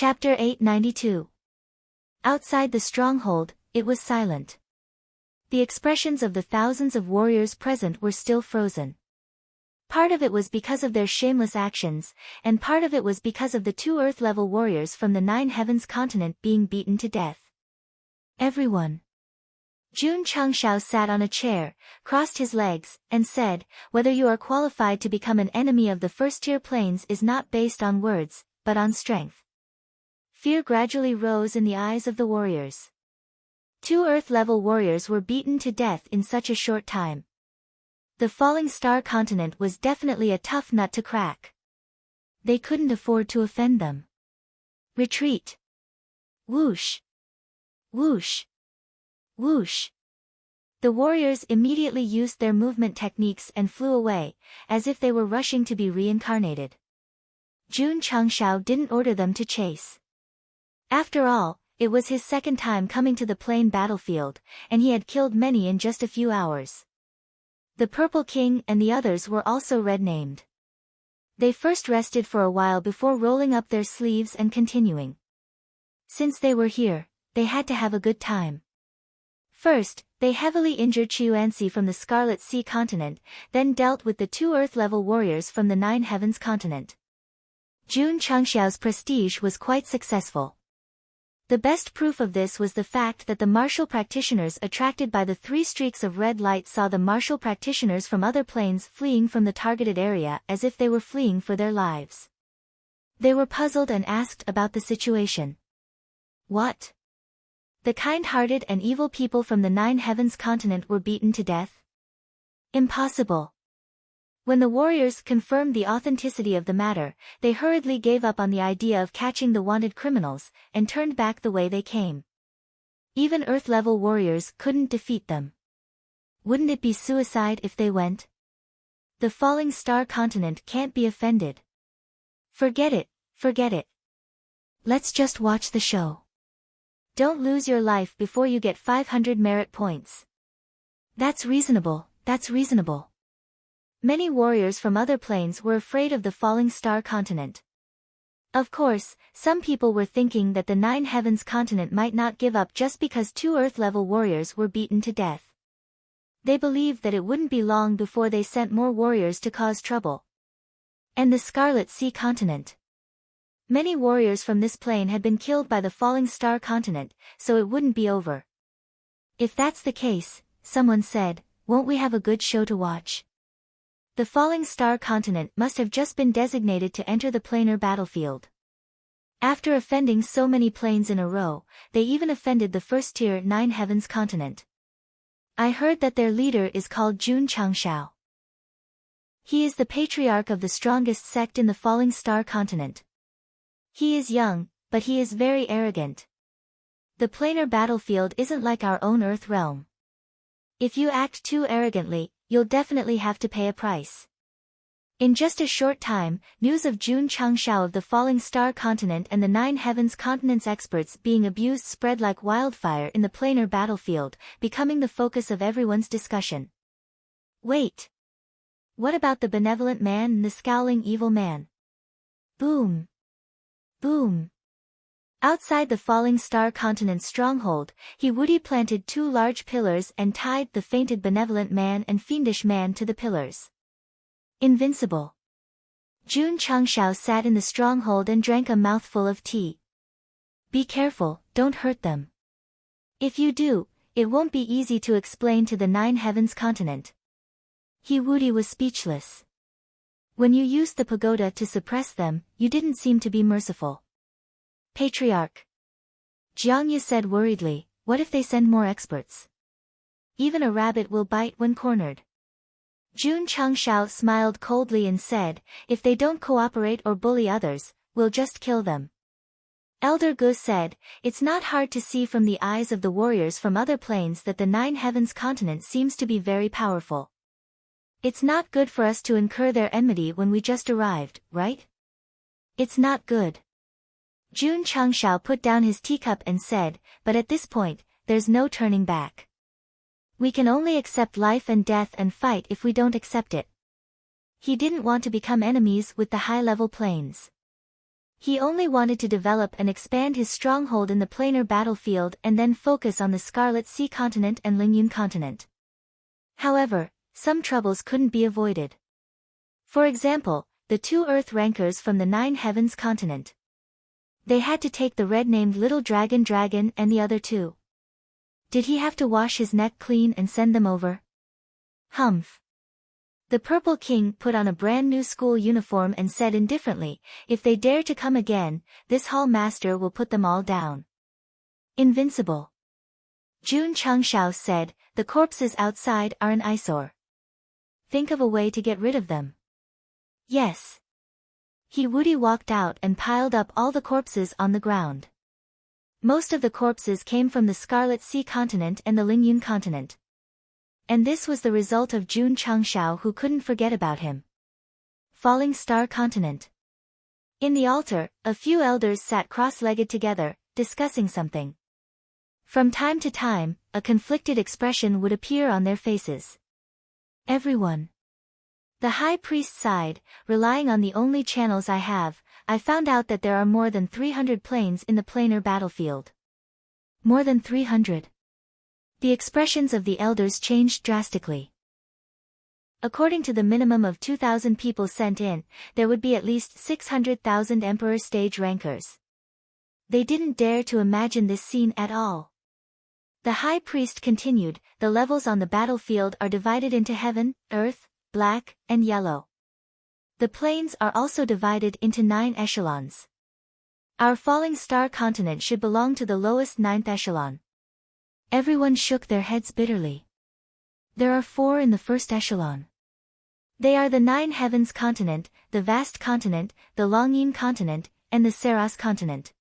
Chapter 892. Outside the stronghold, it was silent. The expressions of the thousands of warriors present were still frozen. Part of it was because of their shameless actions, and part of it was because of the two Earth-level warriors from the Nine Heavens continent being beaten to death. Everyone. Jun Changshao sat on a chair, crossed his legs, and said, "Whether you are qualified to become an enemy of the first-tier planes is not based on words, but on strength." Fear gradually rose in the eyes of the warriors. Two Earth-level warriors were beaten to death in such a short time. The falling star continent was definitely a tough nut to crack. They couldn't afford to offend them. Retreat. Whoosh. Whoosh. Whoosh. The warriors immediately used their movement techniques and flew away, as if they were rushing to be reincarnated. Jun Changshao didn't order them to chase. After all, it was his second time coming to the plain battlefield, and he had killed many in just a few hours. The Purple King and the others were also red-named. They first rested for a while before rolling up their sleeves and continuing. Since they were here, they had to have a good time. First, they heavily injured Chuanxi from the Scarlet Sea continent, then dealt with the two Earth-level warriors from the Nine Heavens continent. Jun Changxiao's prestige was quite successful. The best proof of this was the fact that the martial practitioners attracted by the three streaks of red light saw the martial practitioners from other planes fleeing from the targeted area as if they were fleeing for their lives. They were puzzled and asked about the situation. What? The kind-hearted and evil people from the Nine Heavens continent were beaten to death? Impossible. When the warriors confirmed the authenticity of the matter, they hurriedly gave up on the idea of catching the wanted criminals, and turned back the way they came. Even Earth-level warriors couldn't defeat them. Wouldn't it be suicide if they went? The falling star continent can't be offended. Forget it, forget it. Let's just watch the show. Don't lose your life before you get 500 merit points. That's reasonable, that's reasonable. Many warriors from other planes were afraid of the falling star continent. Of course, some people were thinking that the Nine Heavens continent might not give up just because two Earth-level warriors were beaten to death. They believed that it wouldn't be long before they sent more warriors to cause trouble. And the Scarlet Sea continent. Many warriors from this plane had been killed by the falling star continent, so it wouldn't be over. If that's the case, someone said, won't we have a good show to watch? The falling star continent must have just been designated to enter the planar battlefield. After offending so many planes in a row, they even offended the first-tier Nine Heavens continent. I heard that their leader is called Jun Changshao. He is the patriarch of the strongest sect in the falling star continent. He is young, but he is very arrogant. The planar battlefield isn't like our own Earth realm. If you act too arrogantly, you'll definitely have to pay a price. In just a short time, news of Jun Changshao of the falling star continent and the Nine Heavens continent's experts being abused spread like wildfire in the planar battlefield, becoming the focus of everyone's discussion. Wait. What about the benevolent man and the scowling evil man? Boom. Boom. Outside the falling star continent's stronghold, he woody planted two large pillars and tied the fainted benevolent man and fiendish man to the pillars. Invincible. Jun Changshao sat in the stronghold and drank a mouthful of tea. Be careful, don't hurt them. If you do, it won't be easy to explain to the Nine Heavens continent. He woody was speechless. When you used the pagoda to suppress them, you didn't seem to be merciful. Patriarch. Jiang Yu said worriedly, what if they send more experts? Even a rabbit will bite when cornered. Jun Changshao smiled coldly and said, if they don't cooperate or bully others, we'll just kill them. Elder Gu said, it's not hard to see from the eyes of the warriors from other planes that the Nine Heavens continent seems to be very powerful. It's not good for us to incur their enmity when we just arrived, right? It's not good. Jun Changshao put down his teacup and said, but at this point, there's no turning back. We can only accept life and death and fight if we don't accept it. He didn't want to become enemies with the high-level planes. He only wanted to develop and expand his stronghold in the planar battlefield and then focus on the Scarlet Sea continent and Lingyun continent. However, some troubles couldn't be avoided. For example, the two Earth rankers from the Nine Heavens continent. They had to take the red-named Little Dragon and the other two. Did he have to wash his neck clean and send them over? Humph. The Purple King put on a brand new school uniform and said indifferently, "If they dare to come again, this hall master will put them all down." Invincible. Jun Chengshao said, "The corpses outside are an eyesore. Think of a way to get rid of them." Yes. He Woody walked out and piled up all the corpses on the ground. Most of the corpses came from the Scarlet Sea continent and the Lingyun continent. And this was the result of Jun Chengshao, who couldn't forget about him. Falling Star Continent. In the altar, a few elders sat cross-legged together, discussing something. From time to time, a conflicted expression would appear on their faces. Everyone. The high priest sighed, "Relying on the only channels I have, I found out that there are more than 300 planes in the planar battlefield." More than 300. The expressions of the elders changed drastically. According to the minimum of 2,000 people sent in, there would be at least 600,000 Emperor stage rankers. They didn't dare to imagine this scene at all. The high priest continued, "The levels on the battlefield are divided into heaven, earth, black, and yellow. The planes are also divided into 9 echelons. Our falling star continent should belong to the lowest 9th echelon." Everyone shook their heads bitterly. There are 4 in the first echelon. They are the 9 Heavens continent, the Vast continent, the Longyin continent, and the Saras continent.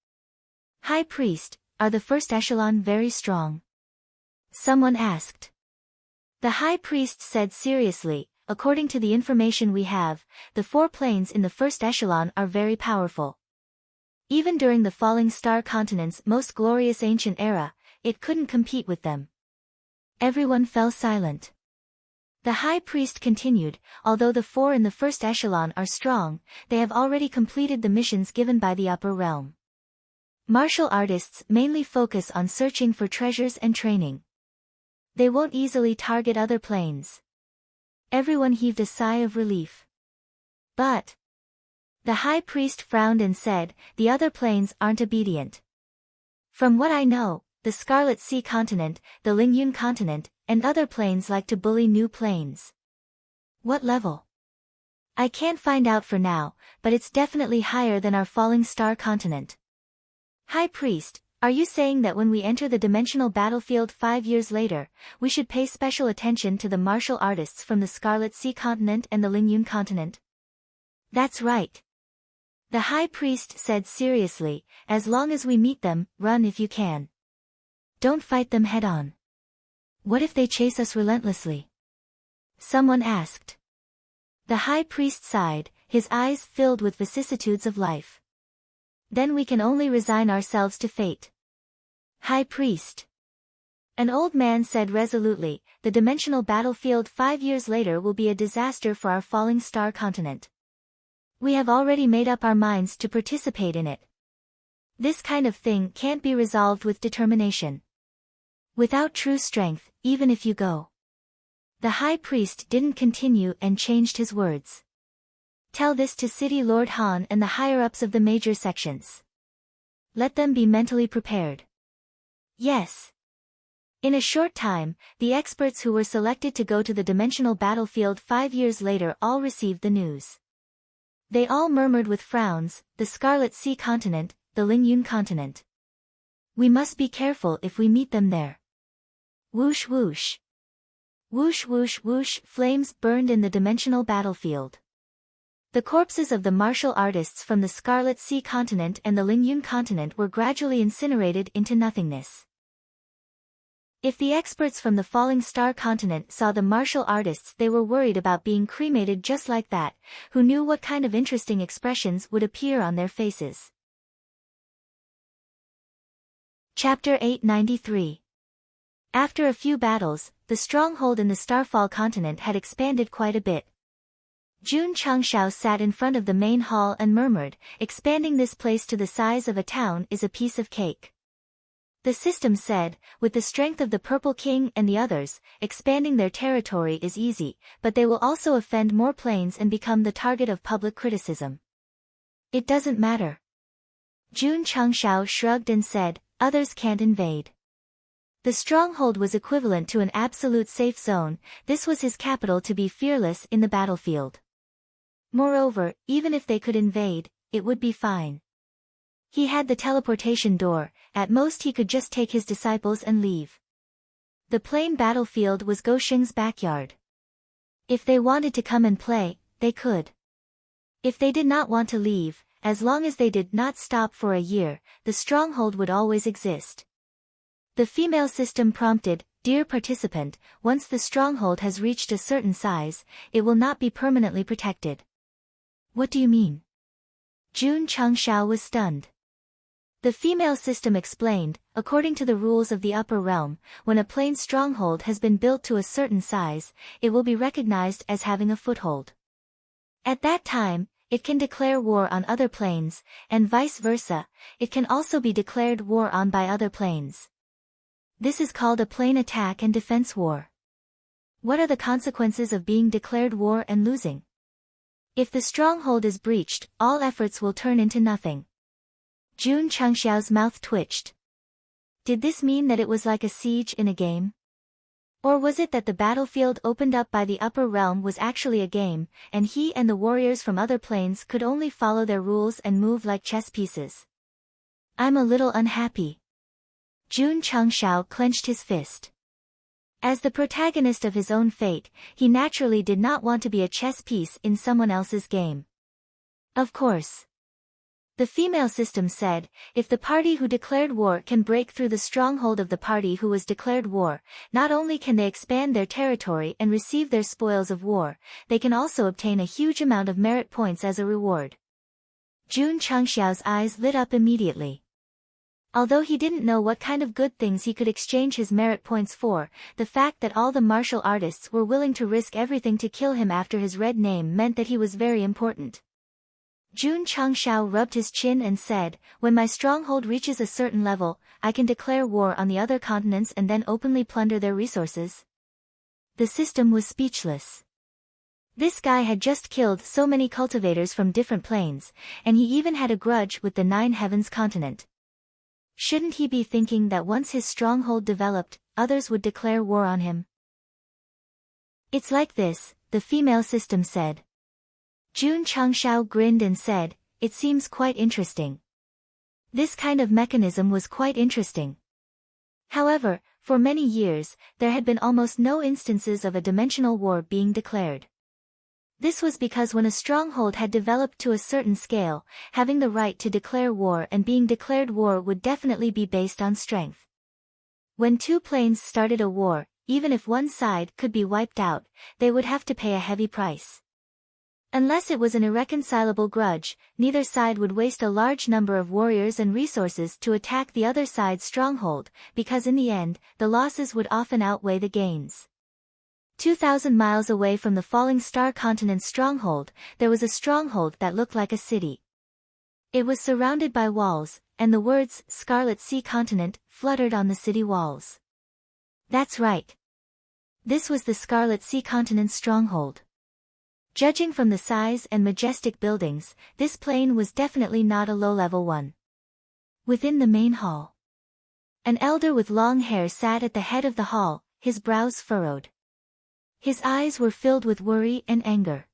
High priest, are the first echelon very strong? Someone asked. The high priest said seriously, "According to the information we have, the 4 planes in the first echelon are very powerful. Even during the falling star continent's most glorious ancient era, it couldn't compete with them." Everyone fell silent. The high priest continued, "Although the 4 in the first echelon are strong, they have already completed the missions given by the upper realm. Martial artists mainly focus on searching for treasures and training. They won't easily target other planes." Everyone heaved a sigh of relief. But the high priest frowned and said, "The other planes aren't obedient. From what I know, the Scarlet Sea continent, the Lingyun continent, and other planes like to bully new planes." "What level?" "I can't find out for now, but it's definitely higher than our falling star continent." "High priest, are you saying that when we enter the dimensional battlefield 5 years later, we should pay special attention to the martial artists from the Scarlet Sea continent and the Lingyun continent?" "That's right." The high priest said seriously, "As long as we meet them, run if you can. Don't fight them head-on." "What if they chase us relentlessly?" someone asked. The high priest sighed, his eyes filled with vicissitudes of life. "Then we can only resign ourselves to fate." "High priest." An old man said resolutely, "The dimensional battlefield 5 years later will be a disaster for our falling star continent. We have already made up our minds to participate in it. This kind of thing can't be resolved with determination. Without true strength, even if you go." The high priest didn't continue and changed his words. "Tell this to City Lord Han and the higher-ups of the major sections. Let them be mentally prepared." "Yes." In a short time, the experts who were selected to go to the dimensional battlefield 5 years later all received the news. They all murmured with frowns, "The Scarlet Sea continent, the Lingyun continent. We must be careful if we meet them there." Whoosh whoosh. Whoosh whoosh whoosh, flames burned in the dimensional battlefield. The corpses of the martial artists from the Scarlet Sea continent and the Lingyun continent were gradually incinerated into nothingness. If the experts from the falling star continent saw the martial artists, they were worried about being cremated just like that. Who knew what kind of interesting expressions would appear on their faces? Chapter 893. After a few battles, the stronghold in the Starfall continent had expanded quite a bit. Jun Changshao sat in front of the main hall and murmured, expanding this place to the size of a town is a piece of cake. The system said, with the strength of the Purple King and the others, expanding their territory is easy, but they will also offend more planes and become the target of public criticism. It doesn't matter. Jun Changshao shrugged and said, others can't invade. The stronghold was equivalent to an absolute safe zone, this was his capital to be fearless in the battlefield. Moreover, even if they could invade, it would be fine. He had the teleportation door, at most he could just take his disciples and leave. The plain battlefield was Gosheng's backyard. If they wanted to come and play, they could. If they did not want to leave, as long as they did not stop for a year, the stronghold would always exist. The female system prompted, dear participant, once the stronghold has reached a certain size, it will not be permanently protected. What do you mean? Jun Changshao was stunned. The female system explained, according to the rules of the upper realm, when a plane stronghold has been built to a certain size, it will be recognized as having a foothold. At that time, it can declare war on other planes, and vice versa, it can also be declared war on by other planes. This is called a plane attack and defense war. What are the consequences of being declared war and losing? If the stronghold is breached, all efforts will turn into nothing. Jun Changxiao's mouth twitched. Did this mean that it was like a siege in a game? Or was it that the battlefield opened up by the upper realm was actually a game, and he and the warriors from other planes could only follow their rules and move like chess pieces? I'm a little unhappy. Jun Changxiao clenched his fist. As the protagonist of his own fate, he naturally did not want to be a chess piece in someone else's game. Of course. The female system said, if the party who declared war can break through the stronghold of the party who was declared war, not only can they expand their territory and receive their spoils of war, they can also obtain a huge amount of merit points as a reward. Jun Changxiao's eyes lit up immediately. Although he didn't know what kind of good things he could exchange his merit points for, the fact that all the martial artists were willing to risk everything to kill him after his red name meant that he was very important. Jun Changxiao rubbed his chin and said, when my stronghold reaches a certain level, I can declare war on the other continents and then openly plunder their resources. The system was speechless. This guy had just killed so many cultivators from different planes, and he even had a grudge with the Nine Heavens continent. Shouldn't he be thinking that once his stronghold developed, others would declare war on him? It's like this, the female system said. Jun Changxiao grinned and said, it seems quite interesting. This kind of mechanism was quite interesting. However, for many years, there had been almost no instances of a dimensional war being declared. This was because when a stronghold had developed to a certain scale, having the right to declare war and being declared war would definitely be based on strength. When two planes started a war, even if one side could be wiped out, they would have to pay a heavy price. Unless it was an irreconcilable grudge, neither side would waste a large number of warriors and resources to attack the other side's stronghold, because in the end, the losses would often outweigh the gains. 2,000 miles away from the falling star continent's stronghold, there was a stronghold that looked like a city. It was surrounded by walls, and the words, Scarlet Sea Continent, fluttered on the city walls. That's right. This was the Scarlet Sea Continent's stronghold. Judging from the size and majestic buildings, this plane was definitely not a low-level one. Within the main hall, an elder with long hair sat at the head of the hall, his brows furrowed. His eyes were filled with worry and anger.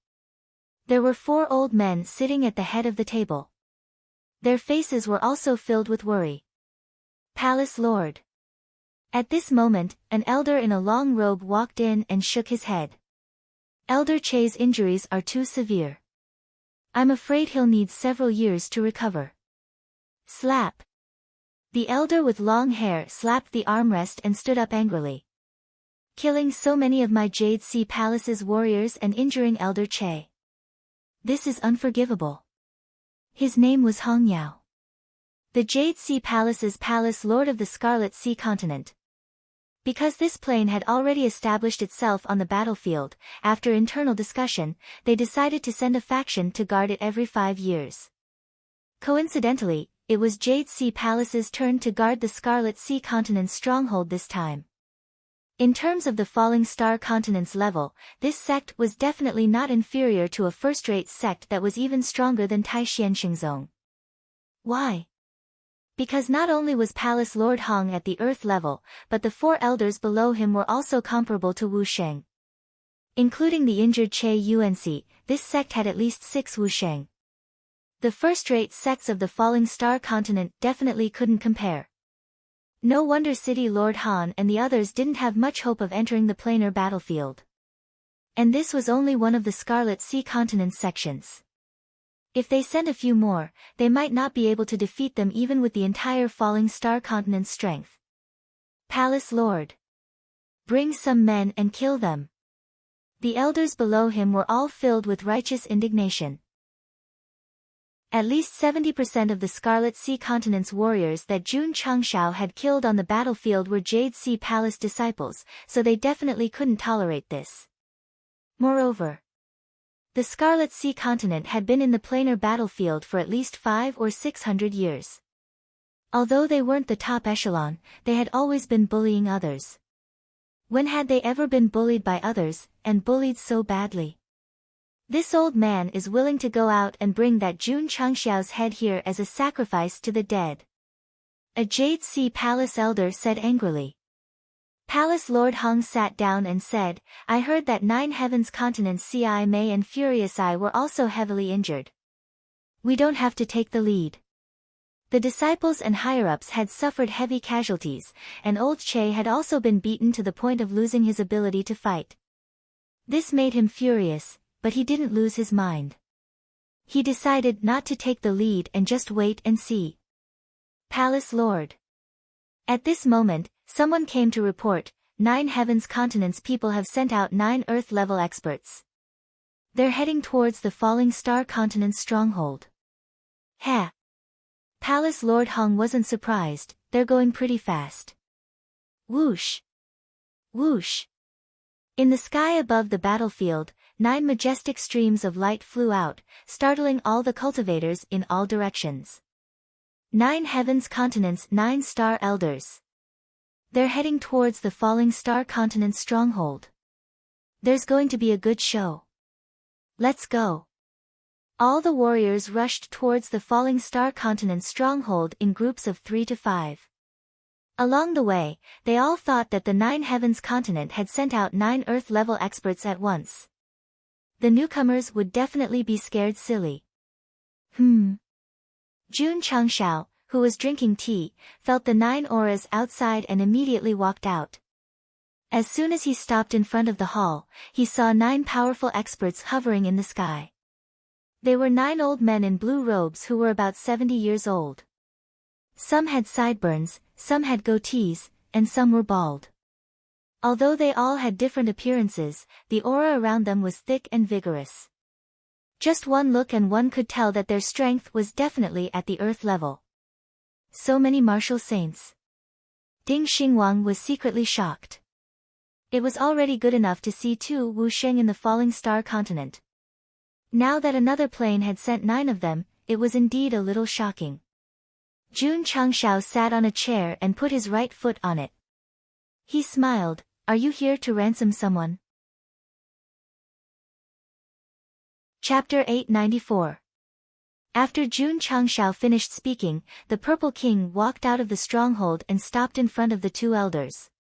There were 4 old men sitting at the head of the table. Their faces were also filled with worry. Palace Lord. At this moment, an elder in a long robe walked in and shook his head. Elder Che's injuries are too severe. I'm afraid he'll need several years to recover. Slap. The elder with long hair slapped the armrest and stood up angrily. Killing so many of my Jade Sea Palace's warriors and injuring Elder Che. This is unforgivable. His name was Hong Yao. The Jade Sea Palace's palace lord of the Scarlet Sea Continent. Because this plane had already established itself on the battlefield, after internal discussion, they decided to send a faction to guard it every 5 years. Coincidentally, it was Jade Sea Palace's turn to guard the Scarlet Sea Continent's stronghold this time. In terms of the Falling Star Continent's level, this sect was definitely not inferior to a first-rate sect that was even stronger than Taixianxingzong. Why? Because not only was Palace Lord Hong at the Earth level, but the 4 elders below him were also comparable to Wu Sheng. Including the injured Che Yuanxi, this sect had at least 6 Wu Sheng. The first-rate sects of the Falling Star Continent definitely couldn't compare. No wonder City Lord Han and the others didn't have much hope of entering the planar battlefield. And this was only one of the Scarlet Sea Continent's sections. If they sent a few more, they might not be able to defeat them even with the entire Falling Star Continent's strength. Palace Lord. Bring some men and kill them. The elders below him were all filled with righteous indignation. At least 70% of the Scarlet Sea Continent's warriors that Jun Changshao had killed on the battlefield were Jade Sea Palace disciples, so they definitely couldn't tolerate this. Moreover, the Scarlet Sea Continent had been in the planar battlefield for at least 500 or 600 years. Although they weren't the top echelon, they had always been bullying others. When had they ever been bullied by others, and bullied so badly? This old man is willing to go out and bring that Jun Changxiao's head here as a sacrifice to the dead. A Jade Sea Palace elder said angrily. Palace Lord Hong sat down and said, I heard that 9 Heavens Continents Ci Mei and Furious Eye were also heavily injured. We don't have to take the lead. The disciples and higher-ups had suffered heavy casualties, and old Che had also been beaten to the point of losing his ability to fight. This made him furious, but he didn't lose his mind. He decided not to take the lead and just wait and see. Palace Lord. At this moment, someone came to report, 9 Heavens Continents people have sent out 9 Earth-level experts. They're heading towards the Falling Star Continent's stronghold. Heh. Palace Lord Hong wasn't surprised, they're going pretty fast. Whoosh. Whoosh. In the sky above the battlefield, 9 majestic streams of light flew out, startling all the cultivators in all directions. 9 Heavens Continents 9 Star Elders. They're heading towards the Falling Star Continent's stronghold. There's going to be a good show. Let's go. All the warriors rushed towards the Falling Star Continent's stronghold in groups of 3 to 5. Along the way, they all thought that the 9 Heavens Continent had sent out 9 Earth-level experts at once. The newcomers would definitely be scared silly. Jun Changshao, who was drinking tea, felt the 9 auras outside and immediately walked out. As soon as he stopped in front of the hall, he saw 9 powerful experts hovering in the sky. They were 9 old men in blue robes who were about 70 years old. Some had sideburns, some had goatees, and some were bald. Although they all had different appearances, the aura around them was thick and vigorous. Just one look and one could tell that their strength was definitely at the earth level. So many martial saints. Ding Xingwang was secretly shocked. It was already good enough to see 2 Wu Sheng in the Falling Star Continent. Now that another plane had sent 9 of them, it was indeed a little shocking. Jun Changshao sat on a chair and put his right foot on it. He smiled, "Are you here to ransom someone?" Chapter 894. After Jun Changshao finished speaking, the Purple King walked out of the stronghold and stopped in front of the 2 elders.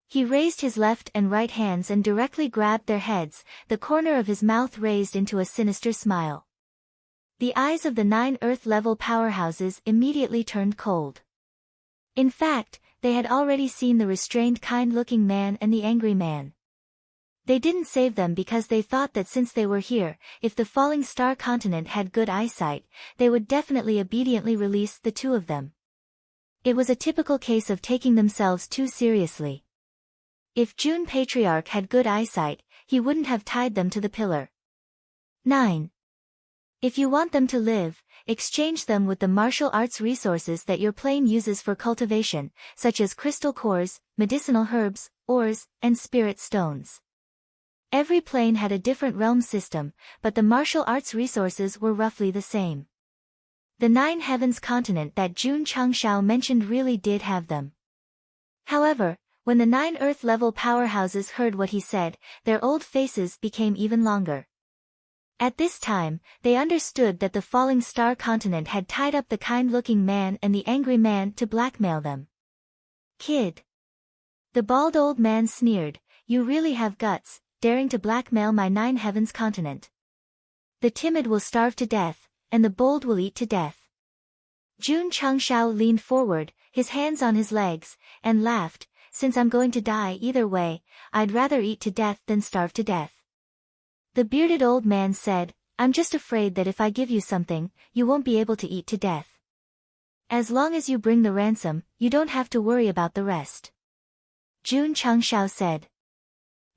He raised his left and right hands and directly grabbed their heads, the corner of his mouth raised into a sinister smile. The eyes of the 9 Earth-level powerhouses immediately turned cold. In fact, they had already seen the restrained kind-looking man and the angry man. They didn't save them because they thought that since they were here, if the Falling Star Continent had good eyesight, they would definitely obediently release the 2 of them. It was a typical case of taking themselves too seriously. If Jun Patriarch had good eyesight, he wouldn't have tied them to the pillar. 9. If you want them to live, exchange them with the martial arts resources that your plane uses for cultivation, such as crystal cores, medicinal herbs, ores, and spirit stones. Every plane had a different realm system, but the martial arts resources were roughly the same. The 9 Heavens continent that Jun Changshao mentioned really did have them. However, when the 9 Earth-level powerhouses heard what he said, their old faces became even longer. At this time, they understood that the falling star continent had tied up the kind-looking man and the angry man to blackmail them. Kid. The bald old man sneered, "You really have guts, daring to blackmail my 9 Heavens continent. The timid will starve to death, and the bold will eat to death." Jun Changshao leaned forward, his hands on his legs, and laughed, "Since I'm going to die either way, I'd rather eat to death than starve to death." The bearded old man said, "I'm just afraid that if I give you something, you won't be able to eat to death. As long as you bring the ransom, you don't have to worry about the rest." Jun Changshao said.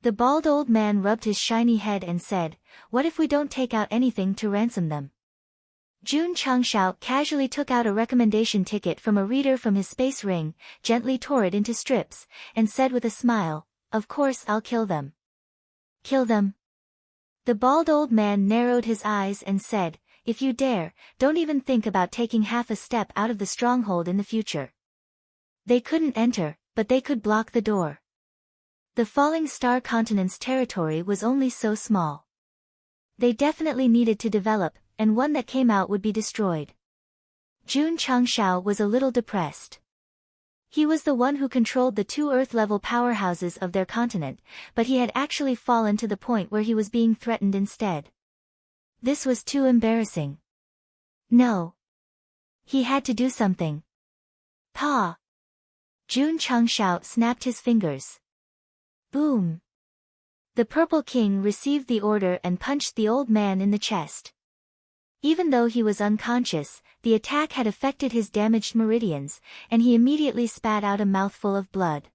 The bald old man rubbed his shiny head and said, "What if we don't take out anything to ransom them?" Jun Changshao casually took out a recommendation ticket from a reader from his space ring, gently tore it into strips, and said with a smile, "Of course I'll kill them." "Kill them?" The bald old man narrowed his eyes and said, "If you dare, don't even think about taking half a step out of the stronghold in the future." They couldn't enter, but they could block the door. The falling star continent's territory was only so small. They definitely needed to develop, and one that came out would be destroyed. Jun Changshao was a little depressed. He was the one who controlled the 2 Earth-level powerhouses of their continent, but he had actually fallen to the point where he was being threatened instead. This was too embarrassing. No. He had to do something. Pa! Jun Changshao snapped his fingers. Boom! The Purple King received the order and punched the old man in the chest. Even though he was unconscious, the attack had affected his damaged meridians, and he immediately spat out a mouthful of blood.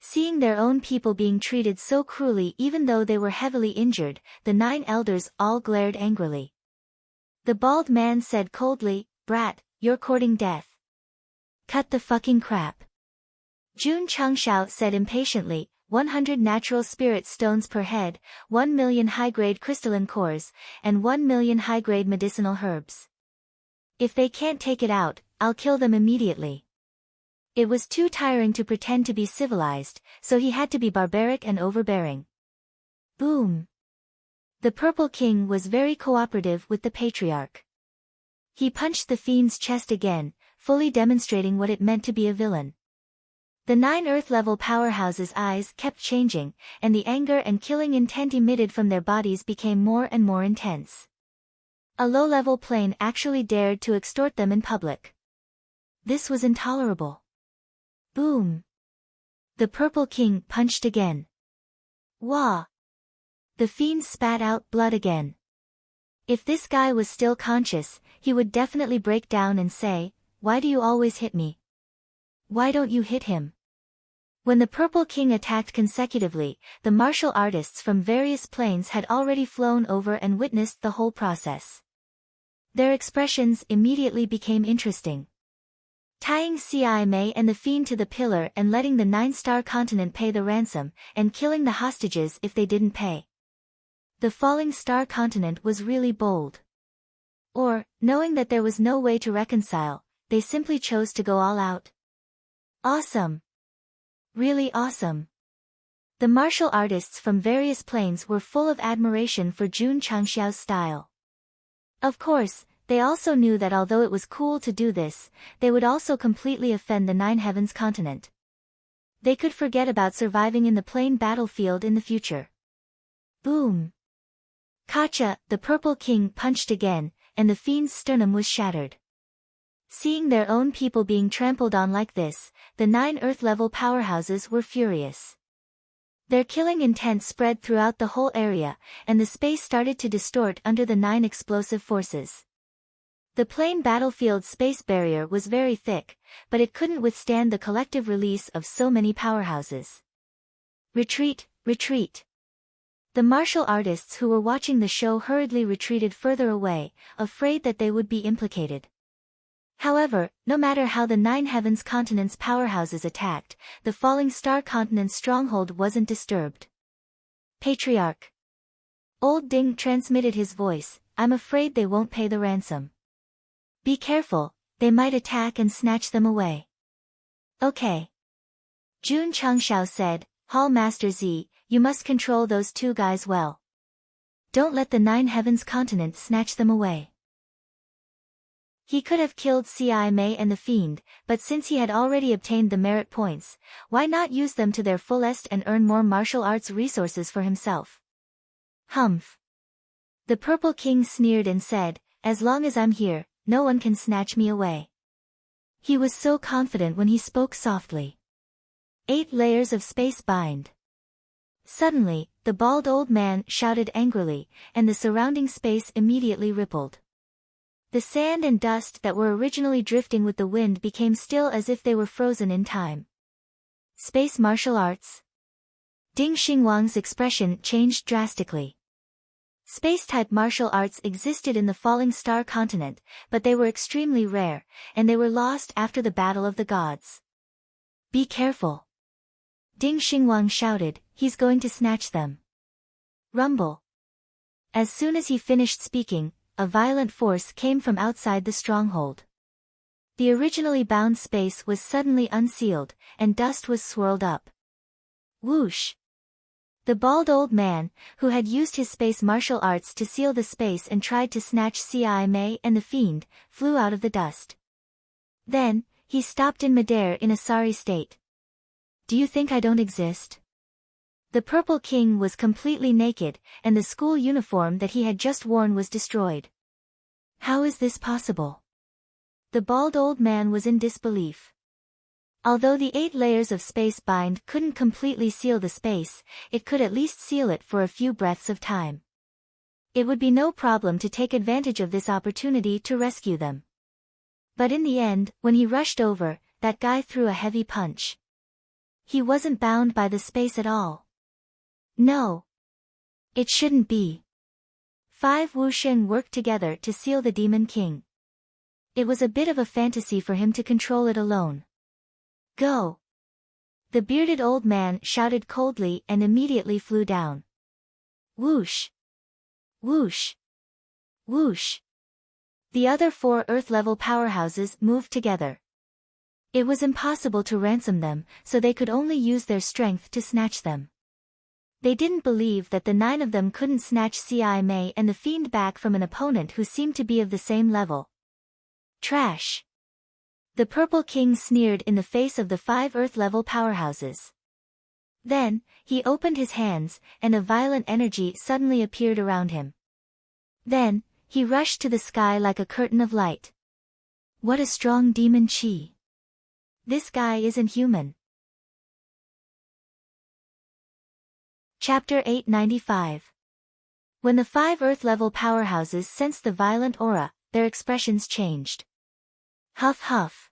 Seeing their own people being treated so cruelly even though they were heavily injured, the 9 elders all glared angrily. The bald man said coldly, "Brat, you're courting death. Cut the fucking crap." Jun Changshao said impatiently, 100 natural spirit stones per head, 1 million high-grade crystalline cores, and 1 million high-grade medicinal herbs. If they can't take it out, I'll kill them immediately. It was too tiring to pretend to be civilized, so he had to be barbaric and overbearing. Boom! The Purple King was very cooperative with the patriarch. He punched the fiend's chest again, fully demonstrating what it meant to be a villain. The 9 Earth-level powerhouses' eyes kept changing, and the anger and killing intent emitted from their bodies became more and more intense. A low-level plane actually dared to extort them in public. This was intolerable. Boom! The Purple King punched again. Wah! The fiend spat out blood again. If this guy was still conscious, he would definitely break down and say, "Why do you always hit me? Why don't you hit him?" When the Purple King attacked consecutively, the martial artists from various planes had already flown over and witnessed the whole process. Their expressions immediately became interesting. Tying Ci Mei and the fiend to the pillar and letting the 9-star continent pay the ransom, and killing the hostages if they didn't pay. The falling star continent was really bold. Or, knowing that there was no way to reconcile, they simply chose to go all out. Awesome! Really awesome. The martial artists from various planes were full of admiration for Jun Changshao's style. Of course, they also knew that although it was cool to do this, they would also completely offend the 9 Heavens continent. They could forget about surviving in the plane battlefield in the future. Boom! Kacha, the Purple King punched again, and the fiend's sternum was shattered. Seeing their own people being trampled on like this, the 9 Earth-level powerhouses were furious. Their killing intent spread throughout the whole area, and the space started to distort under the 9 explosive forces. The plane battlefield space barrier was very thick, but it couldn't withstand the collective release of so many powerhouses. Retreat, retreat! The martial artists who were watching the show hurriedly retreated further away, afraid that they would be implicated. However, no matter how the Nine Heavens continent's powerhouses attacked, the falling star continent's stronghold wasn't disturbed. Patriarch. Old Ding transmitted his voice, I'm afraid they won't pay the ransom. Be careful, they might attack and snatch them away. Okay. Jun Changshao said, Hall Master Z, you must control those two guys well. Don't let the Nine Heavens continent snatch them away. He could have killed Ci Mei and the Fiend, but since he had already obtained the merit points, why not use them to their fullest and earn more martial arts resources for himself? Humph. The Purple King sneered and said, as long as I'm here, no one can snatch me away. He was so confident when he spoke softly. 8 layers of space bind. Suddenly, the bald old man shouted angrily, and the surrounding space immediately rippled. The sand and dust that were originally drifting with the wind became still as if they were frozen in time. Space martial arts? Ding Xingwang's expression changed drastically. Space-type martial arts existed in the Falling Star continent, but they were extremely rare, and they were lost after the Battle of the Gods. Be careful. Ding Xingwang shouted, he's going to snatch them. Rumble. As soon as he finished speaking, a violent force came from outside the stronghold. The originally bound space was suddenly unsealed, and dust was swirled up. Whoosh! The bald old man, who had used his space martial arts to seal the space and tried to snatch Ci Mei and the Fiend, flew out of the dust. Then, he stopped in midair in a sorry state. Do you think I don't exist? The Purple King was completely naked, and the school uniform that he had just worn was destroyed. How is this possible? The bald old man was in disbelief. Although the 8 layers of space bind couldn't completely seal the space, it could at least seal it for a few breaths of time. It would be no problem to take advantage of this opportunity to rescue them. But in the end, when he rushed over, that guy threw a heavy punch. He wasn't bound by the space at all. No. It shouldn't be. 5 Wusheng worked together to seal the Demon King. It was a bit of a fantasy for him to control it alone. Go! The bearded old man shouted coldly and immediately flew down. Whoosh! Whoosh! Whoosh! The other 4 Earth-level powerhouses moved together. It was impossible to ransom them, so they could only use their strength to snatch them. They didn't believe that the 9 of them couldn't snatch Ci Mei and the Fiend back from an opponent who seemed to be of the same level. Trash! The Purple King sneered in the face of the 5 Earth-level powerhouses. Then, he opened his hands, and a violent energy suddenly appeared around him. Then, he rushed to the sky like a curtain of light. What a strong demon chi! This guy isn't human. Chapter 895. When the 5 Earth-level powerhouses sensed the violent aura, their expressions changed. Huff huff.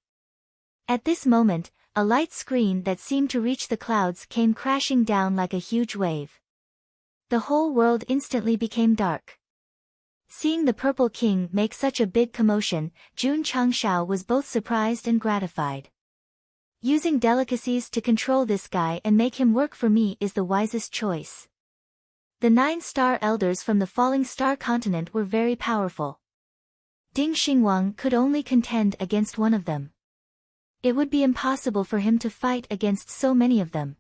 At this moment, a light screen that seemed to reach the clouds came crashing down like a huge wave. The whole world instantly became dark. Seeing the Purple King make such a big commotion, Jun Changshao was both surprised and gratified. Using delicacies to control this guy and make him work for me is the wisest choice. The 9 star elders from the Falling Star continent were very powerful. Ding Xingwang could only contend against one of them. It would be impossible for him to fight against so many of them.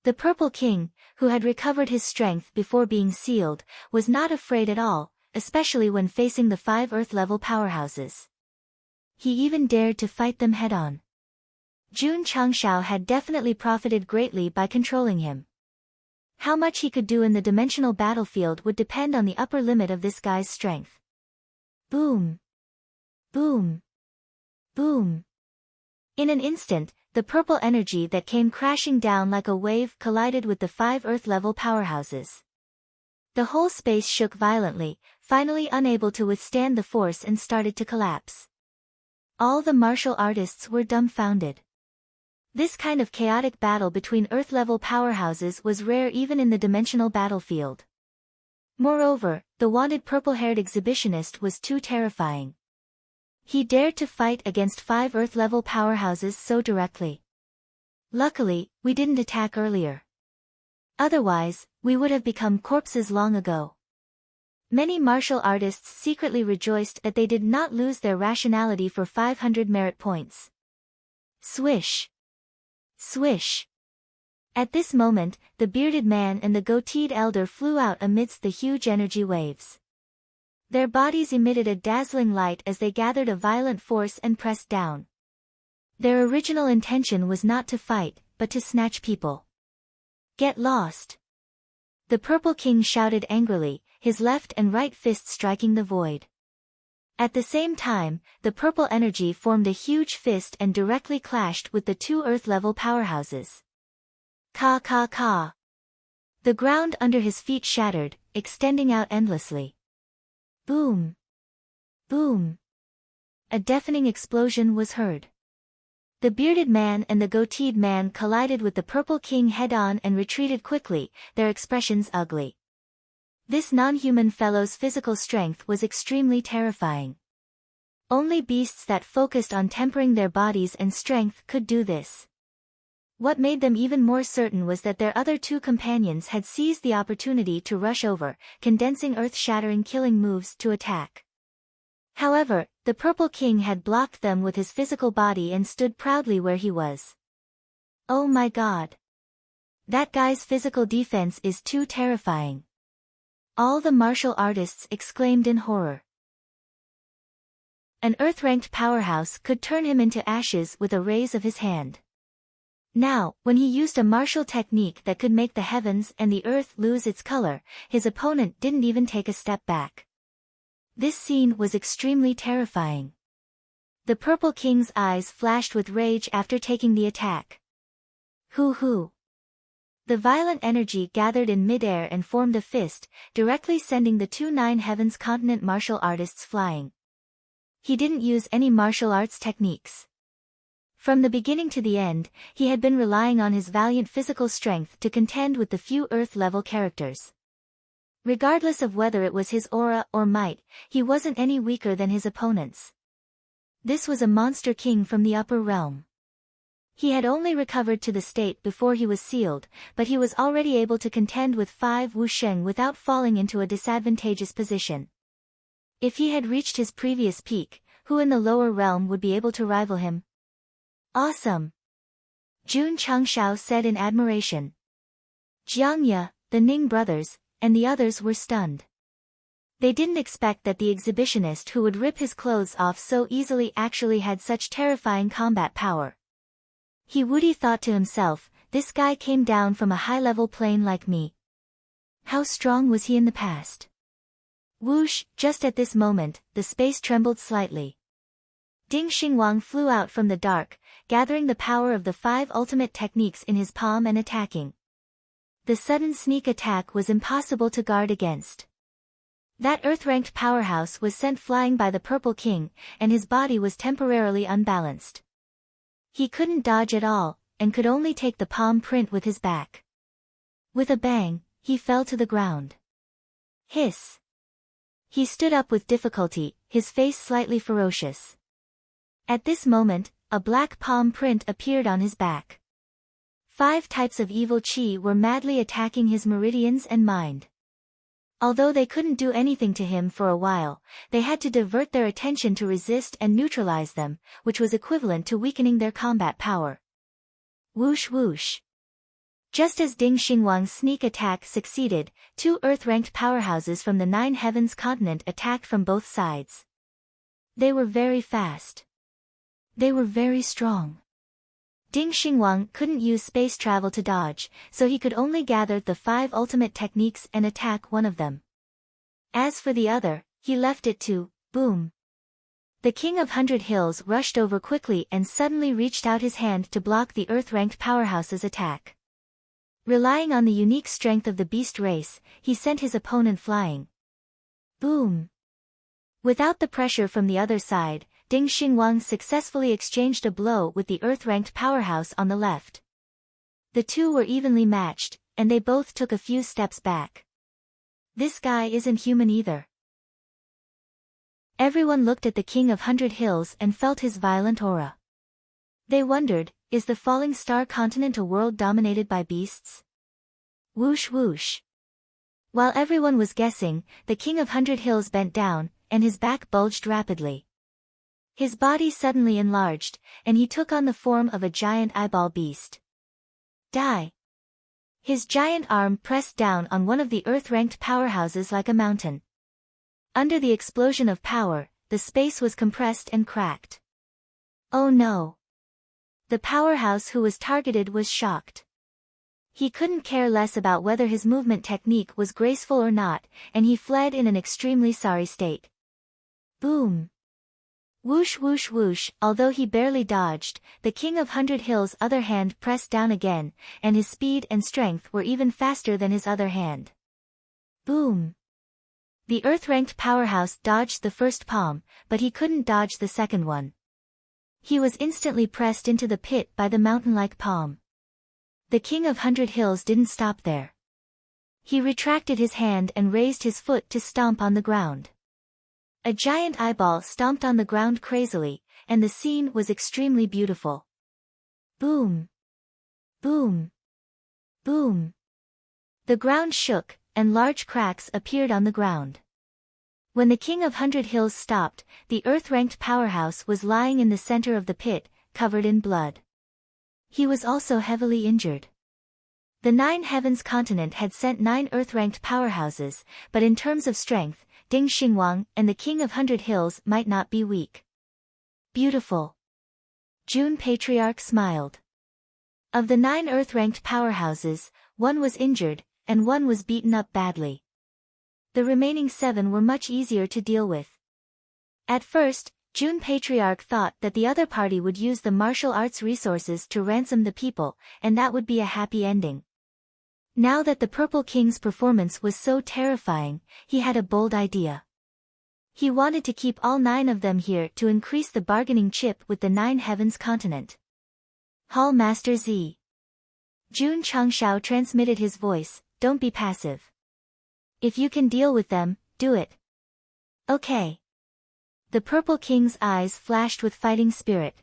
The Purple King, who had recovered his strength before being sealed, was not afraid at all, especially when facing the 5 Earth-level powerhouses. He even dared to fight them head-on. Jun Changshao had definitely profited greatly by controlling him. How much he could do in the dimensional battlefield would depend on the upper limit of this guy's strength. Boom! Boom! Boom! In an instant, the purple energy that came crashing down like a wave collided with the 5 Earth-level powerhouses. The whole space shook violently, finally unable to withstand the force and started to collapse. All the martial artists were dumbfounded. This kind of chaotic battle between Earth-level powerhouses was rare even in the dimensional battlefield. Moreover, the wanted purple-haired exhibitionist was too terrifying. He dared to fight against 5 Earth-level powerhouses so directly. Luckily, we didn't attack earlier. Otherwise, we would have become corpses long ago. Many martial artists secretly rejoiced that they did not lose their rationality for 500 merit points. Swish! Swish! At this moment, the bearded man and the goateed elder flew out amidst the huge energy waves. Their bodies emitted a dazzling light as they gathered a violent force and pressed down. Their original intention was not to fight, but to snatch people. Get lost! The Purple King shouted angrily, his left and right fists striking the void. At the same time, the purple energy formed a huge fist and directly clashed with the 2 Earth-level powerhouses. Ka ka ka. The ground under his feet shattered, extending out endlessly. Boom! Boom! A deafening explosion was heard. The bearded man and the goateed man collided with the Purple King head-on and retreated quickly, their expressions ugly. This non-human fellow's physical strength was extremely terrifying. Only beasts that focused on tempering their bodies and strength could do this. What made them even more certain was that their other 2 companions had seized the opportunity to rush over, condensing earth-shattering killing moves to attack. However, the Purple King had blocked them with his physical body and stood proudly where he was. Oh my god! That guy's physical defense is too terrifying. All the martial artists exclaimed in horror. An Earth-ranked powerhouse could turn him into ashes with a raise of his hand. Now, when he used a martial technique that could make the heavens and the earth lose its color, his opponent didn't even take a step back. This scene was extremely terrifying. The Purple King's eyes flashed with rage after taking the attack. Hoo! The violent energy gathered in midair and formed a fist, directly sending the 2 Nine Heavens continent martial artists flying. He didn't use any martial arts techniques. From the beginning to the end, he had been relying on his valiant physical strength to contend with the few Earth-level characters. Regardless of whether it was his aura or might, he wasn't any weaker than his opponents. This was a monster king from the upper realm. He had only recovered to the state before he was sealed, but he was already able to contend with 5 wusheng without falling into a disadvantageous position. If he had reached his previous peak, who in the lower realm would be able to rival him? Awesome! Jun Changshao said in admiration. Jiang Ye, the Ning brothers, and the others were stunned. They didn't expect that the exhibitionist who would rip his clothes off so easily actually had such terrifying combat power. He Woody thought to himself, this guy came down from a high-level plane like me. How strong was he in the past? Whoosh! Just at this moment, the space trembled slightly. Ding Xingwang flew out from the dark, gathering the power of the 5 ultimate techniques in his palm and attacking. The sudden sneak attack was impossible to guard against. That Earth-ranked powerhouse was sent flying by the Purple King, and his body was temporarily unbalanced. He couldn't dodge at all, and could only take the palm print with his back. With a bang, he fell to the ground. Hiss! He stood up with difficulty, his face slightly ferocious. At this moment, a black palm print appeared on his back. 5 types of evil chi were madly attacking his meridians and mind. Although they couldn't do anything to him for a while, they had to divert their attention to resist and neutralize them, which was equivalent to weakening their combat power. Whoosh whoosh. Just as Ding Xingwang's sneak attack succeeded, 2 Earth-ranked powerhouses from the Nine Heavens continent attacked from both sides. They were very fast. They were very strong. Ding Xingwang couldn't use space travel to dodge, so he could only gather the 5 ultimate techniques and attack one of them. As for the other, he left it to, boom. The King of 100 Hills rushed over quickly and suddenly reached out his hand to block the Earth-ranked powerhouse's attack. Relying on the unique strength of the beast race, he sent his opponent flying. Boom! Without the pressure from the other side, Ding Xingwang successfully exchanged a blow with the Earth-ranked powerhouse on the left. The two were evenly matched, and they both took a few steps back. This guy isn't human either. Everyone looked at the King of 100 Hills and felt his violent aura. They wondered, is the falling star continent a world dominated by beasts? Whoosh whoosh. While everyone was guessing, the King of 100 Hills bent down, and his back bulged rapidly. His body suddenly enlarged, and he took on the form of a giant eyeball beast. Die! His giant arm pressed down on one of the Earth-ranked powerhouses like a mountain. Under the explosion of power, the space was compressed and cracked. Oh no! The powerhouse who was targeted was shocked. He couldn't care less about whether his movement technique was graceful or not, and he fled in an extremely sorry state. Boom! Whoosh whoosh whoosh. Although he barely dodged, the King of 100 Hills' other hand pressed down again, and his speed and strength were even faster than his other hand. Boom! The Earth-ranked powerhouse dodged the first palm, but he couldn't dodge the second one. He was instantly pressed into the pit by the mountain-like palm. The King of 100 Hills didn't stop there. He retracted his hand and raised his foot to stomp on the ground. A giant eyeball stomped on the ground crazily, and the scene was extremely beautiful. Boom! Boom! Boom! The ground shook, and large cracks appeared on the ground. When the King of 100 Hills stopped, the Earth-ranked powerhouse was lying in the center of the pit, covered in blood. He was also heavily injured. The 9 Heavens continent had sent 9 Earth-ranked powerhouses, but in terms of strength, Ding Xingwang and the King of 100 Hills might not be weak. Beautiful. June Patriarch smiled. Of the 9 Earth-ranked powerhouses, 1 was injured, and 1 was beaten up badly. The remaining 7 were much easier to deal with. At first, June Patriarch thought that the other party would use the martial arts resources to ransom the people, and that would be a happy ending. Now that the Purple King's performance was so terrifying, he had a bold idea. He wanted to keep all 9 of them here to increase the bargaining chip with the 9 Heavens continent. Hall Master Z. Jun Changshao transmitted his voice, don't be passive. If you can deal with them, do it. Okay. The Purple King's eyes flashed with fighting spirit.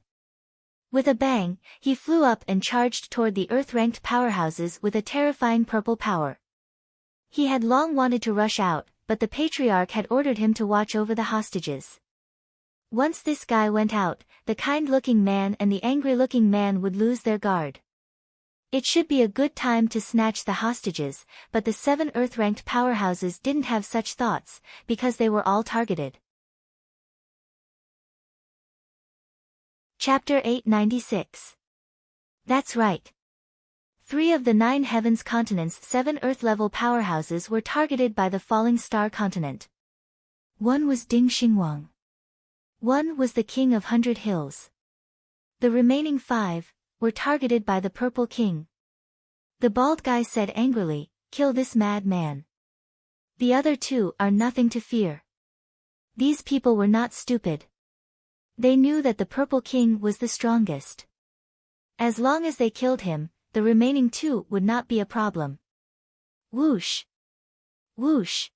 With a bang, he flew up and charged toward the Earth-ranked powerhouses with a terrifying purple power. He had long wanted to rush out, but the Patriarch had ordered him to watch over the hostages. Once this guy went out, the kind-looking man and the angry-looking man would lose their guard. It should be a good time to snatch the hostages, but the 7 Earth-ranked powerhouses didn't have such thoughts, because they were all targeted. Chapter 896. That's right. 3 of the 9 Heavens continents' 7 Earth-level powerhouses were targeted by the Falling Star continent. 1 was Ding Xingwang. 1 was the King of 100 Hills. The remaining 5 were targeted by the Purple King. The bald guy said angrily, kill this mad man. The other 2 are nothing to fear. These people were not stupid. They knew that the Purple King was the strongest. As long as they killed him, the remaining 2 would not be a problem. Whoosh! Whoosh!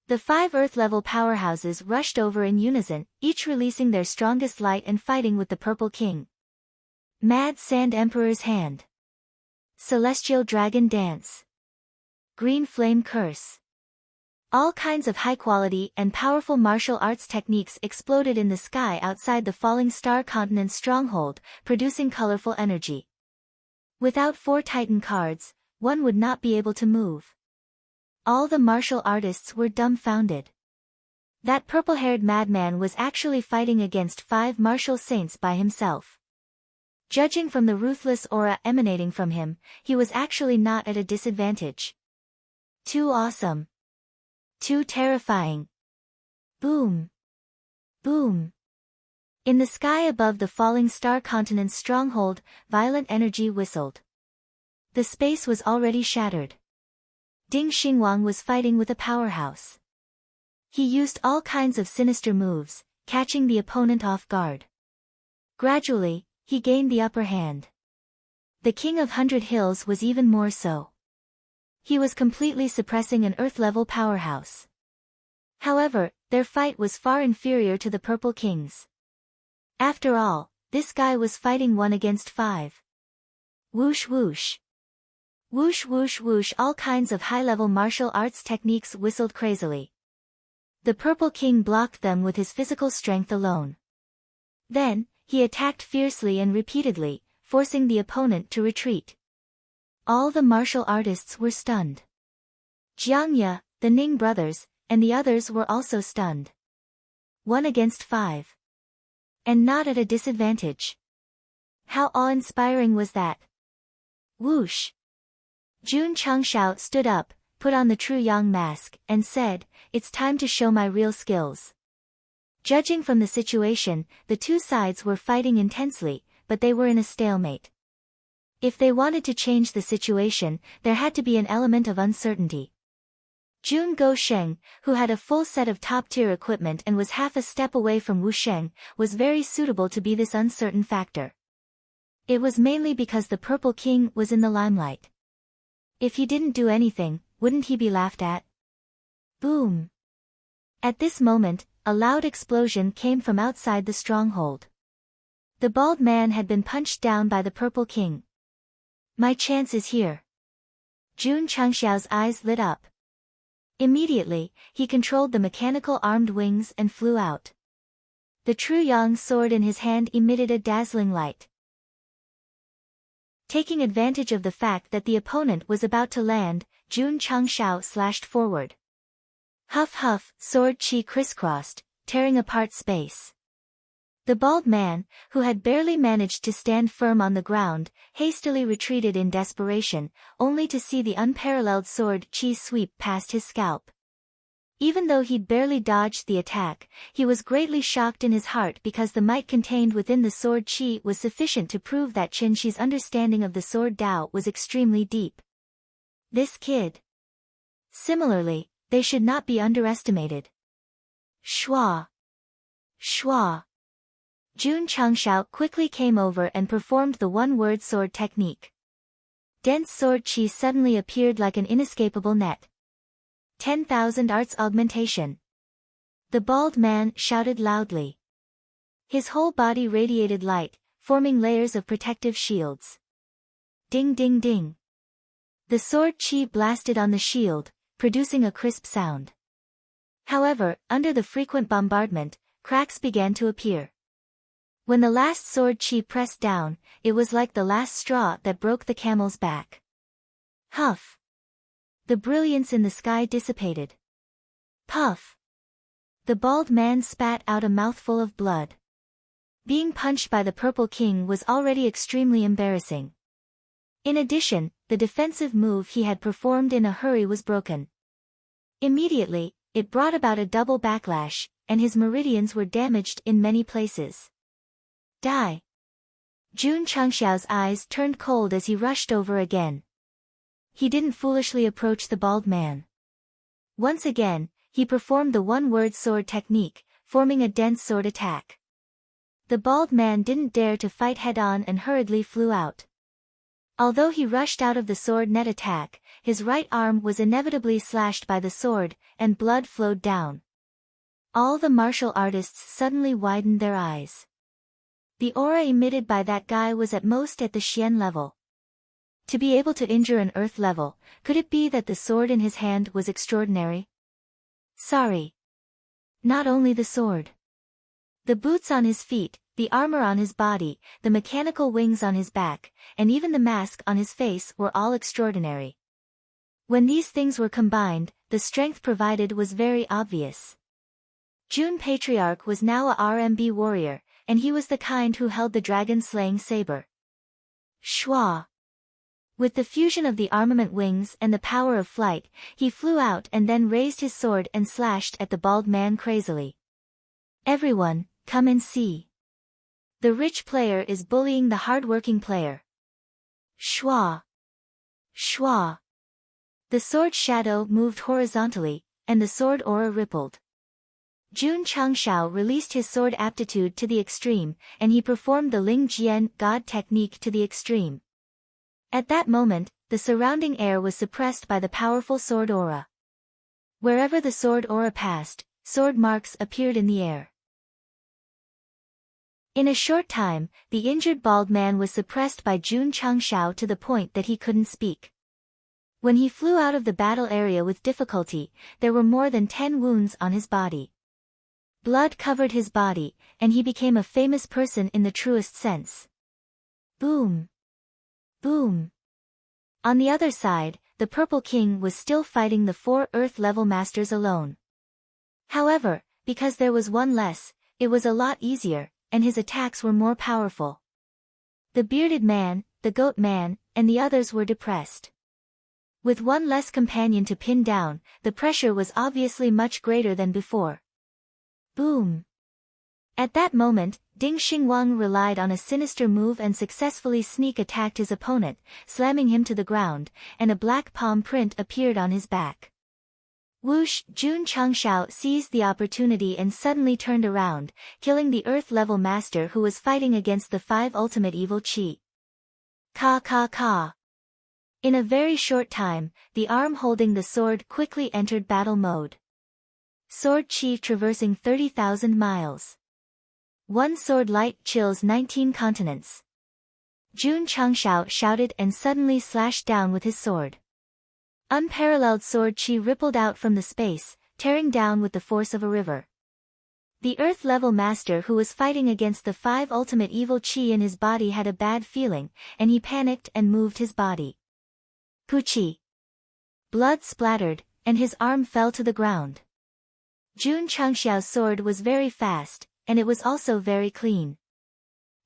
The 5 Earth-level powerhouses rushed over in unison, each releasing their strongest light and fighting with the Purple King. Mad Sand Emperor's Hand. Celestial Dragon Dance. Green Flame Curse. All kinds of high-quality and powerful martial arts techniques exploded in the sky outside the Falling Star continent's stronghold, producing colorful energy. Without 4 Titan cards, one would not be able to move. All the martial artists were dumbfounded. That purple-haired madman was actually fighting against 5 martial saints by himself. Judging from the ruthless aura emanating from him, he was actually not at a disadvantage. Too awesome. Too terrifying. Boom. Boom. In the sky above the Falling Star continent's stronghold, violent energy whistled. The space was already shattered. Ding Xingwang was fighting with a powerhouse. He used all kinds of sinister moves, catching the opponent off guard. Gradually, he gained the upper hand. The King of 100 Hills was even more so. He was completely suppressing an Earth-level powerhouse. However, their fight was far inferior to the Purple King's. After all, this guy was fighting 1 against 5. Whoosh whoosh. Whoosh whoosh whoosh. All kinds of high-level martial arts techniques whistled crazily. The Purple King blocked them with his physical strength alone. Then, he attacked fiercely and repeatedly, forcing the opponent to retreat. All the martial artists were stunned. Jiang Ye, the Ning brothers, and the others were also stunned. 1 against 5. And not at a disadvantage. How awe-inspiring was that? Whoosh! Jun Changshao stood up, put on the true Yang mask, and said, "It's time to show my real skills." Judging from the situation, the two sides were fighting intensely, but they were in a stalemate. If they wanted to change the situation, there had to be an element of uncertainty. Jun Gosheng, who had a full set of top-tier equipment and was half a step away from Wu Sheng, was very suitable to be this uncertain factor. It was mainly because the Purple King was in the limelight. If he didn't do anything, wouldn't he be laughed at? Boom! At this moment, a loud explosion came from outside the stronghold. The bald man had been punched down by the Purple King. My chance is here. Jun Changxiao's eyes lit up. Immediately, he controlled the mechanical armed wings and flew out. The true Yang sword in his hand emitted a dazzling light. Taking advantage of the fact that the opponent was about to land, Jun Changxiao slashed forward. Huff huff, sword chi crisscrossed, tearing apart space. The bald man, who had barely managed to stand firm on the ground, hastily retreated in desperation, only to see the unparalleled sword chi sweep past his scalp. Even though he'd barely dodged the attack, he was greatly shocked in his heart because the might contained within the sword chi was sufficient to prove that Qin Shi's understanding of the sword Dao was extremely deep. This kid. Similarly, they should not be underestimated. Shua. Shua. Jun Changxiao quickly came over and performed the one-word sword technique. Dense sword chi suddenly appeared like an inescapable net. 10,000 arts augmentation. The bald man shouted loudly. His whole body radiated light, forming layers of protective shields. Ding ding ding. The sword chi blasted on the shield, producing a crisp sound. However, under the frequent bombardment, cracks began to appear. When the last sword chi pressed down, it was like the last straw that broke the camel's back. Huff! The brilliance in the sky dissipated. Puff! The bald man spat out a mouthful of blood. Being punched by the Purple King was already extremely embarrassing. In addition, the defensive move he had performed in a hurry was broken. Immediately, it brought about a double backlash, and his meridians were damaged in many places. Die! Jun Changxiao's eyes turned cold as he rushed over again. He didn't foolishly approach the bald man. Once again, he performed the one-word sword technique, forming a dense sword attack. The bald man didn't dare to fight head-on and hurriedly flew out. Although he rushed out of the sword net attack, his right arm was inevitably slashed by the sword, and blood flowed down. All the martial artists suddenly widened their eyes. The aura emitted by that guy was at most at the Xian level. To be able to injure an earth level, could it be that the sword in his hand was extraordinary? Sorry. Not only the sword. The boots on his feet, the armor on his body, the mechanical wings on his back, and even the mask on his face were all extraordinary. When these things were combined, the strength provided was very obvious. Jun Patriarch was now a RMB warrior, and he was the kind who held the dragon-slaying saber. Shua! With the fusion of the armament wings and the power of flight, he flew out and then raised his sword and slashed at the bald man crazily. Everyone, come and see. The rich player is bullying the hard-working player. Shua! Shua! The sword shadow moved horizontally, and the sword aura rippled. Jun Changshao released his sword aptitude to the extreme, and he performed the Ling Jian God technique to the extreme. At that moment, the surrounding air was suppressed by the powerful sword aura. Wherever the sword aura passed, sword marks appeared in the air. In a short time, the injured bald man was suppressed by Jun Changshao to the point that he couldn't speak. When he flew out of the battle area with difficulty, there were more than 10 wounds on his body. Blood covered his body, and he became a famous person in the truest sense. Boom! Boom! On the other side, the Purple King was still fighting the 4 Earth-level masters alone. However, because there was one less, it was a lot easier, and his attacks were more powerful. The bearded man, the goat man, and the others were depressed. With one less companion to pin down, the pressure was obviously much greater than before. Boom! At that moment, Ding Xingwang relied on a sinister move and successfully sneak attacked his opponent, slamming him to the ground, and a black palm print appeared on his back. Whoosh! Jun Changshao seized the opportunity and suddenly turned around, killing the Earth-level master who was fighting against the 5 ultimate evil chi. Ka ka ka! In a very short time, the arm holding the sword quickly entered battle mode. Sword chi traversing 30,000 miles. One sword light chills 19 continents. Jun Changshao shouted and suddenly slashed down with his sword. Unparalleled sword chi rippled out from the space, tearing down with the force of a river. The Earth-level master who was fighting against the 5 ultimate evil chi in his body had a bad feeling, and he panicked and moved his body. Puchi! Blood splattered, and his arm fell to the ground. Jun Changxiao's sword was very fast, and it was also very clean.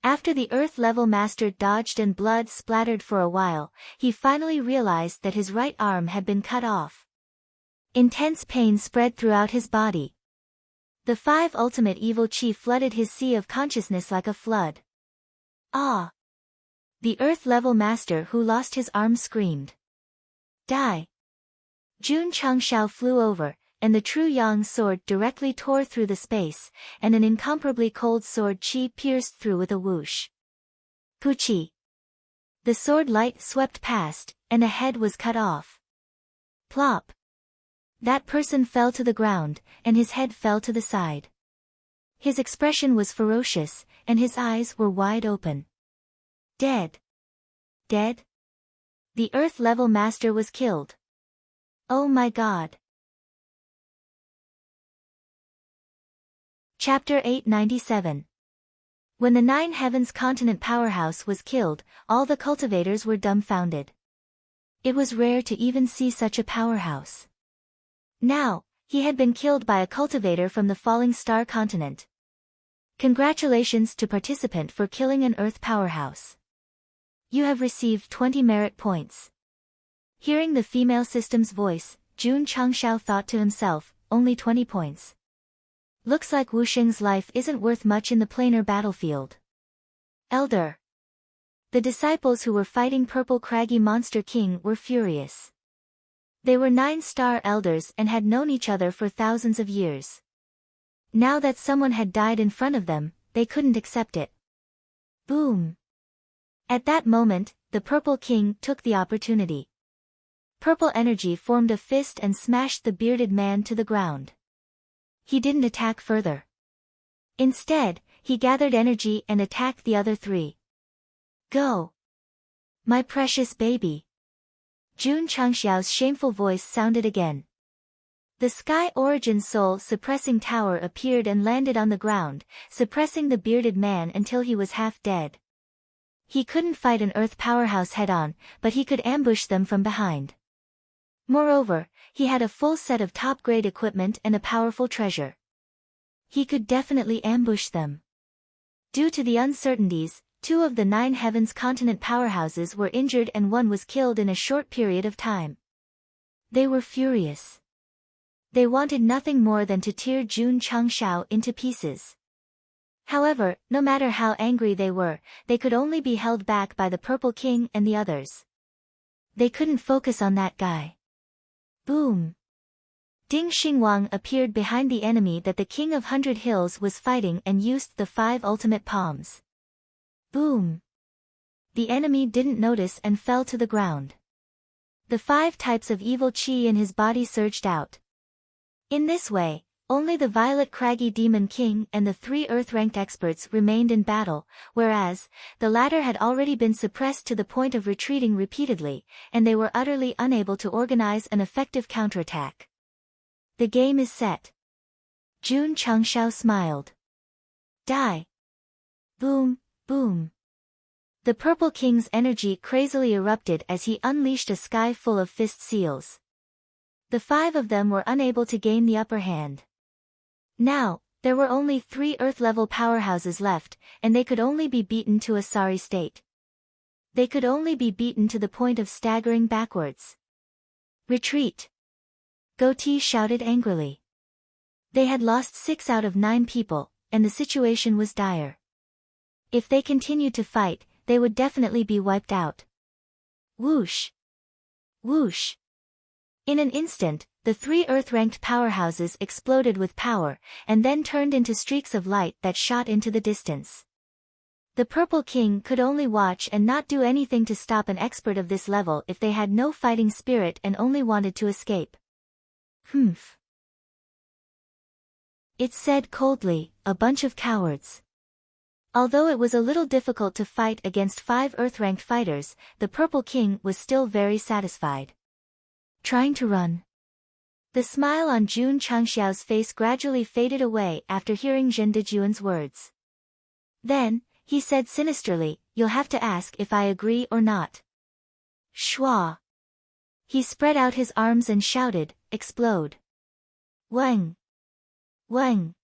After the Earth-level master dodged and blood splattered for a while, he finally realized that his right arm had been cut off. Intense pain spread throughout his body. The 5 ultimate evil chi flooded his sea of consciousness like a flood. Ah! The Earth-level master who lost his arm screamed. Die! Jun Changxiao flew over, and the true Yang sword directly tore through the space, and an incomparably cold sword chi pierced through with a whoosh. Puchi! The sword light swept past, and a head was cut off. Plop! That person fell to the ground, and his head fell to the side. His expression was ferocious, and his eyes were wide open. Dead! Dead? The Earth-level master was killed. Oh my God! Chapter 897. When the 9 Heavens continent powerhouse was killed, all the cultivators were dumbfounded. It was rare to even see such a powerhouse. Now, he had been killed by a cultivator from the falling star continent. Congratulations to participant for killing an Earth powerhouse. You have received 20 merit points. Hearing the female system's voice, Jun Changshao thought to himself, only 20 points. Looks like Wu Xing's life isn't worth much in the planar battlefield. Elder. The disciples who were fighting Purple Craggy Monster King were furious. They were 9-star elders and had known each other for thousands of years. Now that someone had died in front of them, they couldn't accept it. Boom! At that moment, the Purple King took the opportunity. Purple energy formed a fist and smashed the bearded man to the ground. He didn't attack further. Instead, he gathered energy and attacked the other 3. Go! My precious baby! Jun Changxiao's shameful voice sounded again. The Sky Origin Soul Suppressing Tower appeared and landed on the ground, suppressing the bearded man until he was half dead. He couldn't fight an Earth powerhouse head-on, but he could ambush them from behind. Moreover, he had a full set of top-grade equipment and a powerful treasure. He could definitely ambush them. Due to the uncertainties, 2 of the 9 Heavens continent powerhouses were injured and 1 was killed in a short period of time. They were furious. They wanted nothing more than to tear Jun Changshao into pieces. However, no matter how angry they were, they could only be held back by the Purple King and the others. They couldn't focus on that guy. Boom! Ding Xingwang appeared behind the enemy that the King of 100 Hills was fighting and used the 5 ultimate palms. Boom! The enemy didn't notice and fell to the ground. The 5 types of evil qi in his body surged out. In this way, only the Violet Craggy Demon King and the 3 Earth-ranked experts remained in battle, whereas, the latter had already been suppressed to the point of retreating repeatedly, and they were utterly unable to organize an effective counterattack. The game is set. Jun Chengshao smiled. Die! Boom, boom. The Purple King's energy crazily erupted as he unleashed a sky full of fist seals. The 5 of them were unable to gain the upper hand. Now, there were only 3 Earth-level powerhouses left, and they could only be beaten to a sorry state. They could only be beaten to the point of staggering backwards. Retreat! Goatee shouted angrily. They had lost 6 out of 9 people, and the situation was dire. If they continued to fight, they would definitely be wiped out. Whoosh! Whoosh! In an instant, the 3 Earth-ranked powerhouses exploded with power, and then turned into streaks of light that shot into the distance. The Purple King could only watch and not do anything to stop an expert of this level if they had no fighting spirit and only wanted to escape. Humph. It said coldly, a bunch of cowards. Although it was a little difficult to fight against 5 Earth-ranked fighters, the Purple King was still very satisfied. Trying to run. The smile on Jun Chengxiao's face gradually faded away after hearing Zhen Dejuan's words. Then, he said sinisterly, "You'll have to ask if I agree or not." Schwa. He spread out his arms and shouted, "Explode!" Wang! Wang!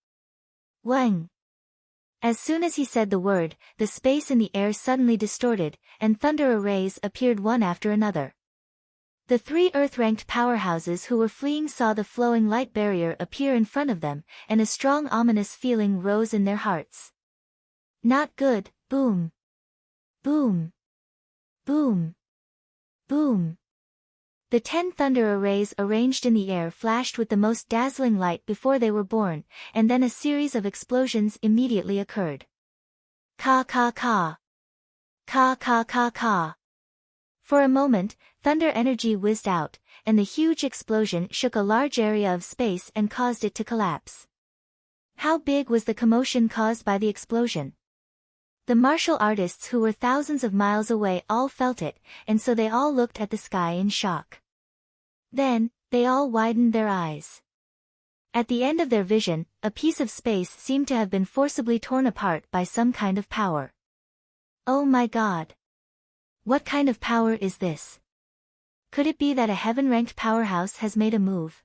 Wang! As soon as he said the word, the space in the air suddenly distorted, and thunder arrays appeared one after another. The 3 Earth-ranked powerhouses who were fleeing saw the flowing light barrier appear in front of them, and a strong ominous feeling rose in their hearts. Not good, boom! Boom! Boom! Boom! The 10 thunder arrays arranged in the air flashed with the most dazzling light before they were born, and then a series of explosions immediately occurred. Ka ka ka! Ka ka ka ka! For a moment, thunder energy whizzed out, and the huge explosion shook a large area of space and caused it to collapse. How big was the commotion caused by the explosion? The martial artists who were thousands of miles away all felt it, and so they all looked at the sky in shock. Then, they all widened their eyes. At the end of their vision, a piece of space seemed to have been forcibly torn apart by some kind of power. Oh my God! What kind of power is this? Could it be that a heaven-ranked powerhouse has made a move?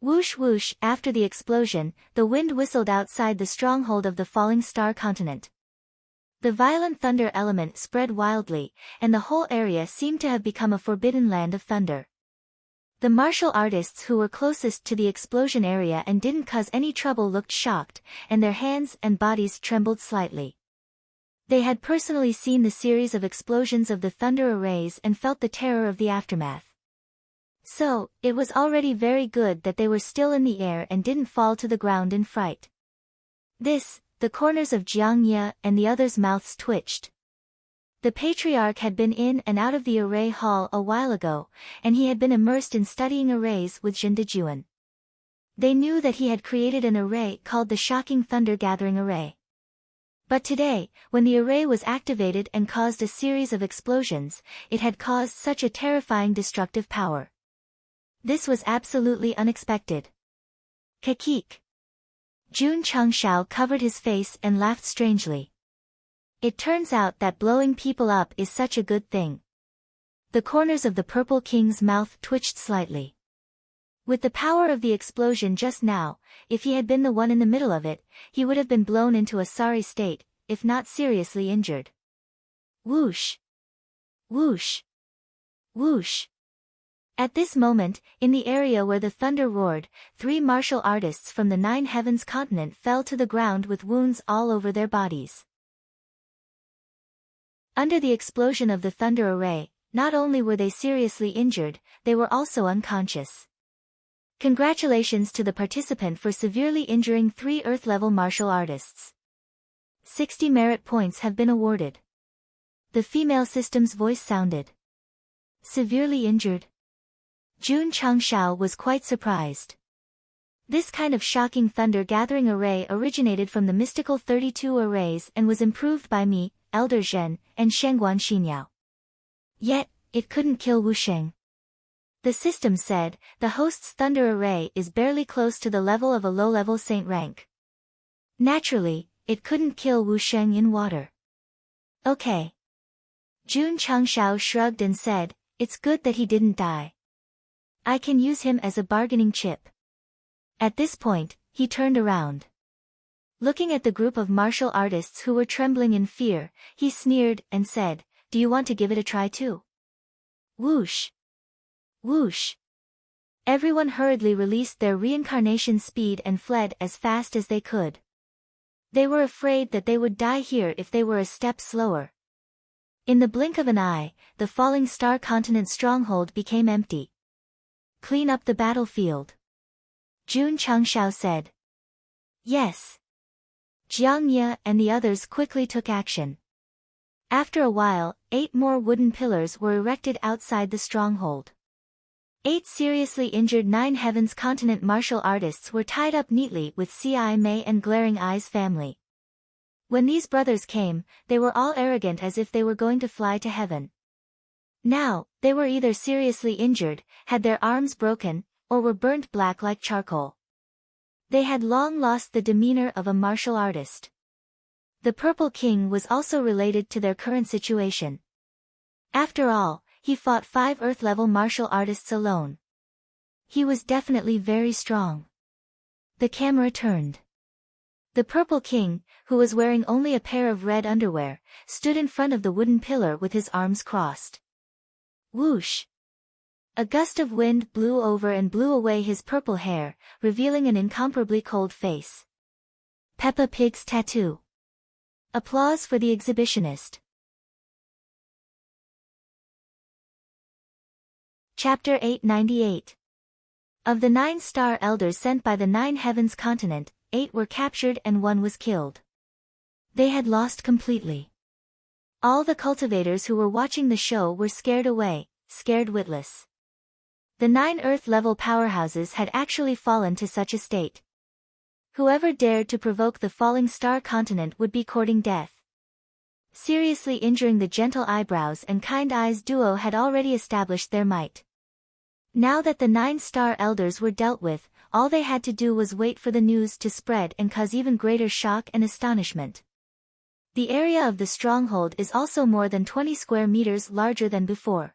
Whoosh whoosh! After the explosion, the wind whistled outside the stronghold of the falling star continent. The violent thunder element spread wildly, and the whole area seemed to have become a forbidden land of thunder. The martial artists who were closest to the explosion area and didn't cause any trouble looked shocked, and their hands and bodies trembled slightly. They had personally seen the series of explosions of the thunder arrays and felt the terror of the aftermath. So, it was already very good that they were still in the air and didn't fall to the ground in fright. The corners of Jiang Ye and the others' mouths twitched. The patriarch had been in and out of the array hall a while ago, and he had been immersed in studying arrays with Zhen Dejuan. They knew that he had created an array called the Shocking Thunder Gathering Array. But today, when the array was activated and caused a series of explosions, it had caused such a terrifying destructive power. This was absolutely unexpected. Kakik. Jun Chengshao covered his face and laughed strangely. It turns out that blowing people up is such a good thing. The corners of the Purple King's mouth twitched slightly. With the power of the explosion just now, if he had been the one in the middle of it, he would have been blown into a sorry state, if not seriously injured. Whoosh! Whoosh! Whoosh! At this moment, in the area where the thunder roared, 3 martial artists from the 9 Heavens continent fell to the ground with wounds all over their bodies. Under the explosion of the thunder array, not only were they seriously injured, they were also unconscious. Congratulations to the participant for severely injuring 3 Earth-level martial artists. 60 merit points have been awarded. The female system's voice sounded. Severely injured? Jun Changshao was quite surprised. This kind of shocking thunder-gathering array originated from the mystical 32 arrays and was improved by me, Elder Zhen, and Shengguan Xinyao. Yet, it couldn't kill Wu Sheng. The system said, the host's thunder array is barely close to the level of a low-level saint rank. Naturally, it couldn't kill Wu Sheng in water. Okay. Jun Changshao shrugged and said, it's good that he didn't die. I can use him as a bargaining chip. At this point, he turned around. Looking at the group of martial artists who were trembling in fear, he sneered and said, do you want to give it a try too? Whoosh! Whoosh! Everyone hurriedly released their reincarnation speed and fled as fast as they could. They were afraid that they would die here if they were a step slower. In the blink of an eye, the falling star continent stronghold became empty. Clean up the battlefield. Jun Changshao said. Yes. Jiang Ye and the others quickly took action. After a while, 8 more wooden pillars were erected outside the stronghold. 8 seriously injured 9 Heavens Continent martial artists were tied up neatly with C.I. Mei and Glaring Eyes family. When these brothers came, they were all arrogant as if they were going to fly to heaven. Now, they were either seriously injured, had their arms broken, or were burnt black like charcoal. They had long lost the demeanor of a martial artist. The Purple King was also related to their current situation. After all, he fought 5 Earth-level martial artists alone. He was definitely very strong. The camera turned. The Purple King, who was wearing only a pair of red underwear, stood in front of the wooden pillar with his arms crossed. Whoosh! A gust of wind blew over and blew away his purple hair, revealing an incomparably cold face. Peppa Pig's tattoo. Applause for the exhibitionist. Chapter 898. Of the 9 star elders sent by the 9 Heavens Continent, 8 were captured and 1 was killed. They had lost completely. All the cultivators who were watching the show were scared away, scared witless. The 9 Earth-level powerhouses had actually fallen to such a state. Whoever dared to provoke the falling star continent would be courting death. Seriously injuring the Gentle Eyebrows and Kind Eyes duo had already established their might. Now that the 9 star elders were dealt with, all they had to do was wait for the news to spread and cause even greater shock and astonishment. The area of the stronghold is also more than 20 square meters larger than before.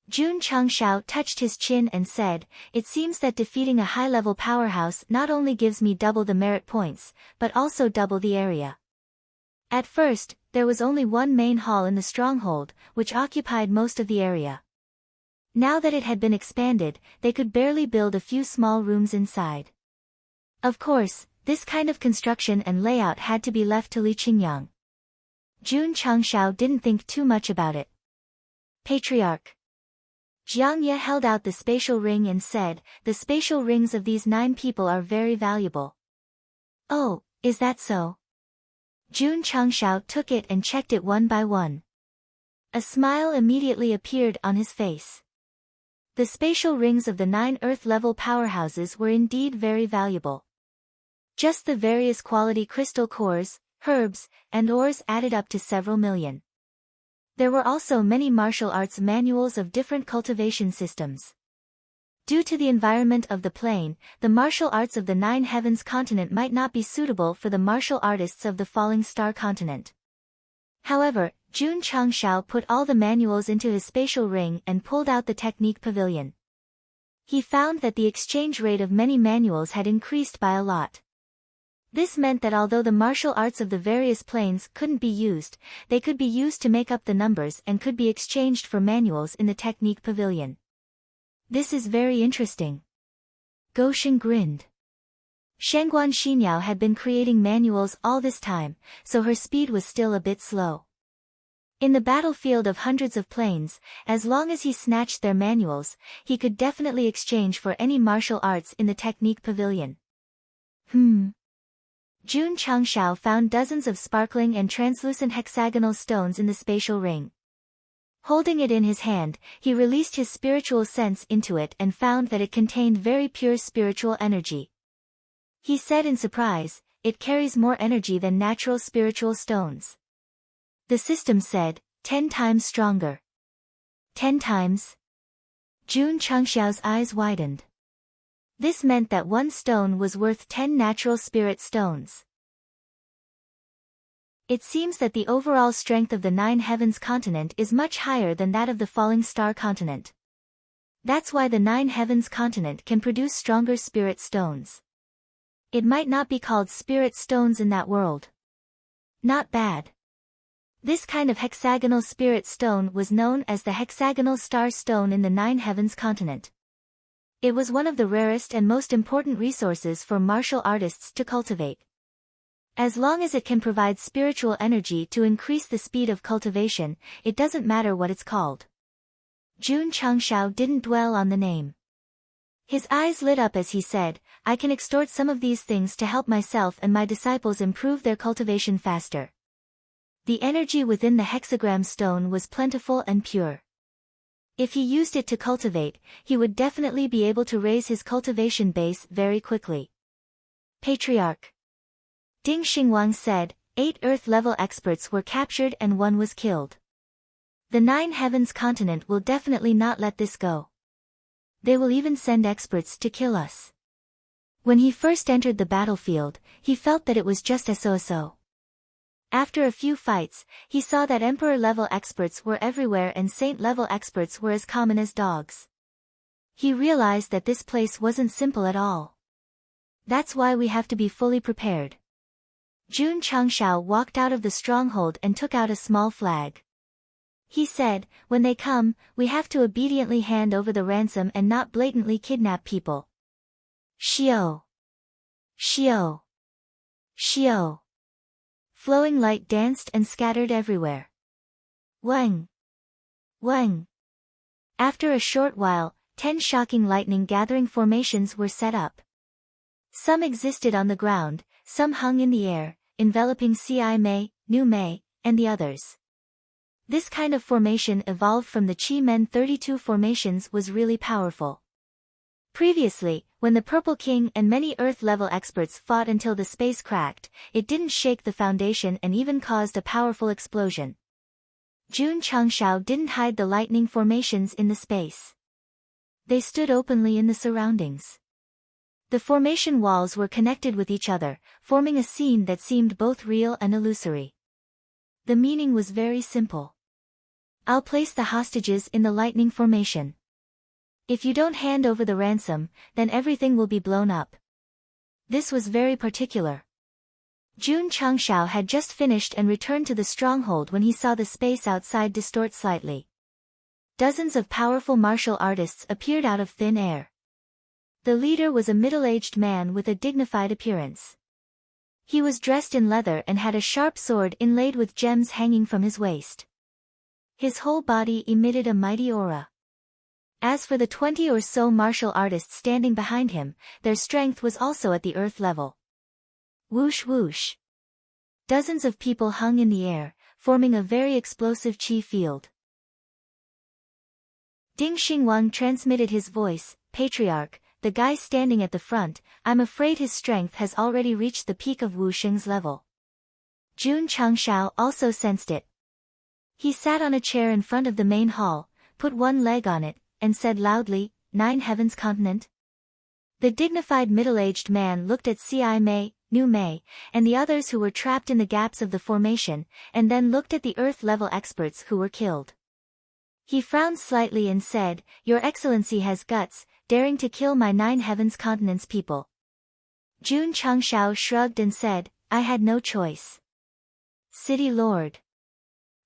Jun Changshao touched his chin and said, it seems that defeating a high-level powerhouse not only gives me double the merit points, but also double the area. At first, there was only one main hall in the stronghold, which occupied most of the area. Now that it had been expanded, they could barely build a few small rooms inside. Of course, this kind of construction and layout had to be left to Li Qingyang. Jun Changshao didn't think too much about it. Patriarch. Jiang Ye held out the spatial ring and said, the spatial rings of these 9 people are very valuable. Oh, is that so? Jun Changshao took it and checked it one by one. A smile immediately appeared on his face. The spatial rings of the 9 Earth-level powerhouses were indeed very valuable. Just the various quality crystal cores, herbs, and ores added up to several million. There were also many martial arts manuals of different cultivation systems. Due to the environment of the plane, the martial arts of the 9 Heavens Continent might not be suitable for the martial artists of the Falling Star Continent. However, Jun Changshao put all the manuals into his spatial ring and pulled out the technique pavilion. He found that the exchange rate of many manuals had increased by a lot. This meant that although the martial arts of the various planes couldn't be used, they could be used to make up the numbers and could be exchanged for manuals in the technique pavilion. This is very interesting. Goshen grinned. Shengguan Xinyao had been creating manuals all this time, so her speed was still a bit slow. In the battlefield of hundreds of planes, as long as he snatched their manuals, he could definitely exchange for any martial arts in the technique pavilion. Jun Changshao found dozens of sparkling and translucent hexagonal stones in the spatial ring. Holding it in his hand, he released his spiritual sense into it and found that it contained very pure spiritual energy. He said in surprise, "It carries more energy than natural spiritual stones." The system said, 10 times stronger. 10 times? Jun Changxiao's eyes widened. This meant that one stone was worth 10 natural spirit stones. It seems that the overall strength of the Nine Heavens continent is much higher than that of the Falling Star continent. That's why the Nine Heavens continent can produce stronger spirit stones. It might not be called spirit stones in that world. Not bad. This kind of hexagonal spirit stone was known as the hexagonal star stone in the Nine Heavens continent. It was one of the rarest and most important resources for martial artists to cultivate. As long as it can provide spiritual energy to increase the speed of cultivation, it doesn't matter what it's called. Jun Changshao didn't dwell on the name. His eyes lit up as he said, "I can extort some of these things to help myself and my disciples improve their cultivation faster." The energy within the hexagram stone was plentiful and pure. If he used it to cultivate, he would definitely be able to raise his cultivation base very quickly. Patriarch Ding Xingwang said, 8 Earth-level experts were captured and 1 was killed. The Nine Heavens continent will definitely not let this go. They will even send experts to kill us. When he first entered the battlefield, he felt that it was just so. After a few fights, he saw that Emperor-level experts were everywhere and Saint-level experts were as common as dogs. He realized that this place wasn't simple at all. That's why we have to be fully prepared. Jun Changshao walked out of the stronghold and took out a small flag. He said, "When they come, we have to obediently hand over the ransom and not blatantly kidnap people." Shio! Shio! Shio! Flowing light danced and scattered everywhere. Weng! Weng! After a short while, 10 shocking lightning-gathering formations were set up. Some existed on the ground, some hung in the air, enveloping Ci Mei, Nu Mei, and the others. This kind of formation evolved from the Qi Men 32 formations was really powerful. Previously, when the Purple King and many Earth-level experts fought until the space cracked, it didn't shake the foundation and even caused a powerful explosion. Jun Changshao didn't hide the lightning formations in the space. They stood openly in the surroundings. The formation walls were connected with each other, forming a scene that seemed both real and illusory. The meaning was very simple. I'll place the hostages in the lightning formation. If you don't hand over the ransom, then everything will be blown up. This was very particular. Jun Changshao had just finished and returned to the stronghold when he saw the space outside distort slightly. Dozens of powerful martial artists appeared out of thin air. The leader was a middle-aged man with a dignified appearance. He was dressed in leather and had a sharp sword inlaid with gems hanging from his waist. His whole body emitted a mighty aura. As for the 20 or so martial artists standing behind him, their strength was also at the earth level. Whoosh whoosh. Dozens of people hung in the air, forming a very explosive qi field. Ding Xingwang transmitted his voice, "Patriarch, the guy standing at the front, I'm afraid his strength has already reached the peak of Wu Sheng's level." Jun Changshao also sensed it. He sat on a chair in front of the main hall, put one leg on it, and said loudly, "Nine Heavens continent?" The dignified middle-aged man looked at Ci Mei, Nu Mei, and the others who were trapped in the gaps of the formation, and then looked at the Earth-level experts who were killed. He frowned slightly and said, "Your Excellency has guts, daring to kill my Nine Heavens continent's people." Jun Changshao shrugged and said, "I had no choice." City Lord.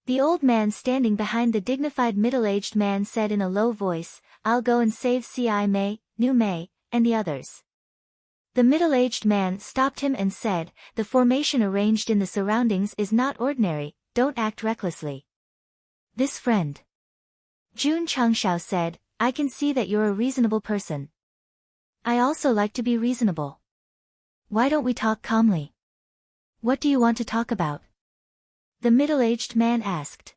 The old man standing behind the dignified middle-aged man said in a low voice, "I'll go and save Ci Mei, Nu Mei, and the others." The middle-aged man stopped him and said, "The formation arranged in the surroundings is not ordinary, don't act recklessly. This friend. Jun Changshao said, I can see that you're a reasonable person. I also like to be reasonable. Why don't we talk calmly? What do you want to talk about? The middle-aged man asked.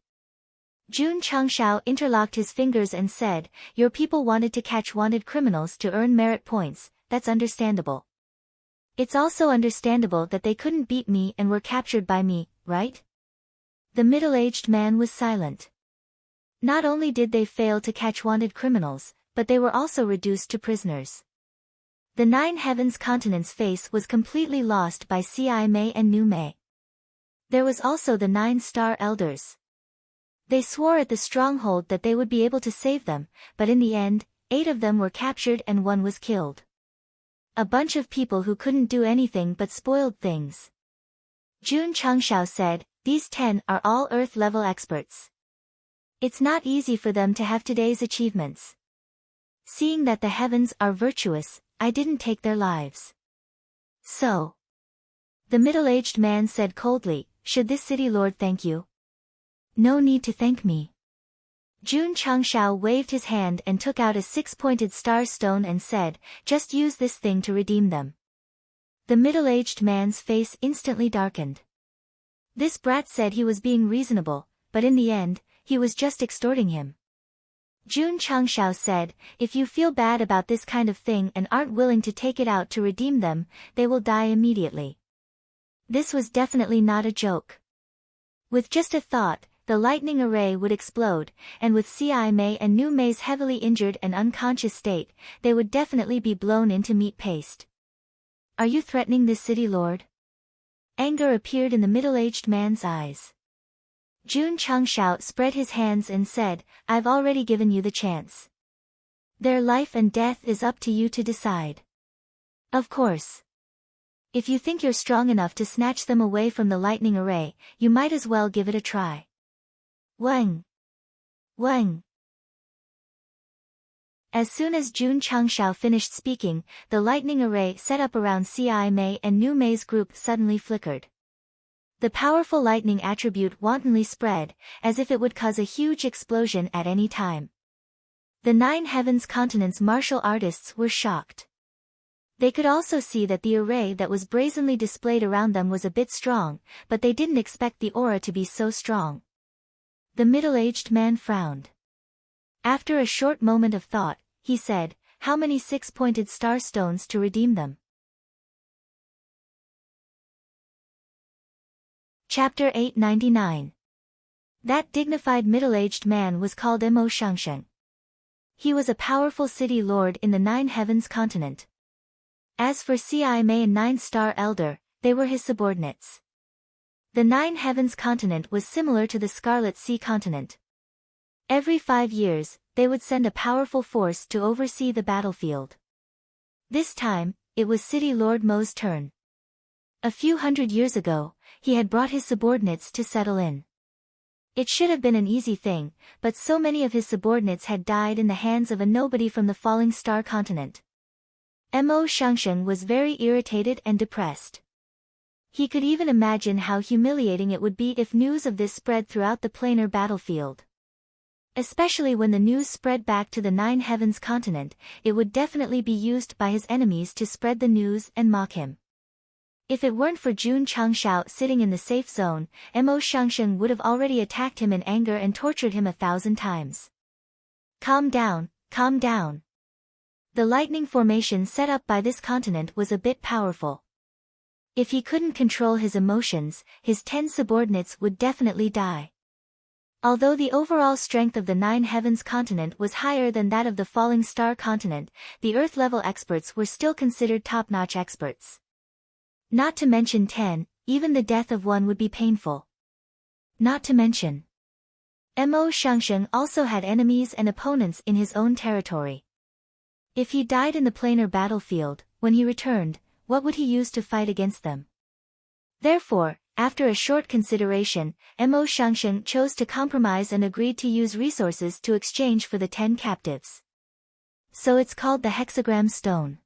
Jun Changshao interlocked his fingers and said, your people wanted to catch wanted criminals to earn merit points, that's understandable. It's also understandable that they couldn't beat me and were captured by me, right? The middle-aged man was silent. Not only did they fail to catch wanted criminals, but they were also reduced to prisoners. The Nine Heavens continent's face was completely lost by Ci Mei and Nu Mei. There was also the 9 star elders. They swore at the stronghold that they would be able to save them, but in the end, 8 of them were captured and 1 was killed. A bunch of people who couldn't do anything but spoiled things. Jun Changshao said, these 10 are all Earth-level experts. It's not easy for them to have today's achievements. Seeing that the heavens are virtuous, I didn't take their lives. So. The middle-aged man said coldly, should this city lord thank you? No need to thank me. Jun Changshao waved his hand and took out a 6-pointed star stone and said, just use this thing to redeem them. The middle-aged man's face instantly darkened. This brat said he was being reasonable, but in the end, he was just extorting him. Jun Changshao said, if you feel bad about this kind of thing and aren't willing to take it out to redeem them, they will die immediately. This was definitely not a joke. With just a thought, the lightning array would explode, and with Ci Mei and Nu Mei's heavily injured and unconscious state, they would definitely be blown into meat paste. Are you threatening this city lord? Anger appeared in the middle-aged man's eyes. Jun Changshao spread his hands and said, I've already given you the chance. Their life and death is up to you to decide. Of course. If you think you're strong enough to snatch them away from the lightning array, you might as well give it a try. Wang! Wang! As soon as Jun Changshao finished speaking, the lightning array set up around Ci Mei and Nu Mei's group suddenly flickered. The powerful lightning attribute wantonly spread, as if it would cause a huge explosion at any time. The 9 Heavens continent's martial artists were shocked. They could also see that the array that was brazenly displayed around them was a bit strong, but they didn't expect the aura to be so strong. The middle-aged man frowned. After a short moment of thought, he said, how many 6-pointed star stones to redeem them? Chapter 899. That dignified middle-aged man was called Mo Shangsheng. He was a powerful city lord in the 9 Heavens continent. As for Ci Mei and 9-star elder, they were his subordinates. The 9 Heavens continent was similar to the Scarlet Sea continent. Every 5 years, they would send a powerful force to oversee the battlefield. This time, it was City Lord Mo's turn. A few hundred years ago, he had brought his subordinates to settle in. It should have been an easy thing, but so many of his subordinates had died in the hands of a nobody from the Falling Star continent. Mo Shangsheng was very irritated and depressed. He could even imagine how humiliating it would be if news of this spread throughout the planar battlefield. Especially when the news spread back to the 9 Heavens continent, it would definitely be used by his enemies to spread the news and mock him. If it weren't for Jun Changshao sitting in the safe zone, Mo Shangsheng would have already attacked him in anger and tortured him 1,000 times. Calm down, calm down. The lightning formation set up by this continent was a bit powerful. If he couldn't control his emotions, his 10 subordinates would definitely die. Although the overall strength of the 9 Heavens continent was higher than that of the Falling Star continent, the Earth-level experts were still considered top-notch experts. Not to mention 10, even the death of one would be painful. Not to mention. Mo Shangsheng also had enemies and opponents in his own territory. If he died in the planar battlefield, when he returned, what would he use to fight against them? Therefore, after a short consideration, Mo Shangsheng chose to compromise and agreed to use resources to exchange for the 10 captives. So it's called the hexagram stone.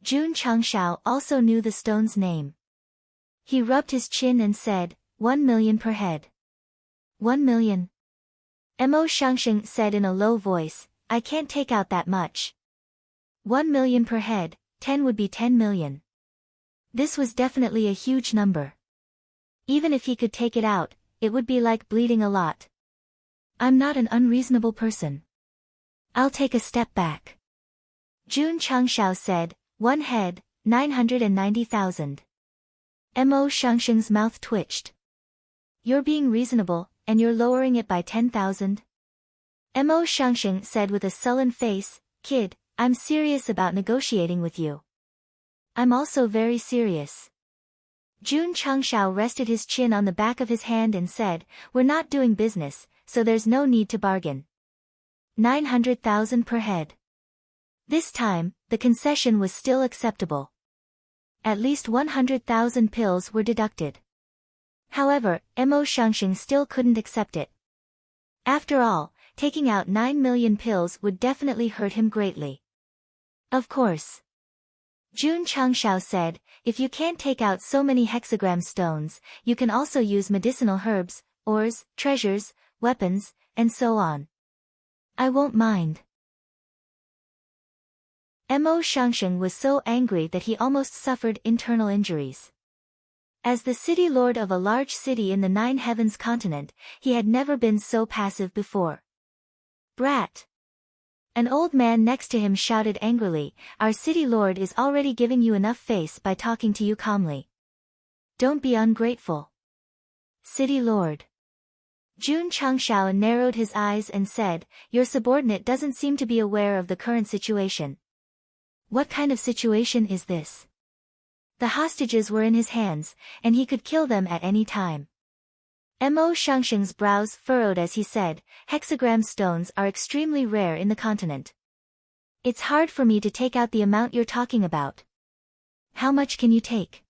Jun Changshao also knew the stone's name. He rubbed his chin and said, 1 million per head. 1 million. Mo Shangsheng said in a low voice, I can't take out that much. 1 million per head, 10 would be 10 million. This was definitely a huge number. Even if he could take it out, it would be like bleeding a lot. I'm not an unreasonable person. I'll take a step back. Jun Changshao said, 1 head, 990,000. Mo Shangsheng's mouth twitched. You're being reasonable, and you're lowering it by 10,000? Mo Shangsheng said with a sullen face, Kid, I'm serious about negotiating with you. I'm also very serious. Jun Changshao rested his chin on the back of his hand and said, We're not doing business, so there's no need to bargain. 900,000 per head. This time, the concession was still acceptable. At least 100,000 pills were deducted. However, Mo Shangsheng still couldn't accept it. After all, taking out 9 million pills would definitely hurt him greatly. Of course. Jun Changshao said, if you can't take out so many hexagram stones, you can also use medicinal herbs, ores, treasures, weapons, and so on. I won't mind. Mo Shangsheng was so angry that he almost suffered internal injuries. As the city lord of a large city in the Nine Heavens continent, he had never been so passive before. Brat! An old man next to him shouted angrily, Our city lord is already giving you enough face by talking to you calmly. Don't be ungrateful. City lord. Jun Changshao narrowed his eyes and said, Your subordinate doesn't seem to be aware of the current situation. What kind of situation is this? The hostages were in his hands, and he could kill them at any time. Mo Shangsheng's brows furrowed as he said, Hexagram stones are extremely rare in the continent. It's hard for me to take out the amount you're talking about. How much can you take?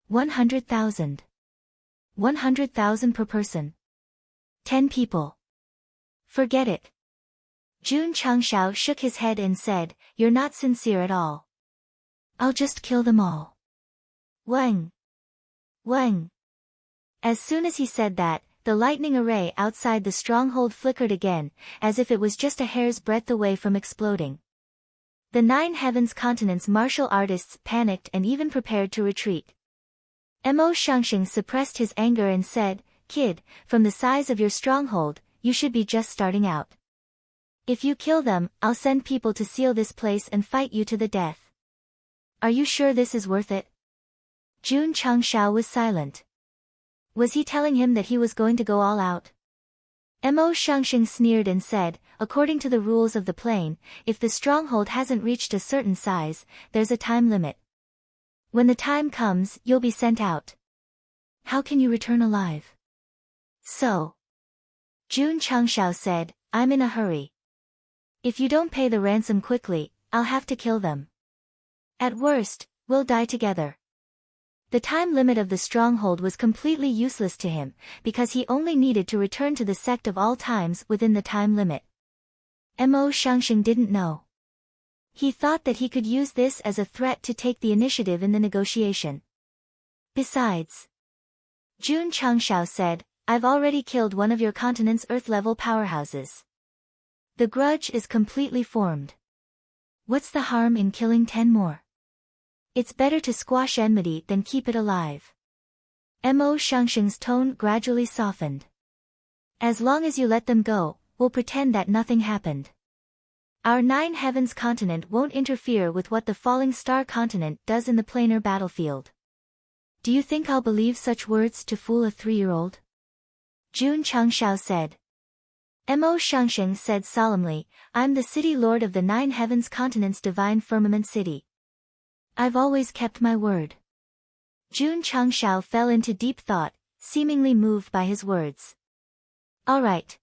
100,000. 100,000 per person. 10 people. Forget it. Jun Changshao shook his head and said, You're not sincere at all. I'll just kill them all. Wang! Wang! As soon as he said that, the lightning array outside the stronghold flickered again, as if it was just a hair's breadth away from exploding. The Nine Heavens continent's martial artists panicked and even prepared to retreat. Mo Shangsheng suppressed his anger and said, Kid, from the size of your stronghold, you should be just starting out. If you kill them, I'll send people to seal this place and fight you to the death. Are you sure this is worth it? Jun Changshao was silent. Was he telling him that he was going to go all out? Mo Shangsheng sneered and said, According to the rules of the plane, if the stronghold hasn't reached a certain size, there's a time limit. When the time comes, you'll be sent out. How can you return alive? So. Jun Changshao said, I'm in a hurry. If you don't pay the ransom quickly, I'll have to kill them. At worst, we'll die together. The time limit of the stronghold was completely useless to him, because he only needed to return to the sect of all times within the time limit. Mo Shangsheng didn't know. He thought that he could use this as a threat to take the initiative in the negotiation. Besides, Jun Changshao said, I've already killed one of your continent's Earth-level powerhouses. The grudge is completely formed. What's the harm in killing 10 more? It's better to squash enmity than keep it alive. Mo Shangsheng's tone gradually softened. As long as you let them go, we'll pretend that nothing happened. Our Nine Heavens continent won't interfere with what the Falling Star continent does in the planar battlefield. Do you think I'll believe such words to fool a 3-year-old? Jun Changshao said. Mo Shangsheng said solemnly, I'm the city lord of the Nine Heavens continent's divine firmament city. I've always kept my word. Jun Changshao fell into deep thought, seemingly moved by his words. All right.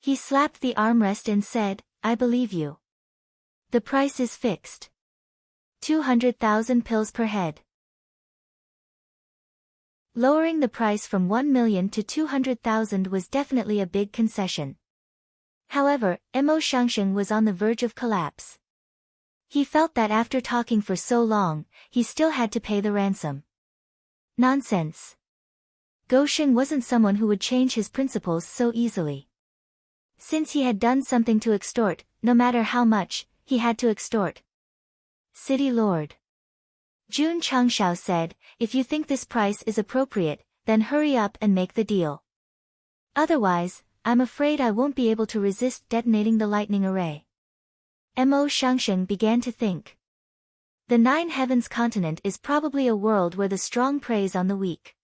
He slapped the armrest and said, I believe you. The price is fixed. 200,000 pills per head. Lowering the price from 1 million to 200,000 was definitely a big concession. However, Mo Shangsheng was on the verge of collapse. He felt that after talking for so long, he still had to pay the ransom. Nonsense. Gousheng wasn't someone who would change his principles so easily. Since he had done something to extort, no matter how much, he had to extort. City Lord Jun Changshao said, if you think this price is appropriate, then hurry up and make the deal. Otherwise, I'm afraid I won't be able to resist detonating the lightning array. Mo Shangsheng began to think. The Nine Heavens continent is probably a world where the strong preys on the weak.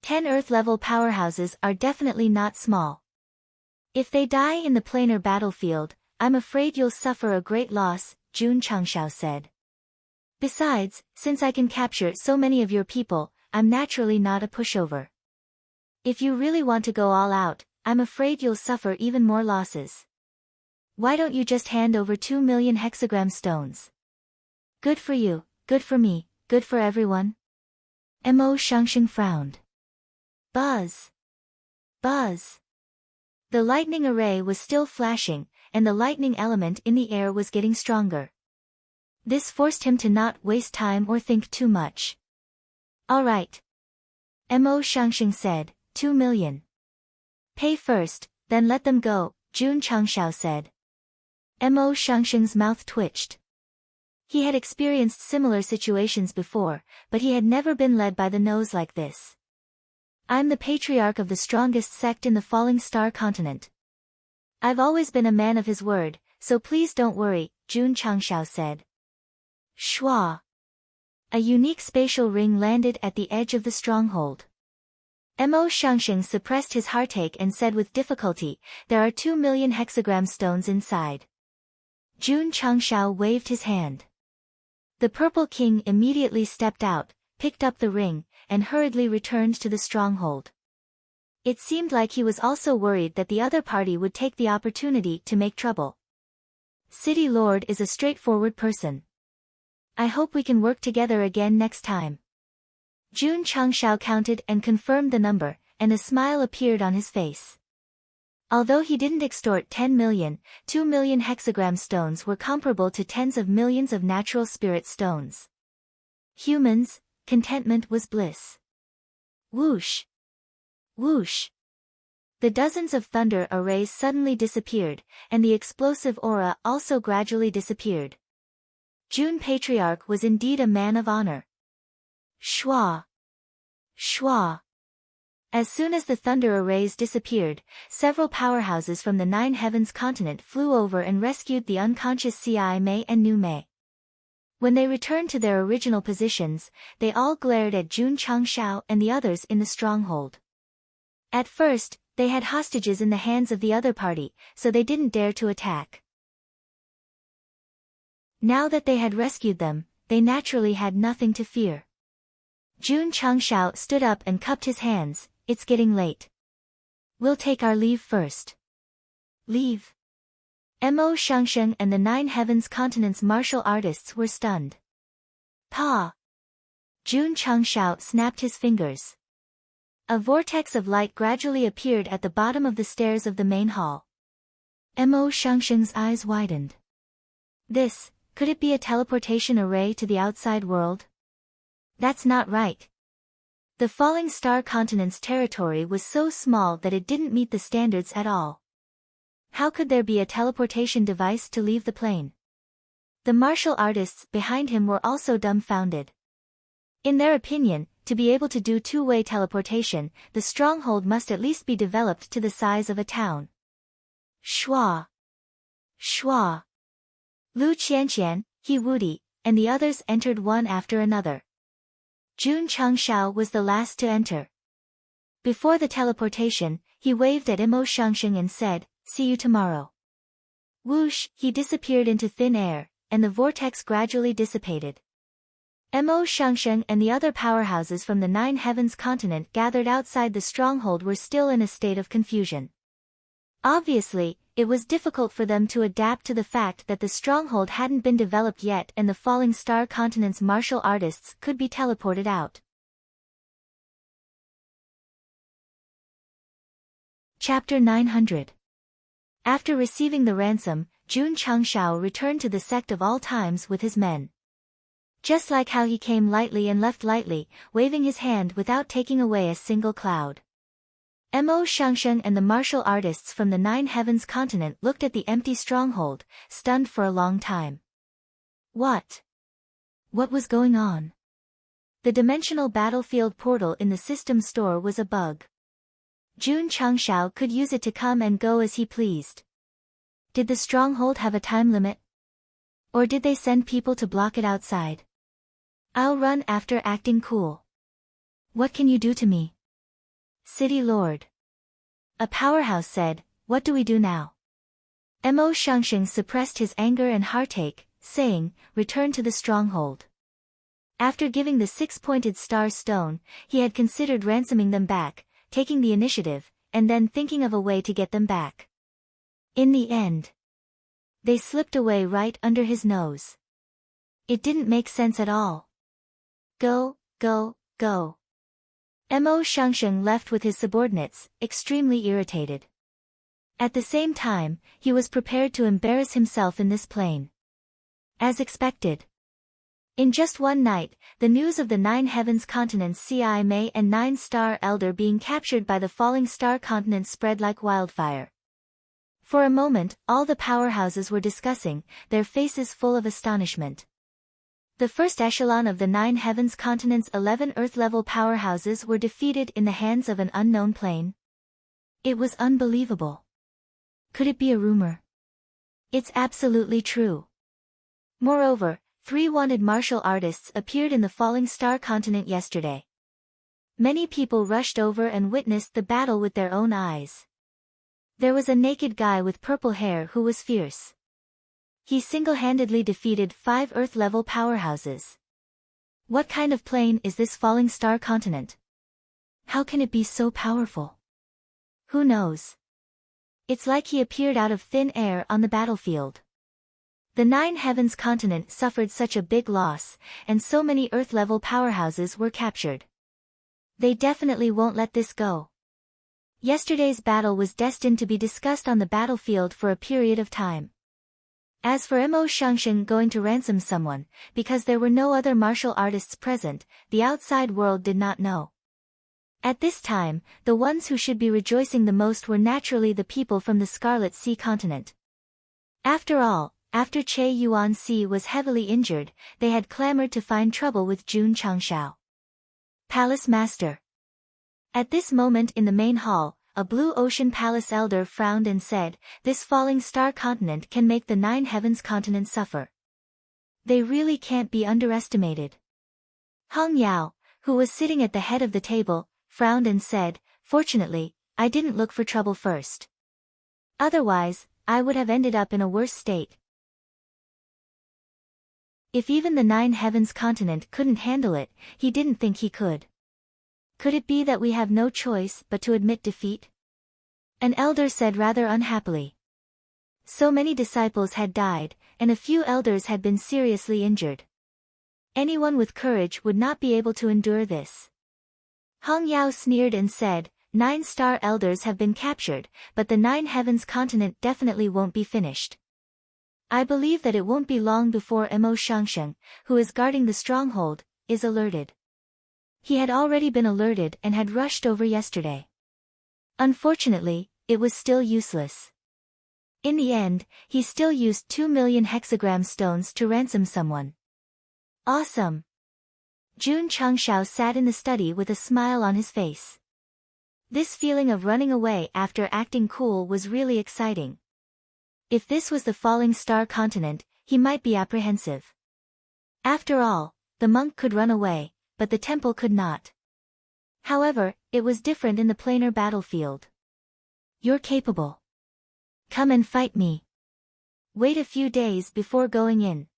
10 Earth-level powerhouses are definitely not small. If they die in the planar battlefield, I'm afraid you'll suffer a great loss, Jun Changshao said. Besides, since I can capture so many of your people, I'm naturally not a pushover. If you really want to go all out, I'm afraid you'll suffer even more losses. Why don't you just hand over 2 million hexagram stones? Good for you, good for me, good for everyone. Mo Shangsheng frowned. Buzz. Buzz. The lightning array was still flashing, and the lightning element in the air was getting stronger. This forced him to not waste time or think too much. All right. Mo Shangsheng said, 2 million. Pay first, then let them go, Jun Changshao said. Mo Shangsheng's mouth twitched. He had experienced similar situations before, but he had never been led by the nose like this. I'm the patriarch of the strongest sect in the falling star continent. I've always been a man of his word, so please don't worry, Jun Changshao said. Shwa. A unique spatial ring landed at the edge of the stronghold. Mo Shangsheng suppressed his heartache and said with difficulty, there are 2 million hexagram stones inside. Jun Changshao waved his hand. The Purple King immediately stepped out, picked up the ring, and hurriedly returned to the stronghold. It seemed like he was also worried that the other party would take the opportunity to make trouble. City Lord is a straightforward person. I hope we can work together again next time. Jun Changshao counted and confirmed the number, and a smile appeared on his face. Although he didn't extort 10 million, 2 million hexagram stones were comparable to tens of millions of natural spirit stones. Humans, contentment was bliss. Whoosh! Whoosh! The dozens of thunder arrays suddenly disappeared, and the explosive aura also gradually disappeared. Jun Patriarch was indeed a man of honor. Shwa! Shwa! As soon as the thunder arrays disappeared, several powerhouses from the Nine Heavens continent flew over and rescued the unconscious Ci Mei and Nu Mei. When they returned to their original positions, they all glared at Jun Changshao and the others in the stronghold. At first, they had hostages in the hands of the other party, so they didn't dare to attack. Now that they had rescued them, they naturally had nothing to fear. Jun Changshao stood up and cupped his hands. It's getting late. We'll take our leave first. Leave? Mo Shangsheng and the Nine Heavens continent's martial artists were stunned. Pa! Jun Changshao snapped his fingers. A vortex of light gradually appeared at the bottom of the stairs of the main hall. Mo Shangsheng's eyes widened. Could it be a teleportation array to the outside world? That's not right. The falling star continent's territory was so small that it didn't meet the standards at all. How could there be a teleportation device to leave the plane? The martial artists behind him were also dumbfounded. In their opinion, to be able to do two-way teleportation, the stronghold must at least be developed to the size of a town. Shwa! Shwa! Lu Qianqian, He Wudi, and the others entered one after another. Jun Changshao was the last to enter. Before the teleportation, he waved at Mo Shangsheng and said, "See you tomorrow." Whoosh! He disappeared into thin air, and the vortex gradually dissipated. Mo Shangsheng and the other powerhouses from the Nine Heavens continent gathered outside the stronghold were still in a state of confusion. Obviously, it was difficult for them to adapt to the fact that the stronghold hadn't been developed yet and the falling star continent's martial artists could be teleported out. Chapter 900. After receiving the ransom, Jun Changshao returned to the Sect of all times with his men. Just like how he came lightly and left lightly, waving his hand without taking away a single cloud. Mo Shangsheng and the martial artists from the Nine Heavens continent looked at the empty stronghold, stunned for a long time. What was going on? The dimensional battlefield portal in the system store was a bug. Jun Changshao could use it to come and go as he pleased. Did the stronghold have a time limit? Or did they send people to block it outside? I'll run after acting cool. What can you do to me? City Lord. A powerhouse said, what do we do now? Mo Shangsheng suppressed his anger and heartache, saying, return to the stronghold. After giving the six-pointed star stone, he had considered ransoming them back, taking the initiative, and then thinking of a way to get them back. In the end, they slipped away right under his nose. It didn't make sense at all. Go, go, go. Mo Shangsheng left with his subordinates, extremely irritated. At the same time, he was prepared to embarrass himself in this plane. As expected. In just one night, the news of the Nine Heavens continent's CI Mei and Nine-Star Elder being captured by the Falling Star continent spread like wildfire. For a moment, all the powerhouses were discussing, their faces full of astonishment. The first echelon of the Nine Heavens continent's 11 Earth-level powerhouses were defeated in the hands of an unknown plane. It was unbelievable. Could it be a rumor? It's absolutely true. Moreover, 3 wanted martial artists appeared in the Falling Star continent yesterday. Many people rushed over and witnessed the battle with their own eyes. There was a naked guy with purple hair who was fierce. He single-handedly defeated 5 Earth-level powerhouses. What kind of plane is this Falling Star continent? How can it be so powerful? Who knows? It's like he appeared out of thin air on the battlefield. The Nine Heavens continent suffered such a big loss, and so many Earth-level powerhouses were captured. They definitely won't let this go. Yesterday's battle was destined to be discussed on the battlefield for a period of time. As for Mo Shangsheng going to ransom someone, because there were no other martial artists present, the outside world did not know. At this time, the ones who should be rejoicing the most were naturally the people from the Scarlet Sea continent. After all, after Che Yuan Si was heavily injured, they had clamored to find trouble with Jun Changshao. Palace Master. At this moment in the main hall, a Blue Ocean Palace elder frowned and said, this Falling Star continent can make the Nine Heavens continent suffer. They really can't be underestimated. Hung Yao, who was sitting at the head of the table, frowned and said, fortunately, I didn't look for trouble first. Otherwise, I would have ended up in a worse state. If even the Nine Heavens continent couldn't handle it, he didn't think he could. Could it be that we have no choice but to admit defeat? An elder said rather unhappily. So many disciples had died, and a few elders had been seriously injured. Anyone with courage would not be able to endure this. Hung Yao sneered and said, 9-star elders have been captured, but the Nine Heavens continent definitely won't be finished. I believe that it won't be long before Mo Shangsheng, who is guarding the stronghold, is alerted. He had already been alerted and had rushed over yesterday. Unfortunately, it was still useless. In the end, he still used 2 million hexagram stones to ransom someone. Awesome! Jun Changshao sat in the study with a smile on his face. This feeling of running away after acting cool was really exciting. If this was the Falling Star continent, he might be apprehensive. After all, the monk could run away, but the temple could not. However, it was different in the planar battlefield. You're capable. Come and fight me. Wait a few days before going in.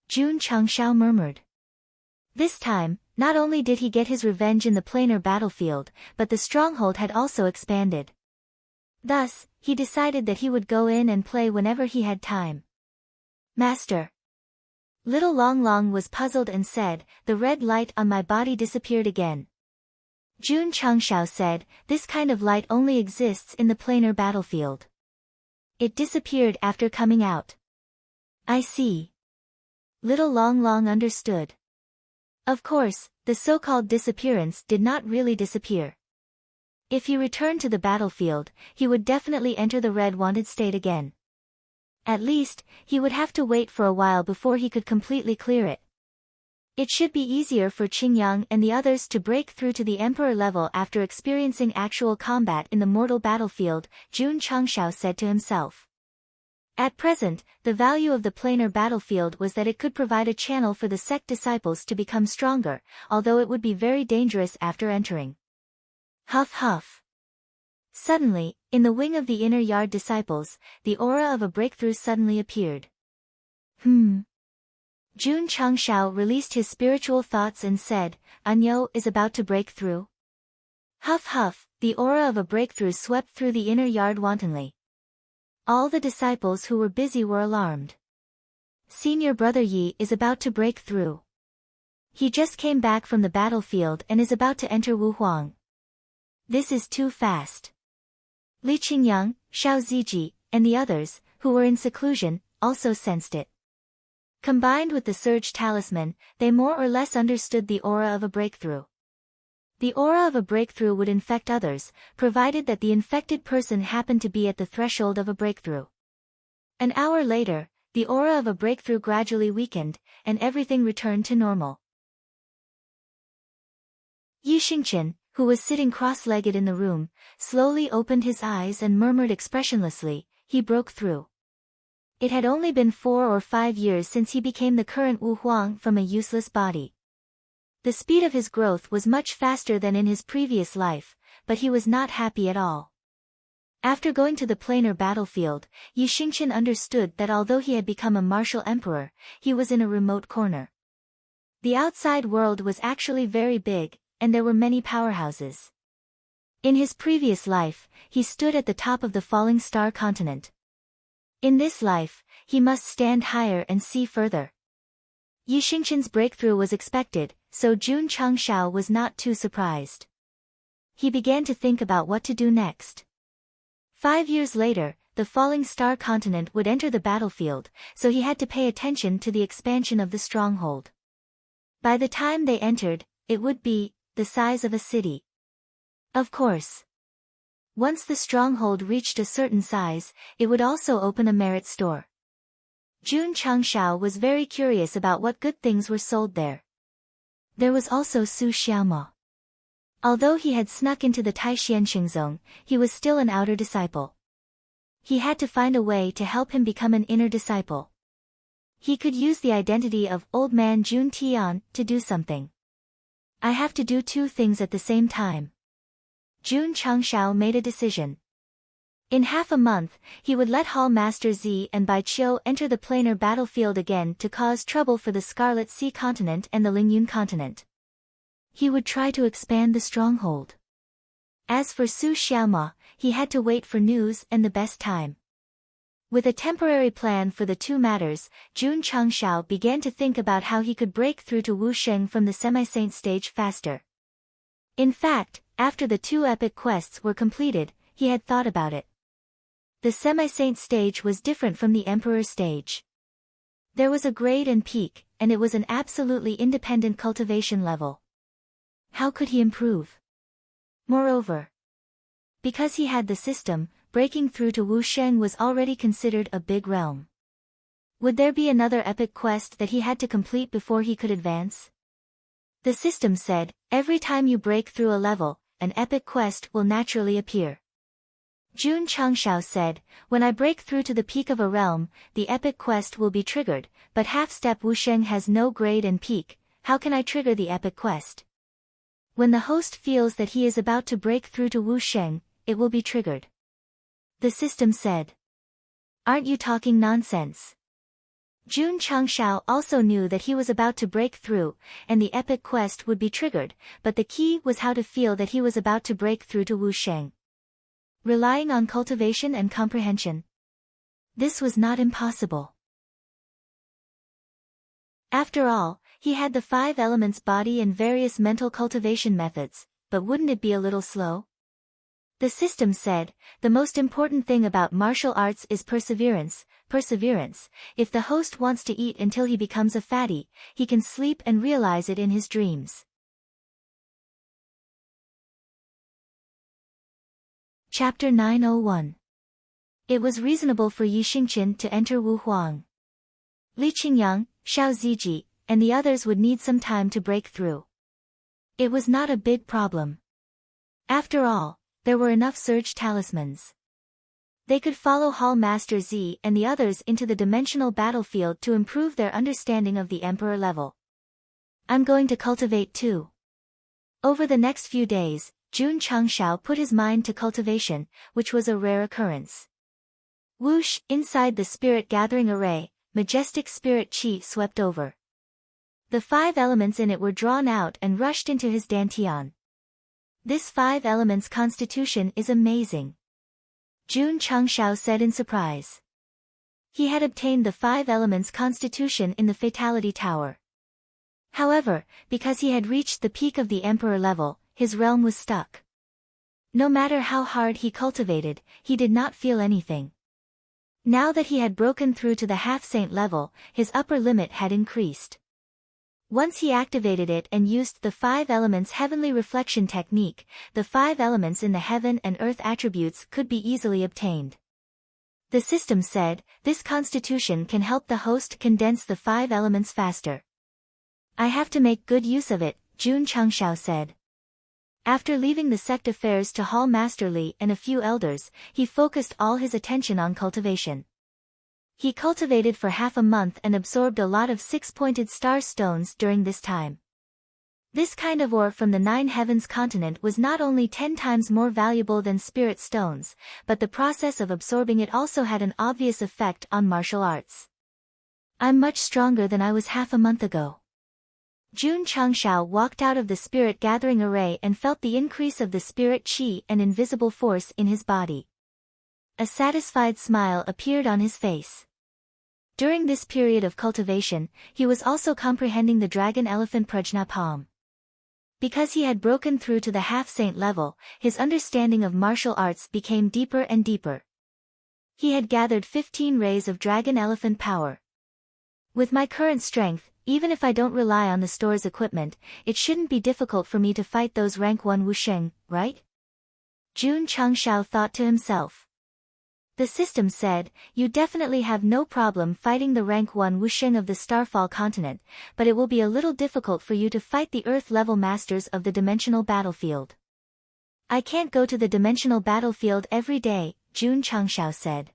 Jun Changshao murmured. This time, not only did he get his revenge in the planar battlefield, but the stronghold had also expanded. Thus, he decided that he would go in and play whenever he had time. Master. Little Long Long was puzzled and said, the red light on my body disappeared again. Jun Changshao said, this kind of light only exists in the planar battlefield. It disappeared after coming out. I see. Little Long Long understood. Of course, the so-called disappearance did not really disappear. If he returned to the battlefield, he would definitely enter the red wanted state again. At least, he would have to wait for a while before he could completely clear it. It should be easier for Qingyang and the others to break through to the Emperor level after experiencing actual combat in the mortal battlefield, Jun Changshao said to himself. At present, the value of the planar battlefield was that it could provide a channel for the sect disciples to become stronger, although it would be very dangerous after entering. Huff huff. Suddenly, in the wing of the inner yard disciples, the aura of a breakthrough suddenly appeared. Jun Changshao released his spiritual thoughts and said, Anyo is about to break through. Huff huff, the aura of a breakthrough swept through the inner yard wantonly. All the disciples who were busy were alarmed. Senior brother Yi is about to break through. He just came back from the battlefield and is about to enter Wuhuang. This is too fast. Li Qingyang, Xiao Ziji, and the others, who were in seclusion, also sensed it. Combined with the surge talisman, they more or less understood the aura of a breakthrough. The aura of a breakthrough would infect others, provided that the infected person happened to be at the threshold of a breakthrough. An hour later, the aura of a breakthrough gradually weakened, and everything returned to normal. Yi Xingqian, who was sitting cross-legged in the room, slowly opened his eyes and murmured expressionlessly, he broke through. It had only been 4 or 5 years since he became the current Wu Huang from a useless body. The speed of his growth was much faster than in his previous life, but he was not happy at all. After going to the planar battlefield, Yi Xingqian understood that although he had become a martial emperor, he was in a remote corner. The outside world was actually very big, and there were many powerhouses. In his previous life, he stood at the top of the falling star continent. In this life, he must stand higher and see further. Yi Xingqian's breakthrough was expected, so Jun Changshao was not too surprised. He began to think about what to do next. 5 years later, the falling star continent would enter the battlefield, so he had to pay attention to the expansion of the stronghold. By the time they entered, it would be the size of a city. Of course. Once the stronghold reached a certain size, it would also open a merit store. Jun Changshao was very curious about what good things were sold there. There was also Su Xiaoma. Although he had snuck into the Taixianxing zone, he was still an outer disciple. He had to find a way to help him become an inner disciple. He could use the identity of Old Man Jun Tian to do something. I have to do 2 things at the same time. Jun Changshao made a decision. In half a month, he would let Hall Master Zi and Bai Qiu enter the planar battlefield again to cause trouble for the Scarlet Sea continent and the Lingyun continent. He would try to expand the stronghold. As for Su Xiaoma, he had to wait for news and the best time. With a temporary plan for the 2 matters, Jun Changshao began to think about how he could break through to Wu Sheng from the semi-saint stage faster. In fact, after the 2 epic quests were completed, he had thought about it. The semi-saint stage was different from the emperor stage. There was a grade and peak, and it was an absolutely independent cultivation level. How could he improve? Moreover, because he had the system, breaking through to Wu Sheng was already considered a big realm. Would there be another epic quest that he had to complete before he could advance? The system said, every time you break through a level, an epic quest will naturally appear. Jun Changshao said, when I break through to the peak of a realm, the epic quest will be triggered, but half-step Wu Sheng has no grade and peak, how can I trigger the epic quest? When the host feels that he is about to break through to Wu Sheng, it will be triggered. The system said. Aren't you talking nonsense? Jun Changshao also knew that he was about to break through, and the epic quest would be triggered, but the key was how to feel that he was about to break through to Wu Sheng. Relying on cultivation and comprehension. This was not impossible. After all, he had the 5 elements body and various mental cultivation methods, but wouldn't it be a little slow? The system said, the most important thing about martial arts is perseverance. If the host wants to eat until he becomes a fatty, he can sleep and realize it in his dreams. Chapter 901. It was reasonable for Yi Xingqian to enter Wu Huang. Li Qingyang, Xiao Ziji, and the others would need some time to break through. It was not a big problem. After all, there were enough surge talismans. They could follow Hall Master Z and the others into the dimensional battlefield to improve their understanding of the Emperor level. I'm going to cultivate too. Over the next few days, Jun Changshao put his mind to cultivation, which was a rare occurrence. Whoosh, inside the spirit gathering array, majestic spirit chi swept over. The 5 elements in it were drawn out and rushed into his dantian. This 5 elements constitution is amazing. Jun Changshao said in surprise. He had obtained the 5 elements constitution in the Fatality Tower. However, because he had reached the peak of the Emperor level, his realm was stuck. No matter how hard he cultivated, he did not feel anything. Now that he had broken through to the half-saint level, his upper limit had increased. Once he activated it and used the 5 elements heavenly reflection technique, the 5 elements in the heaven and earth attributes could be easily obtained. The system said, this constitution can help the host condense the 5 elements faster. I have to make good use of it, Jun Changshao said. After leaving the sect affairs to Hall Master Li and a few elders, he focused all his attention on cultivation. He cultivated for half a month and absorbed a lot of 6-pointed star stones during this time. This kind of ore from the 9 heavens continent was not only 10 times more valuable than spirit stones, but the process of absorbing it also had an obvious effect on martial arts. I'm much stronger than I was half a month ago. Jun Changshao walked out of the spirit gathering array and felt the increase of the spirit chi and invisible force in his body. A satisfied smile appeared on his face. During this period of cultivation, he was also comprehending the dragon elephant prajna palm. Because he had broken through to the half-saint level, his understanding of martial arts became deeper and deeper. He had gathered 15 rays of dragon elephant power. With my current strength, even if I don't rely on the store's equipment, it shouldn't be difficult for me to fight those rank 1 wusheng, right? Jun Changshao thought to himself. The system said, you definitely have no problem fighting the rank 1 wusheng of the Starfall continent, but it will be a little difficult for you to fight the Earth-level masters of the dimensional battlefield. I can't go to the dimensional battlefield every day, Jun Changshao said.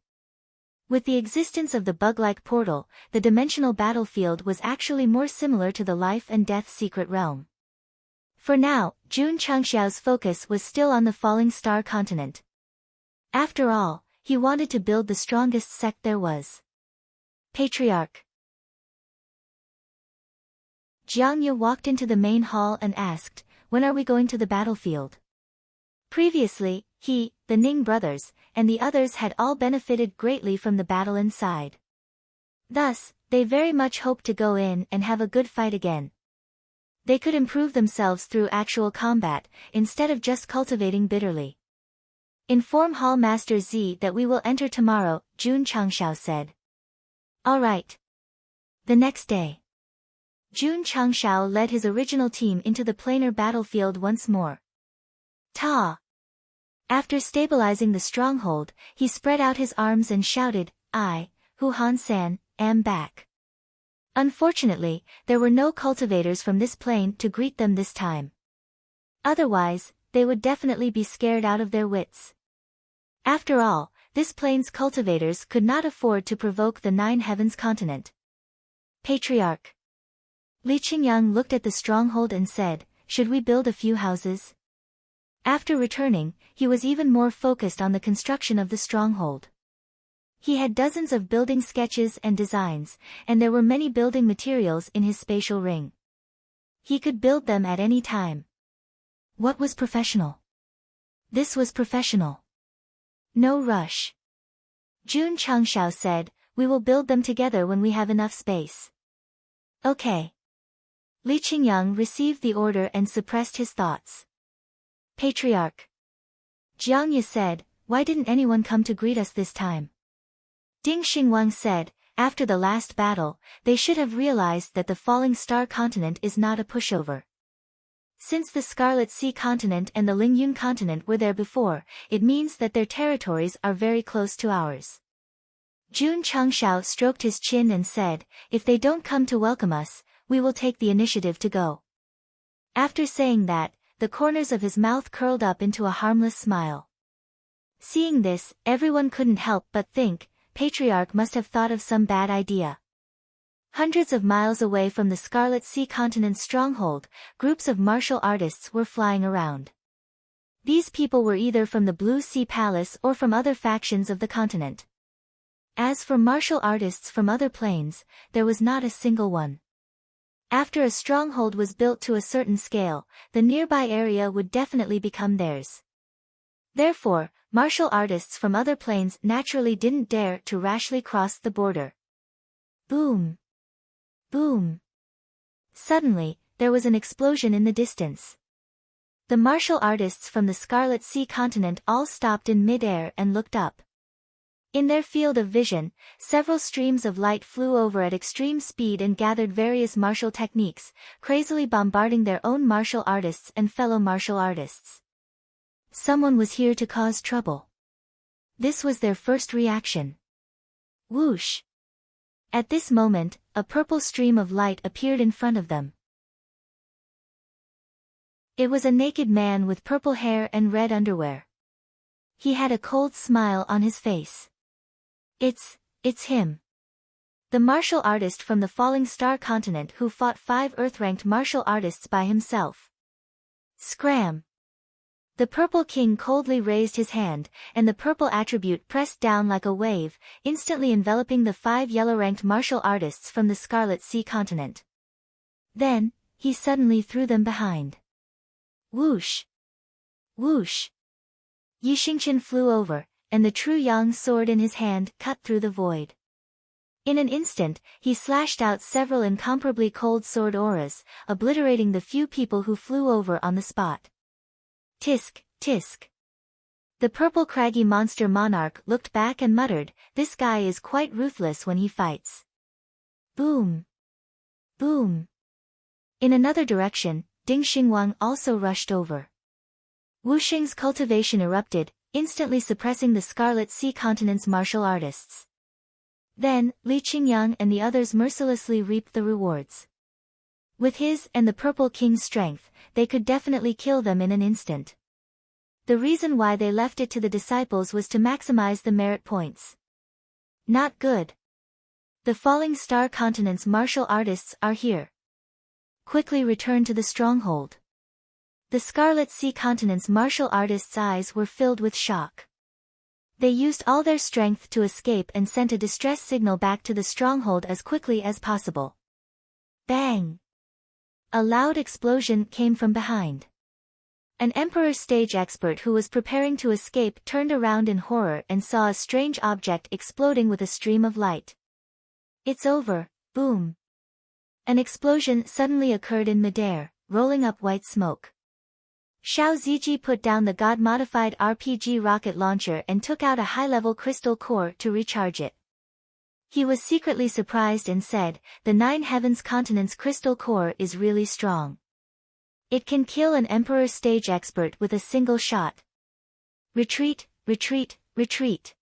With the existence of the bug-like portal, the dimensional battlefield was actually more similar to the life and death secret realm. For now, Jun Changshao's focus was still on the falling star continent. After all, he wanted to build the strongest sect there was. Patriarch. Jiang Ye walked into the main hall and asked, when are we going to the battlefield? Previously, he, the Ning brothers, and the others had all benefited greatly from the battle inside. Thus, they very much hoped to go in and have a good fight again. They could improve themselves through actual combat, instead of just cultivating bitterly. Inform Hall Master Z that we will enter tomorrow, Jun Changshao said. All right. The next day, Jun Changshao led his original team into the planar battlefield once more. Ta! After stabilizing the stronghold, he spread out his arms and shouted, I, Hu Han-san, am back. Unfortunately, there were no cultivators from this plane to greet them this time. Otherwise, they would definitely be scared out of their wits. After all, this plane's cultivators could not afford to provoke the 9 heavens continent. Patriarch. Li Qingyang looked at the stronghold and said, should we build a few houses? After returning, he was even more focused on the construction of the stronghold. He had dozens of building sketches and designs, and there were many building materials in his spatial ring. He could build them at any time. What was professional? This was professional. No rush. Jun Changshao said, we will build them together when we have enough space. Okay. Li Qingyang received the order and suppressed his thoughts. Patriarch. Jiang Ye said, why didn't anyone come to greet us this time? Ding Xingwang said, after the last battle, they should have realized that the falling star continent is not a pushover. Since the Scarlet Sea continent and the Lingyun continent were there before, it means that their territories are very close to ours. Jun Chengshao stroked his chin and said, "If they don't come to welcome us, we will take the initiative to go." After saying that, the corners of his mouth curled up into a harmless smile. Seeing this, everyone couldn't help but think, Patriarch must have thought of some bad idea. Hundreds of miles away from the Scarlet Sea continent's stronghold, groups of martial artists were flying around. These people were either from the Blue Sea Palace or from other factions of the continent. As for martial artists from other planes, there was not a single one. After a stronghold was built to a certain scale, the nearby area would definitely become theirs. Therefore, martial artists from other planes naturally didn't dare to rashly cross the border. Boom! Boom! Suddenly, there was an explosion in the distance. The martial artists from the Scarlet Sea continent all stopped in mid-air and looked up. In their field of vision, several streams of light flew over at extreme speed and gathered various martial techniques, crazily bombarding their own martial artists and fellow martial artists. Someone was here to cause trouble. This was their first reaction. Whoosh! At this moment, a purple stream of light appeared in front of them. It was a naked man with purple hair and red underwear. He had a cold smile on his face. It's him. The martial artist from the Falling Star continent who fought 5 Earth-ranked martial artists by himself. Scram! The Purple King coldly raised his hand, and the purple attribute pressed down like a wave, instantly enveloping the 5 yellow-ranked martial artists from the Scarlet Sea continent. Then, he suddenly threw them behind. Whoosh! Whoosh! Yi Xingqian flew over, and the true Yang sword in his hand cut through the void. In an instant, he slashed out several incomparably cold sword auras, obliterating the few people who flew over on the spot. Tisk, tisk. The purple craggy monster monarch looked back and muttered, "This guy is quite ruthless when he fights." Boom! Boom! In another direction, Ding Xingwang also rushed over. Wu Xing's cultivation erupted, instantly suppressing the Scarlet Sea continent's martial artists. Then, Li Qingyang and the others mercilessly reaped the rewards. With his and the Purple King's strength, they could definitely kill them in an instant. The reason why they left it to the disciples was to maximize the merit points. Not good. The Falling Star continent's martial artists are here. Quickly return to the stronghold. The Scarlet Sea continent's martial artists' eyes were filled with shock. They used all their strength to escape and sent a distress signal back to the stronghold as quickly as possible. Bang! A loud explosion came from behind. An Emperor stage expert who was preparing to escape turned around in horror and saw a strange object exploding with a stream of light. It's over, boom. An explosion suddenly occurred in midair, rolling up white smoke. Xiao Ziji put down the God-modified RPG rocket launcher and took out a high-level crystal core to recharge it. He was secretly surprised and said, "The 9 Heavens continent's crystal core is really strong. It can kill an Emperor stage expert with a single shot." Retreat, retreat, retreat.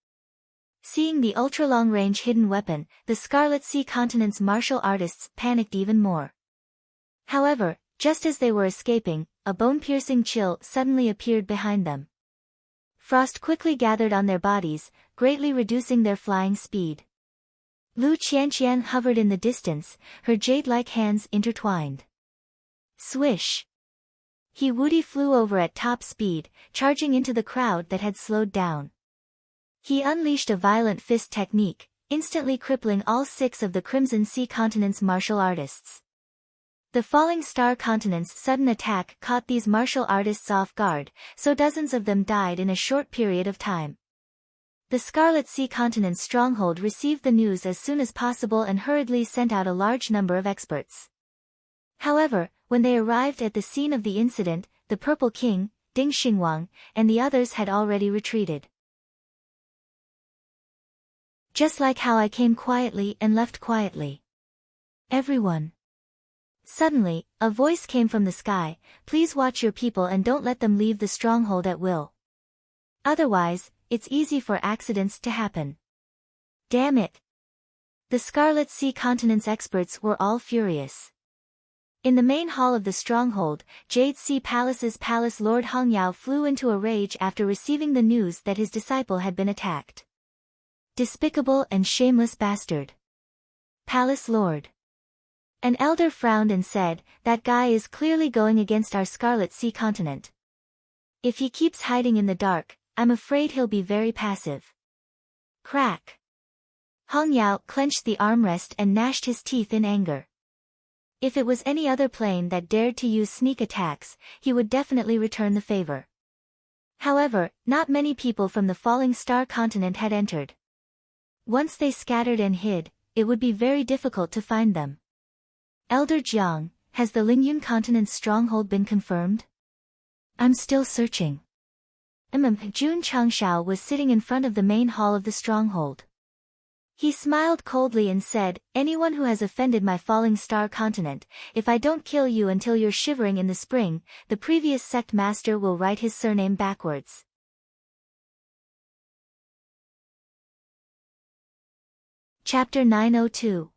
Seeing the ultra-long-range hidden weapon, the Scarlet Sea continent's martial artists panicked even more. However, just as they were escaping, a bone-piercing chill suddenly appeared behind them. Frost quickly gathered on their bodies, greatly reducing their flying speed. Lu Qianqian hovered in the distance, her jade-like hands intertwined. Swish! He Wudi flew over at top speed, charging into the crowd that had slowed down. He unleashed a violent fist technique, instantly crippling all 6 of the Crimson Sea continent's martial artists. The Falling Star continent's sudden attack caught these martial artists off guard, so dozens of them died in a short period of time. The Scarlet Sea continent's stronghold received the news as soon as possible and hurriedly sent out a large number of experts. However, when they arrived at the scene of the incident, the Purple King, Ding Xingwang, and the others had already retreated. Just like how I came quietly and left quietly. Everyone Suddenly, a voice came from the sky, "Please watch your people and don't let them leave the stronghold at will. Otherwise, it's easy for accidents to happen." Damn it! The Scarlet Sea Continent's experts were all furious. In the main hall of the stronghold, Jade Sea Palace's Palace Lord Hongyao flew into a rage after receiving the news that his disciple had been attacked. Despicable and shameless bastard. Palace Lord. An elder frowned and said, "That guy is clearly going against our Scarlet Sea Continent. If he keeps hiding in the dark, I'm afraid he'll be very passive." Crack. Hongyao clenched the armrest and gnashed his teeth in anger. If it was any other plane that dared to use sneak attacks, he would definitely return the favor. However, not many people from the Falling Star Continent had entered. Once they scattered and hid, it would be very difficult to find them. "Elder Jiang, has the Lingyun Continent's stronghold been confirmed?" "I'm still searching." Jun Changshao was sitting in front of the main hall of the stronghold. He smiled coldly and said, "Anyone who has offended my Falling Star Continent, if I don't kill you until you're shivering in the spring, the previous sect master will write his surname backwards." Chapter 902.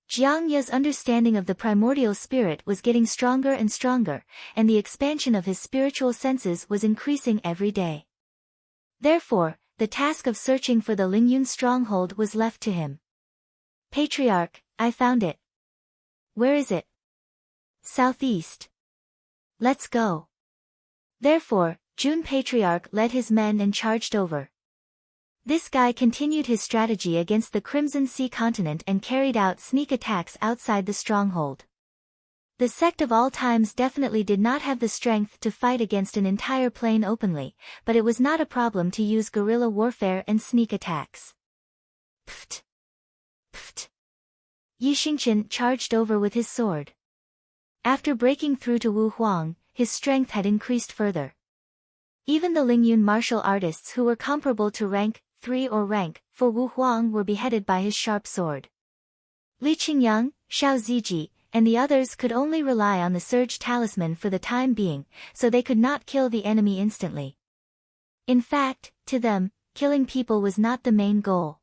Jiang Ye's understanding of the primordial spirit was getting stronger and stronger, and the expansion of his spiritual senses was increasing every day. Therefore, the task of searching for the Lingyun stronghold was left to him. "Patriarch, I found it." "Where is it?" "Southeast." "Let's go." Therefore, Jun Patriarch led his men and charged over. This guy continued his strategy against the Crimson Sea Continent and carried out sneak attacks outside the stronghold. The sect of all times definitely did not have the strength to fight against an entire plane openly, but it was not a problem to use guerrilla warfare and sneak attacks. Pft! Pft! Yi Xingqian charged over with his sword. After breaking through to Wu Huang, his strength had increased further. Even the Lingyun martial artists who were comparable to rank 3 or rank 4 Wu Huang were beheaded by his sharp sword. Li Qingyang, Xiao Ziji, and the others could only rely on the Surge Talisman for the time being, so they could not kill the enemy instantly. In fact, to them, killing people was not the main goal.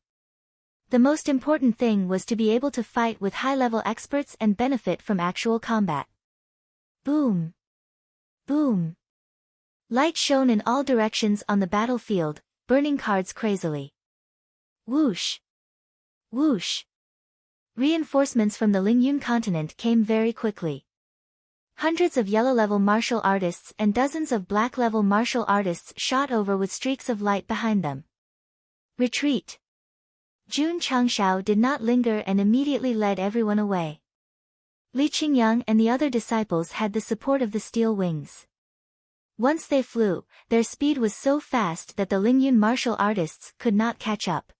The most important thing was to be able to fight with high-level experts and benefit from actual combat. Boom! Boom! Light shone in all directions on the battlefield, burning cards crazily. Whoosh! Whoosh! Reinforcements from the Lingyun continent came very quickly. Hundreds of yellow-level martial artists and dozens of black-level martial artists shot over with streaks of light behind them. Retreat! Jun Changshao did not linger and immediately led everyone away. Li Qingyang and the other disciples had the support of the steel wings. Once they flew, their speed was so fast that the Lingyun martial artists could not catch up.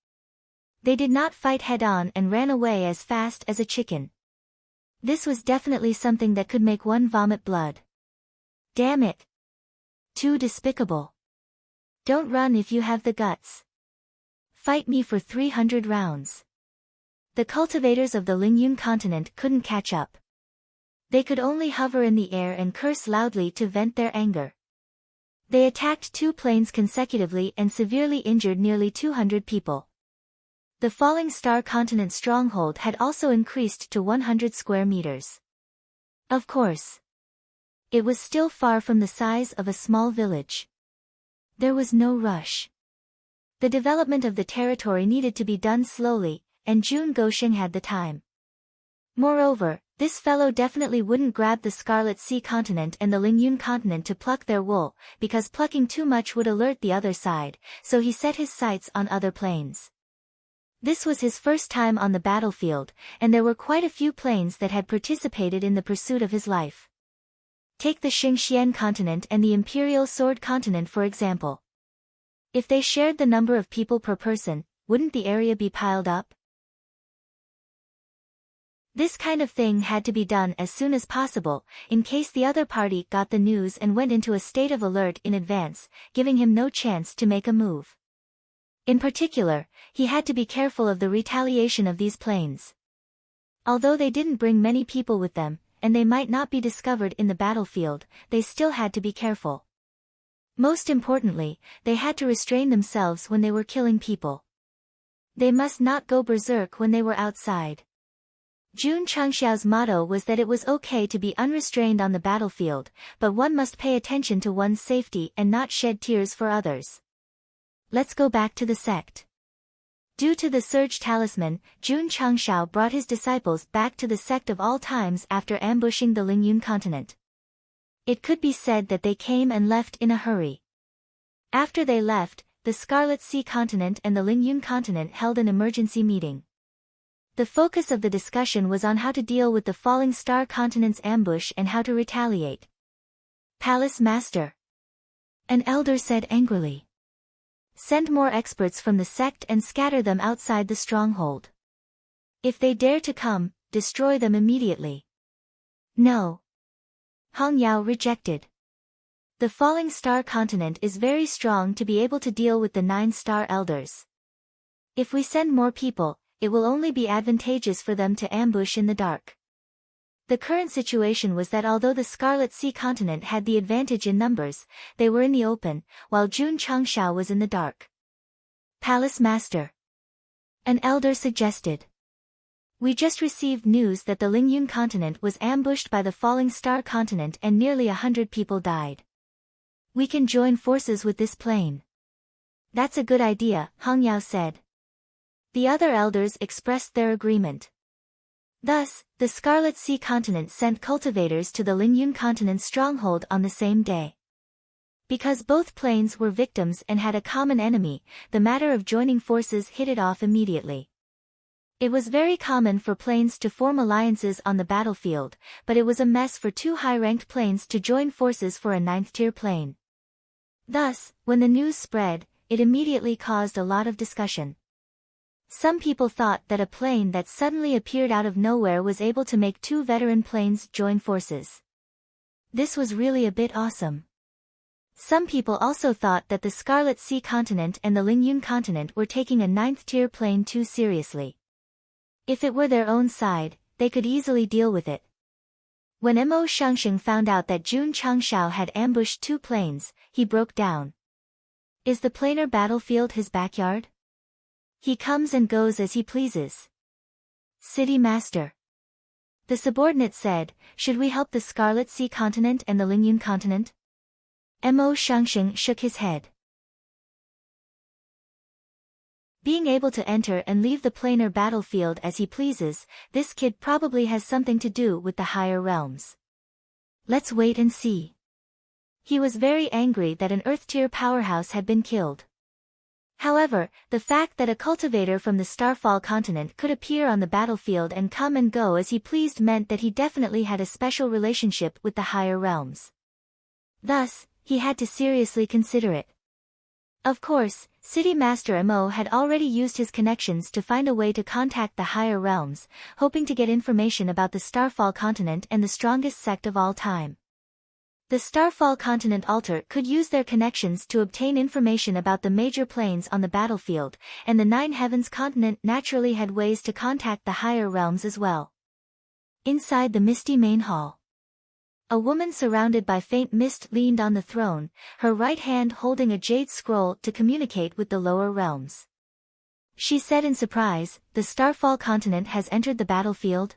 They did not fight head-on and ran away as fast as a chicken. This was definitely something that could make one vomit blood. Damn it! Too despicable. Don't run if you have the guts. Fight me for 300 rounds. The cultivators of the Lingyun continent couldn't catch up. They could only hover in the air and curse loudly to vent their anger. They attacked 2 planes consecutively and severely injured nearly 200 people. The Falling Star Continent stronghold had also increased to 100 square meters. Of course. It was still far from the size of a small village. There was no rush. The development of the territory needed to be done slowly, and Jun Gosheng had the time. Moreover, this fellow definitely wouldn't grab the Scarlet Sea Continent and the Lingyun Continent to pluck their wool, because plucking too much would alert the other side, so he set his sights on other planes. This was his first time on the battlefield, and there were quite a few planes that had participated in the pursuit of his life. Take the Xingxian continent and the Imperial Sword continent for example. If they shared the number of people per person, wouldn't the area be piled up? This kind of thing had to be done as soon as possible, in case the other party got the news and went into a state of alert in advance, giving him no chance to make a move. In particular, he had to be careful of the retaliation of these planes. Although they didn't bring many people with them, and they might not be discovered in the battlefield, they still had to be careful. Most importantly, they had to restrain themselves when they were killing people. They must not go berserk when they were outside. Jun Chengxiao's motto was that it was okay to be unrestrained on the battlefield, but one must pay attention to one's safety and not shed tears for others. Let's go back to the sect. Due to the surge talisman, Jun Chengxiao brought his disciples back to the sect of all times after ambushing the Lingyun continent. It could be said that they came and left in a hurry. After they left, the Scarlet Sea continent and the Lingyun continent held an emergency meeting. The focus of the discussion was on how to deal with the Falling Star continent's ambush and how to retaliate. Palace Master, an elder said angrily. Send more experts from the sect and scatter them outside the stronghold. If they dare to come, destroy them immediately. No. Hong Yao rejected. The Falling Star continent is very strong to be able to deal with the 9-star elders. If we send more people, it will only be advantageous for them to ambush in the dark. The current situation was that although the Scarlet Sea continent had the advantage in numbers, they were in the open, while Jun Chengxiao was in the dark. Palace Master, an elder suggested. We just received news that the Lingyun continent was ambushed by the Falling Star continent and nearly 100 people died. We can join forces with this plane. That's a good idea, Hong Yao said. The other elders expressed their agreement. Thus, the Scarlet Sea continent sent cultivators to the Lingyun continent's stronghold on the same day. Because both planes were victims and had a common enemy, the matter of joining forces hit it off immediately. It was very common for planes to form alliances on the battlefield, but it was a mess for 2 high-ranked planes to join forces for a 9th-tier plane. Thus, when the news spread, it immediately caused a lot of discussion. Some people thought that a plane that suddenly appeared out of nowhere was able to make 2 veteran planes join forces. This was really a bit awesome. Some people also thought that the Scarlet Sea continent and the Lingyun continent were taking a 9th-tier plane too seriously. If it were their own side, they could easily deal with it. When Mo Shengsheng found out that Jun Chengxiao had ambushed 2 planes, he broke down. Is the planar battlefield his backyard? He comes and goes as he pleases. City Master, the subordinate said, should we help the Scarlet Sea continent and the Lingyun continent? Mo Shengsheng shook his head. Being able to enter and leave the planar battlefield as he pleases, this kid probably has something to do with the higher realms. Let's wait and see. He was very angry that an Earth-tier powerhouse had been killed. However, the fact that a cultivator from the Starfall continent could appear on the battlefield and come and go as he pleased meant that he definitely had a special relationship with the higher realms. Thus, he had to seriously consider it. Of course, City Master Mo had already used his connections to find a way to contact the higher realms, hoping to get information about the Starfall continent and the strongest sect of all time. The Starfall continent altar could use their connections to obtain information about the major planes on the battlefield, and the 9 Heavens continent naturally had ways to contact the higher realms as well. Inside the misty main hall, a woman surrounded by faint mist leaned on the throne, her right hand holding a jade scroll to communicate with the lower realms. She said in surprise, the Starfall continent has entered the battlefield?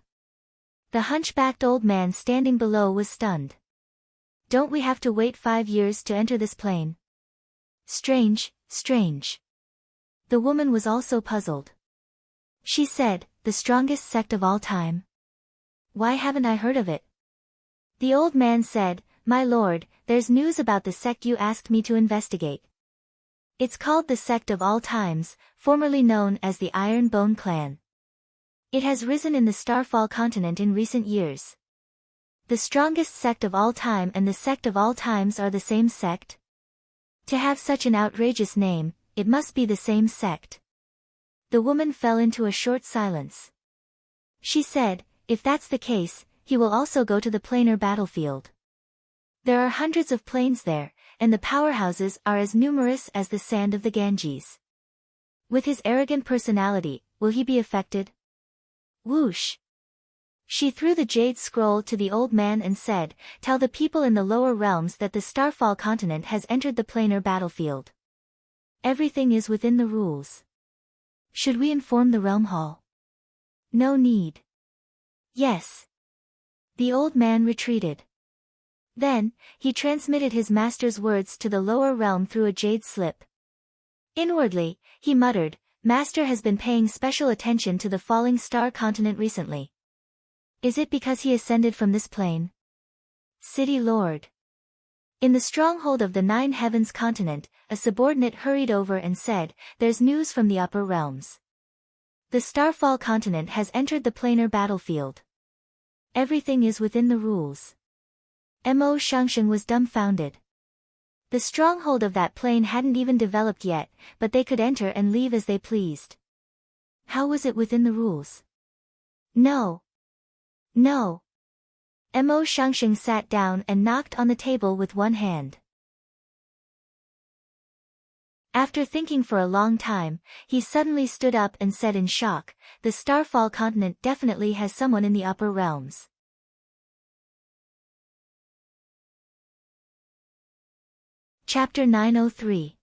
The hunchbacked old man standing below was stunned. Don't we have to wait 5 years to enter this plane? Strange, strange. The woman was also puzzled. She said, the strongest sect of all time? Why haven't I heard of it? The old man said, my lord, there's news about the sect you asked me to investigate. It's called the Sect of All Times, formerly known as the Iron Bone Clan. It has risen in the Starfall continent in recent years. The strongest sect of all time and the sect of all times are the same sect? To have such an outrageous name, it must be the same sect. The woman fell into a short silence. She said, if that's the case, he will also go to the planar battlefield. There are hundreds of planes there, and the powerhouses are as numerous as the sand of the Ganges. With his arrogant personality, will he be affected? Whoosh! She threw the jade scroll to the old man and said, "Tell the people in the lower realms that the Starfall continent has entered the planar battlefield. Everything is within the rules." "Should we inform the realm hall?" "No need." "Yes." The old man retreated. Then, he transmitted his master's words to the lower realm through a jade slip. Inwardly, he muttered, "Master has been paying special attention to the falling star continent recently. Is it because he ascended from this plane?" "City Lord." In the stronghold of the Nine Heavens continent, a subordinate hurried over and said, "There's news from the upper realms. The Starfall continent has entered the planar battlefield. Everything is within the rules." Mo Shangsheng was dumbfounded. The stronghold of that plane hadn't even developed yet, but they could enter and leave as they pleased. How was it within the rules? No. No. Mo Shangsheng sat down and knocked on the table with one hand. After thinking for a long time, he suddenly stood up and said in shock, "The Starfall continent definitely has someone in the upper realms." Chapter 903.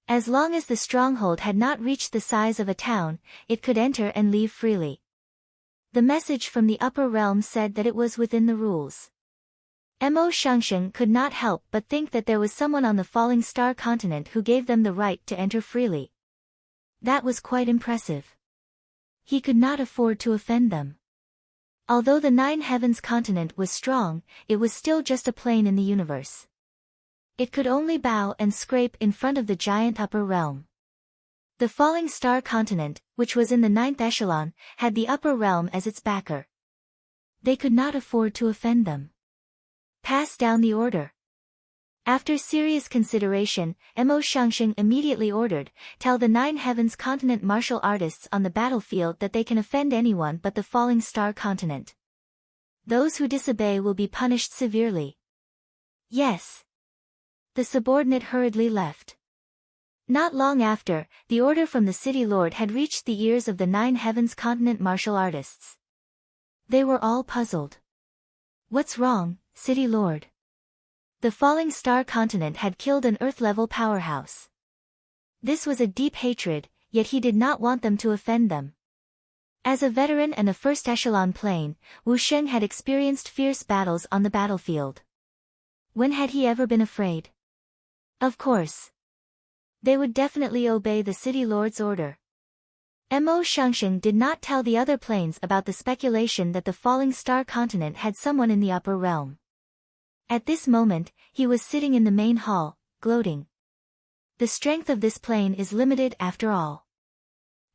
As long as the stronghold had not reached the size of a town, it could enter and leave freely. The message from the upper realm said that it was within the rules. Mo Shangsheng could not help but think that there was someone on the falling star continent who gave them the right to enter freely. That was quite impressive. He could not afford to offend them. Although the Nine Heavens continent was strong, it was still just a plane in the universe. It could only bow and scrape in front of the giant upper realm. The falling star continent, which was in the ninth echelon, had the upper realm as its backer. They could not afford to offend them. Pass down the order. After serious consideration, Mo Shangsheng immediately ordered, "Tell the Nine Heavens continent martial artists on the battlefield that they can offend anyone but the falling star continent. Those who disobey will be punished severely." "Yes." The subordinate hurriedly left. Not long after, the order from the city lord had reached the ears of the Nine Heavens continent martial artists. They were all puzzled. "What's wrong, city lord?" The falling star continent had killed an Earth-level powerhouse. This was a deep hatred, yet he did not want them to offend them. As a veteran and a first echelon plane, Wu Sheng had experienced fierce battles on the battlefield. When had he ever been afraid? Of course. They would definitely obey the city lord's order. Mo Shangsheng did not tell the other planes about the speculation that the falling star continent had someone in the upper realm. At this moment, he was sitting in the main hall, gloating. The strength of this plane is limited after all.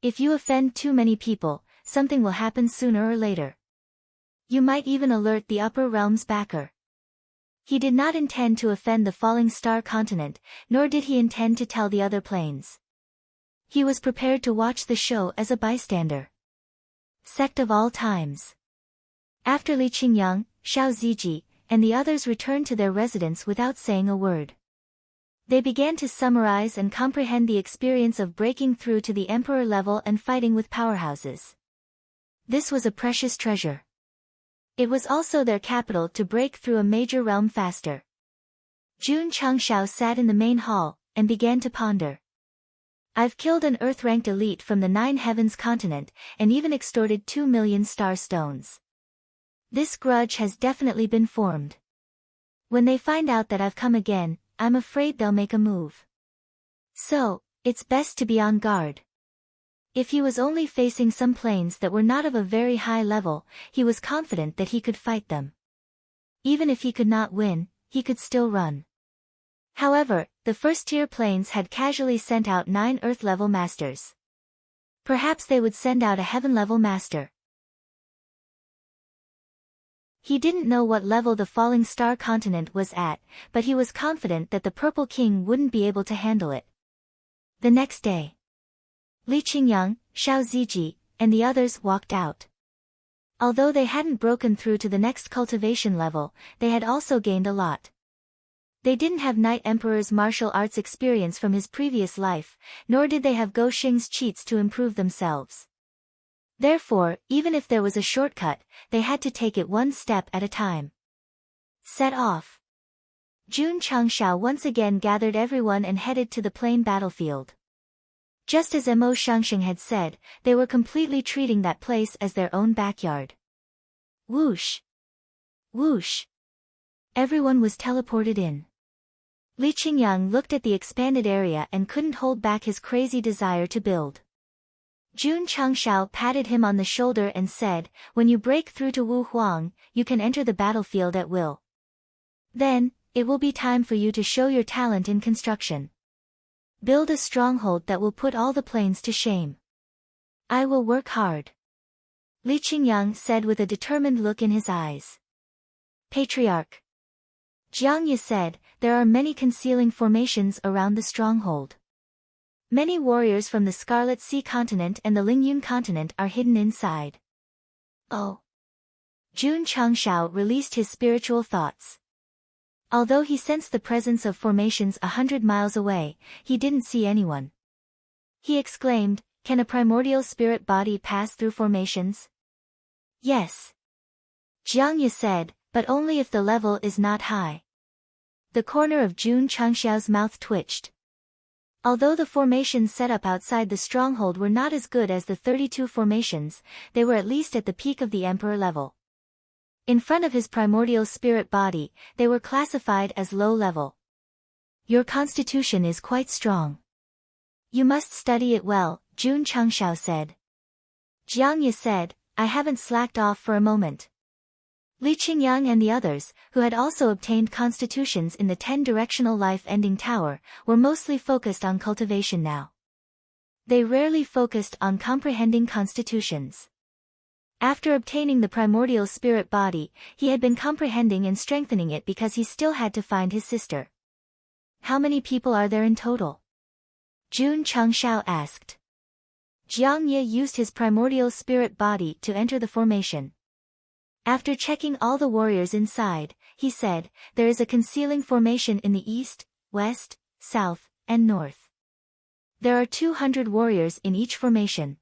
If you offend too many people, something will happen sooner or later. You might even alert the upper realm's backer. He did not intend to offend the falling star continent, nor did he intend to tell the other planes. He was prepared to watch the show as a bystander. Sect of all times. After Li Qingyang, Xiao Ziji, and the others returned to their residence without saying a word. They began to summarize and comprehend the experience of breaking through to the emperor level and fighting with powerhouses. This was a precious treasure. It was also their capital to break through a major realm faster. Jun Changshao sat in the main hall, and began to ponder. I've killed an Earth-ranked elite from the Nine Heavens continent, and even extorted 2 million star stones. This grudge has definitely been formed. When they find out that I've come again, I'm afraid they'll make a move. So, it's best to be on guard. If he was only facing some planes that were not of a very high level, he was confident that he could fight them. Even if he could not win, he could still run. However, the first-tier planes had casually sent out 9 Earth-level masters. Perhaps they would send out a Heaven-level master. He didn't know what level the falling star continent was at, but he was confident that the Purple King wouldn't be able to handle it. The next day, Li Qingyang, Xiao Ziji, and the others walked out. Although they hadn't broken through to the next cultivation level, they had also gained a lot. They didn't have Night Emperor's martial arts experience from his previous life, nor did they have Go Xing's cheats to improve themselves. Therefore, even if there was a shortcut, they had to take it one step at a time. Set off. Jun Changshao once again gathered everyone and headed to the plain battlefield. Just as Mo Shangsheng had said, they were completely treating that place as their own backyard. Whoosh! Whoosh! Everyone was teleported in. Li Qingyang looked at the expanded area and couldn't hold back his crazy desire to build. Jun Changshao patted him on the shoulder and said, "When you break through to Wu Huang, you can enter the battlefield at will. Then, it will be time for you to show your talent in construction. Build a stronghold that will put all the plains to shame. I will work hard," Li Qingyang said with a determined look in his eyes. Patriarch Jiang Ye said, "There are many concealing formations around the stronghold. Many warriors from the Scarlet Sea continent and the Lingyun continent are hidden inside." Oh! Jun Changshao released his spiritual thoughts. Although he sensed the presence of formations 100 miles away, he didn't see anyone. He exclaimed, "Can a primordial spirit body pass through formations?" "Yes." Jiang Ye said, "But only if the level is not high." The corner of Jun Changshao's mouth twitched. Although the formations set up outside the stronghold were not as good as the 32 formations, they were at least at the peak of the emperor level. In front of his primordial spirit body, they were classified as low level. "Your constitution is quite strong. You must study it well," Jun Changshao said. Jiang Ye said, "I haven't slacked off for a moment." Li Qingyang and the others, who had also obtained constitutions in the 10-directional life-ending tower, were mostly focused on cultivation now. They rarely focused on comprehending constitutions. After obtaining the primordial spirit body, he had been comprehending and strengthening it because he still had to find his sister. "How many people are there in total?" Jun Changshao asked. Jiang Ye used his primordial spirit body to enter the formation. After checking all the warriors inside, he said, "There is a concealing formation in the east, west, south, and north. There are 200 warriors in each formation.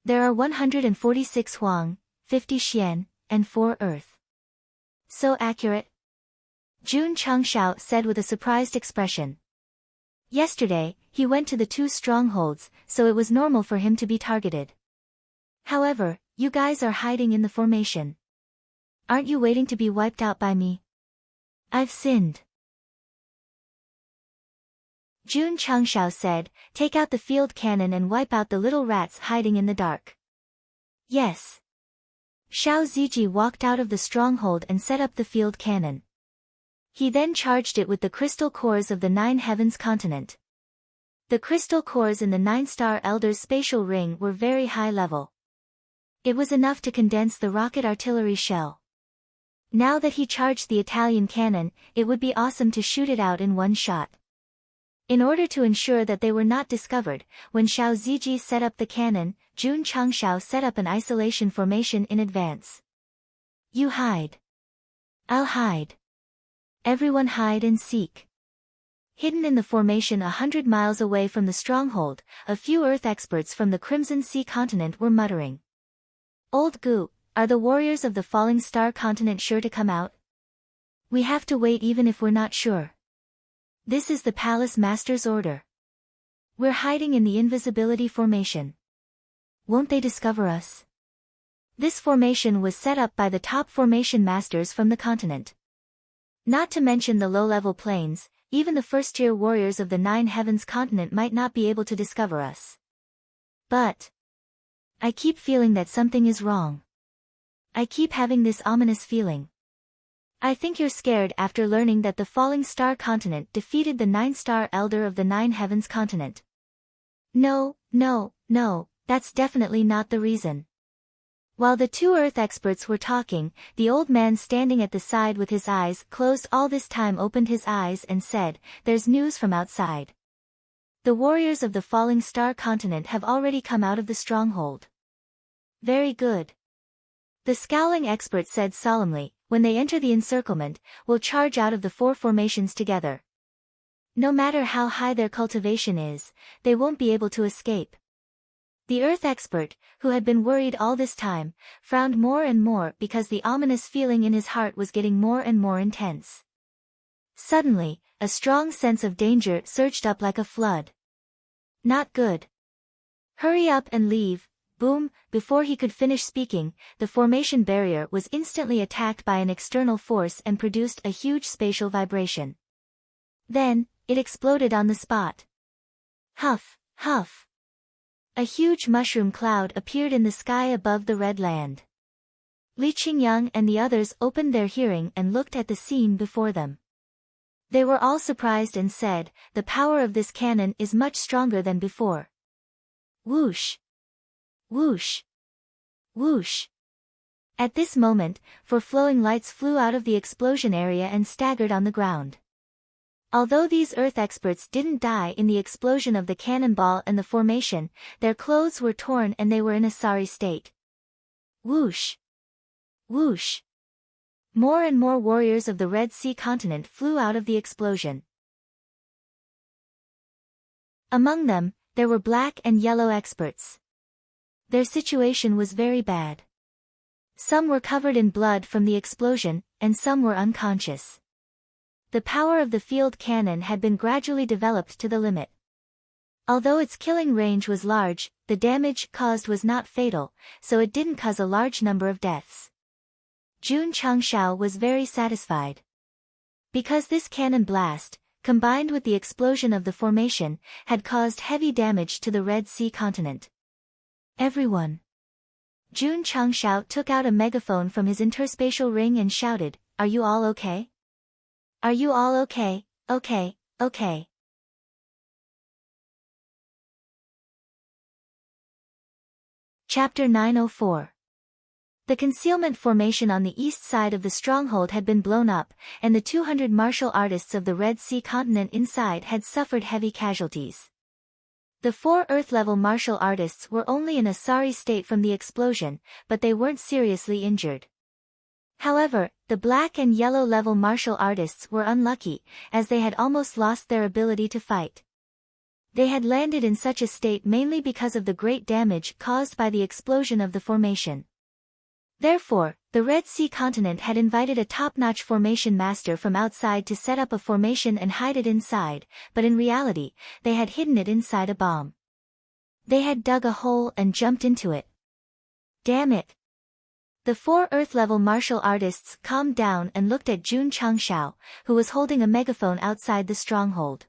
There are 146 Huang, 50 Xian, and 4 Earth." "So accurate?" Jun Changshao said with a surprised expression. Yesterday, he went to the 2 strongholds, so it was normal for him to be targeted. "However, you guys are hiding in the formation. Aren't you waiting to be wiped out by me? I've sinned." Jun Changshao said, "Take out the field cannon and wipe out the little rats hiding in the dark." "Yes." Xiao Ziji walked out of the stronghold and set up the field cannon. He then charged it with the crystal cores of the 9 heavens continent. The crystal cores in the 9-star Elder's spatial ring were very high level. It was enough to condense the rocket artillery shell. Now that he charged the Italian cannon, it would be awesome to shoot it out in one shot. In order to ensure that they were not discovered, when Xiao Ziji set up the cannon, Jun Changshao set up an isolation formation in advance. "You hide. I'll hide. Everyone hide and seek." Hidden in the formation 100 miles away from the stronghold, a few Earth experts from the Crimson Sea continent were muttering. "Old Gu, are the warriors of the Falling Star continent sure to come out? We have to wait even if we're not sure. This is the Palace Master's order. We're hiding in the invisibility formation. Won't they discover us?" This formation was set up by the top formation masters from the continent. Not to mention the low-level planes, even the first-tier warriors of the 9 heavens continent might not be able to discover us. But I keep feeling that something is wrong. I keep having this ominous feeling. I think you're scared after learning that the Falling Star continent defeated the 9-star Elder of the 9 heavens continent. No, that's definitely not the reason. While the 2 Earth experts were talking, the old man standing at the side with his eyes closed all this time opened his eyes and said, "There's news from outside. The warriors of the Falling Star continent have already come out of the stronghold." "Very good." The scowling expert said solemnly, "When they enter the encirclement, we'll charge out of the 4 formations together. No matter how high their cultivation is, they won't be able to escape. The Earth expert, who had been worried all this time, frowned more and more because the ominous feeling in his heart was getting more and more intense. Suddenly, a strong sense of danger surged up like a flood. Not good. Hurry up and leave. Boom! Before he could finish speaking, the formation barrier was instantly attacked by an external force and produced a huge spatial vibration. Then, it exploded on the spot. Huff, huff. A huge mushroom cloud appeared in the sky above the red land. Li Qingyang and the others opened their hearing and looked at the scene before them. They were all surprised and said, "The power of this cannon is much stronger than before." Whoosh! Whoosh! Whoosh! At this moment, four flowing lights flew out of the explosion area and staggered on the ground. Although these Earth experts didn't die in the explosion of the cannonball and the formation, their clothes were torn and they were in a sorry state. Whoosh! Whoosh! More and more warriors of the Red Sea continent flew out of the explosion. Among them, there were black and yellow experts. Their situation was very bad. Some were covered in blood from the explosion, and some were unconscious. The power of the field cannon had been gradually developed to the limit. Although its killing range was large, the damage caused was not fatal, so it didn't cause a large number of deaths. Jun Changshao was very satisfied. Because this cannon blast, combined with the explosion of the formation, had caused heavy damage to the Red Sea continent. Everyone. Jun Changshao took out a megaphone from his interspatial ring and shouted, "Are you all okay? Are you all okay? Okay, okay." Chapter 904. The concealment formation on the east side of the stronghold had been blown up, and the 200 martial artists of the Red Sea continent inside had suffered heavy casualties. The 4 Earth-level martial artists were only in a sorry state from the explosion, but they weren't seriously injured. However, the black and yellow level martial artists were unlucky, as they had almost lost their ability to fight. They had landed in such a state mainly because of the great damage caused by the explosion of the formation. Therefore, the Red Sea continent had invited a top-notch formation master from outside to set up a formation and hide it inside, but in reality, they had hidden it inside a bomb. They had dug a hole and jumped into it. Damn it! The 4 Earth-level martial artists calmed down and looked at Jun Changshao, who was holding a megaphone outside the stronghold.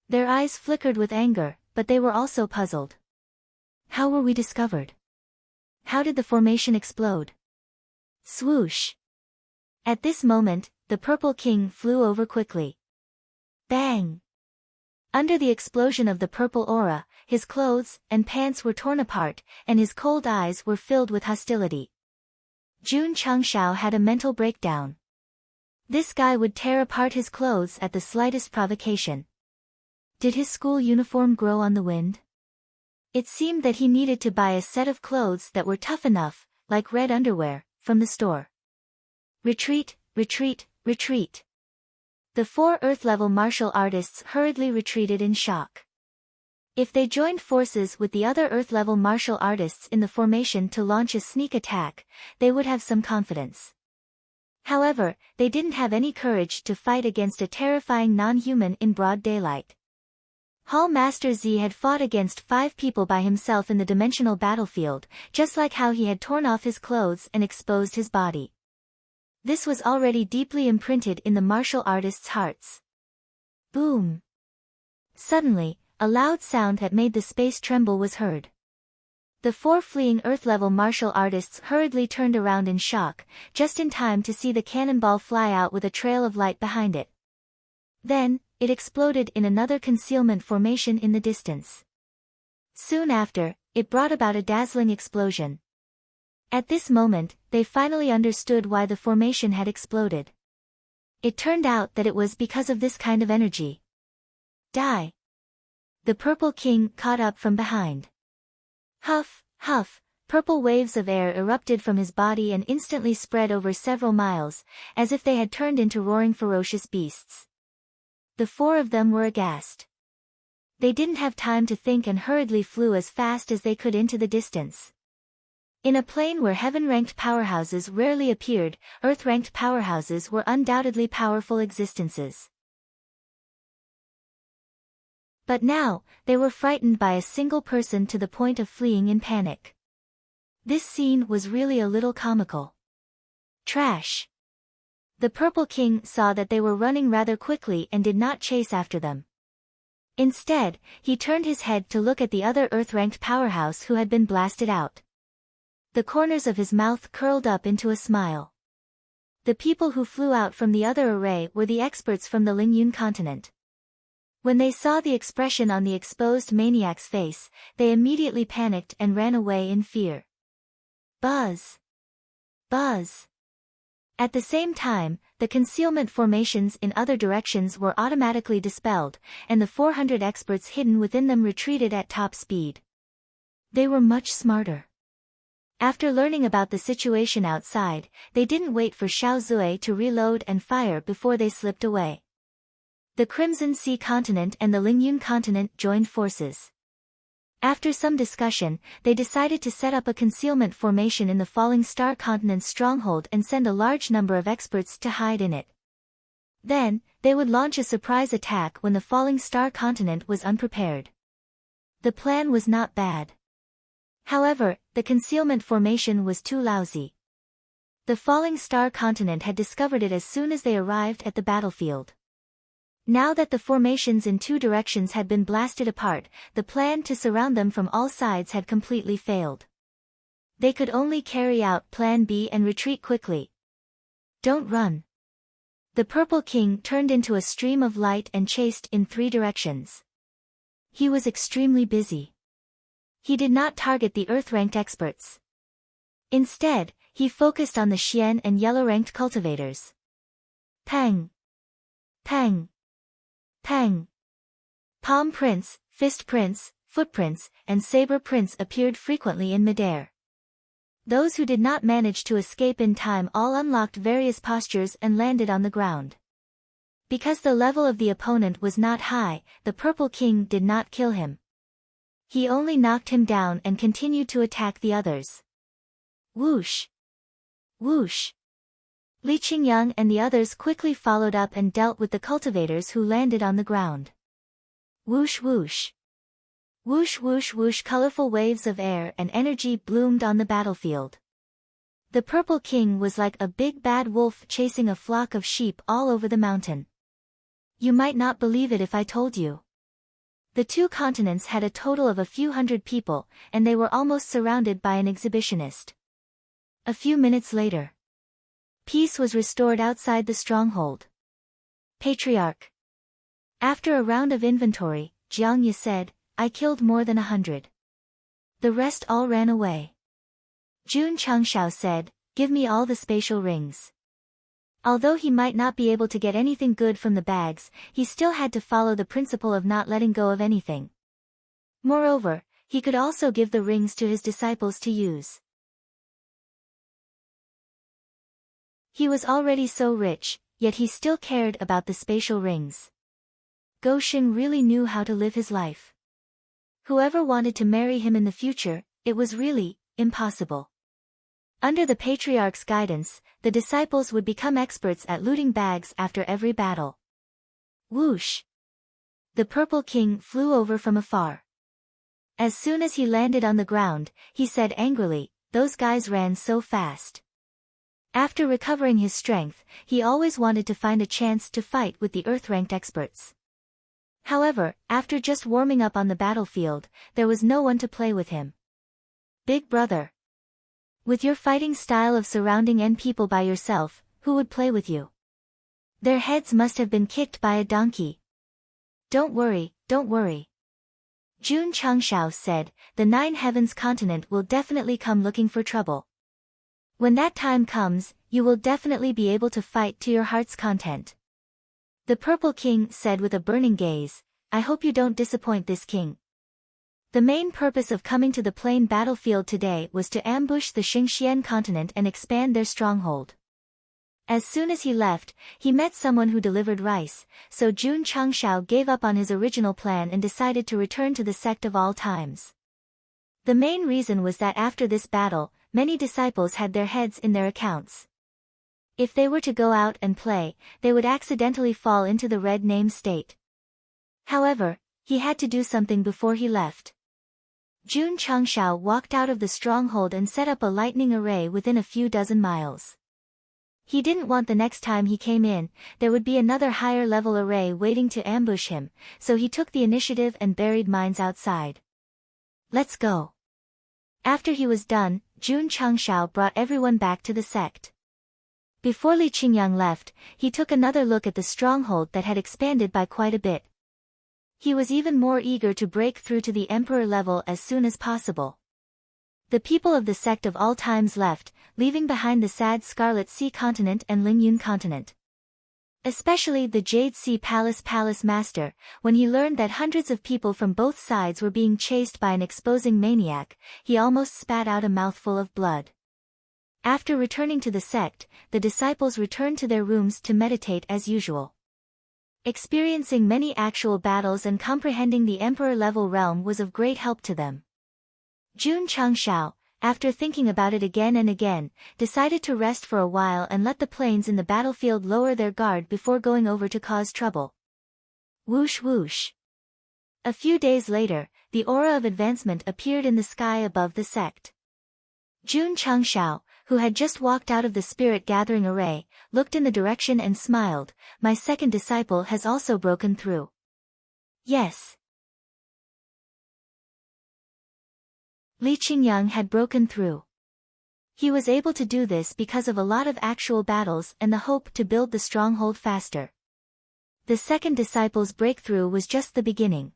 Their eyes flickered with anger, but they were also puzzled. How were we discovered? How did the formation explode? Swoosh! At this moment, the Purple King flew over quickly. Bang! Under the explosion of the purple aura, his clothes and pants were torn apart, and his cold eyes were filled with hostility. Jun Changshao had a mental breakdown. This guy would tear apart his clothes at the slightest provocation. Did his school uniform grow on the wind? It seemed that he needed to buy a set of clothes that were tough enough, like red underwear, from the store. Retreat, retreat, retreat. The 4 Earth-level martial artists hurriedly retreated in shock. If they joined forces with the other Earth-level martial artists in the formation to launch a sneak attack, they would have some confidence. However, they didn't have any courage to fight against a terrifying non-human in broad daylight. Hall Master Z had fought against 5 people by himself in the dimensional battlefield, just like how he had torn off his clothes and exposed his body. This was already deeply imprinted in the martial artists' hearts. Boom! Suddenly, a loud sound that made the space tremble was heard. The 4 fleeing Earth-level martial artists hurriedly turned around in shock, just in time to see the cannonball fly out with a trail of light behind it. Then, it exploded in another concealment formation in the distance. Soon after, it brought about a dazzling explosion. At this moment, they finally understood why the formation had exploded. It turned out that it was because of this kind of energy. Die! The Purple King caught up from behind. Huff, huff, purple waves of air erupted from his body and instantly spread over several miles, as if they had turned into roaring ferocious beasts. The 4 of them were aghast. They didn't have time to think and hurriedly flew as fast as they could into the distance. In a plane where heaven-ranked powerhouses rarely appeared, earth-ranked powerhouses were undoubtedly powerful existences. But now, they were frightened by a single person to the point of fleeing in panic. This scene was really a little comical. Trash. The Purple King saw that they were running rather quickly and did not chase after them. Instead, he turned his head to look at the other Earth-ranked powerhouse who had been blasted out. The corners of his mouth curled up into a smile. The people who flew out from the other array were the experts from the Lingyun continent. When they saw the expression on the exposed maniac's face, they immediately panicked and ran away in fear. Buzz! Buzz! At the same time, the concealment formations in other directions were automatically dispelled, and the 400 experts hidden within them retreated at top speed. They were much smarter. After learning about the situation outside, they didn't wait for Xiao Zui to reload and fire before they slipped away. The Crimson Sea continent and the Lingyun continent joined forces. After some discussion, they decided to set up a concealment formation in the Falling Star continent's stronghold and send a large number of experts to hide in it. Then, they would launch a surprise attack when the Falling Star continent was unprepared. The plan was not bad. However, the concealment formation was too lousy. The Falling Star continent had discovered it as soon as they arrived at the battlefield. Now that the formations in two directions had been blasted apart, the plan to surround them from all sides had completely failed. They could only carry out Plan B and retreat quickly. Don't run. The Purple King turned into a stream of light and chased in three directions. He was extremely busy. He did not target the Earth-ranked experts. Instead, he focused on the Xian and Yellow-ranked cultivators. Pang! Pang! Pang! Palm prints, fist prints, footprints, and saber prints appeared frequently in midair. Those who did not manage to escape in time all unlocked various postures and landed on the ground. Because the level of the opponent was not high, the Purple King did not kill him. He only knocked him down and continued to attack the others. Whoosh! Whoosh! Li Qingyang and the others quickly followed up and dealt with the cultivators who landed on the ground. Whoosh whoosh! Whoosh whoosh whoosh! Colorful waves of air and energy bloomed on the battlefield. The Purple King was like a big bad wolf chasing a flock of sheep all over the mountain. You might not believe it if I told you. The two continents had a total of a few hundred people, and they were almost surrounded by an exhibitionist. A few minutes later, peace was restored outside the stronghold. Patriarch. After a round of inventory, Jiang Yi said, I killed more than 100. The rest all ran away. Jun Changshao said, give me all the spatial rings. Although he might not be able to get anything good from the bags, he still had to follow the principle of not letting go of anything. Moreover, he could also give the rings to his disciples to use. He was already so rich, yet he still cared about the spatial rings. Go Xing really knew how to live his life. Whoever wanted to marry him in the future, it was really impossible. Under the Patriarch's guidance, the disciples would become experts at looting bags after every battle. Whoosh! The Purple King flew over from afar. As soon as he landed on the ground, he said angrily, those guys ran so fast. After recovering his strength, he always wanted to find a chance to fight with the Earth-ranked experts. However, after just warming up on the battlefield, there was no one to play with him. Big brother. With your fighting style of surrounding N people by yourself, who would play with you? Their heads must have been kicked by a donkey. Don't worry, don't worry. Jun Changshao said, the Nine Heavens continent will definitely come looking for trouble. When that time comes, you will definitely be able to fight to your heart's content. The Purple King said with a burning gaze, I hope you don't disappoint this king. The main purpose of coming to the plain battlefield today was to ambush the Xingxian continent and expand their stronghold. As soon as he left, he met someone who delivered rice, so Jun Changshao gave up on his original plan and decided to return to the sect of all times. The main reason was that after this battle, many disciples had their heads in their accounts. If they were to go out and play, they would accidentally fall into the red name state. However, he had to do something before he left. Jun Changshao walked out of the stronghold and set up a lightning array within a few dozen miles. He didn't want the next time he came in, there would be another higher level array waiting to ambush him, so he took the initiative and buried mines outside. Let's go. After he was done, Jun Changshao brought everyone back to the sect. Before Li Qingyang left, he took another look at the stronghold that had expanded by quite a bit. He was even more eager to break through to the emperor level as soon as possible. The people of the sect of all times left, leaving behind the sad Scarlet Sea continent and Lingyun continent. Especially the Jade Sea Palace Master, when he learned that hundreds of people from both sides were being chased by an exposing maniac, he almost spat out a mouthful of blood. After returning to the sect, the disciples returned to their rooms to meditate as usual. Experiencing many actual battles and comprehending the emperor-level realm was of great help to them. Jun Changshao, after thinking about it again and again, decided to rest for a while and let the planes in the battlefield lower their guard before going over to cause trouble. Whoosh whoosh. A few days later, the aura of advancement appeared in the sky above the sect. Jun Changshao, who had just walked out of the spirit gathering array, looked in the direction and smiled. My second disciple has also broken through. Yes. Li Qingyang had broken through. He was able to do this because of a lot of actual battles and the hope to build the stronghold faster. The second disciple's breakthrough was just the beginning.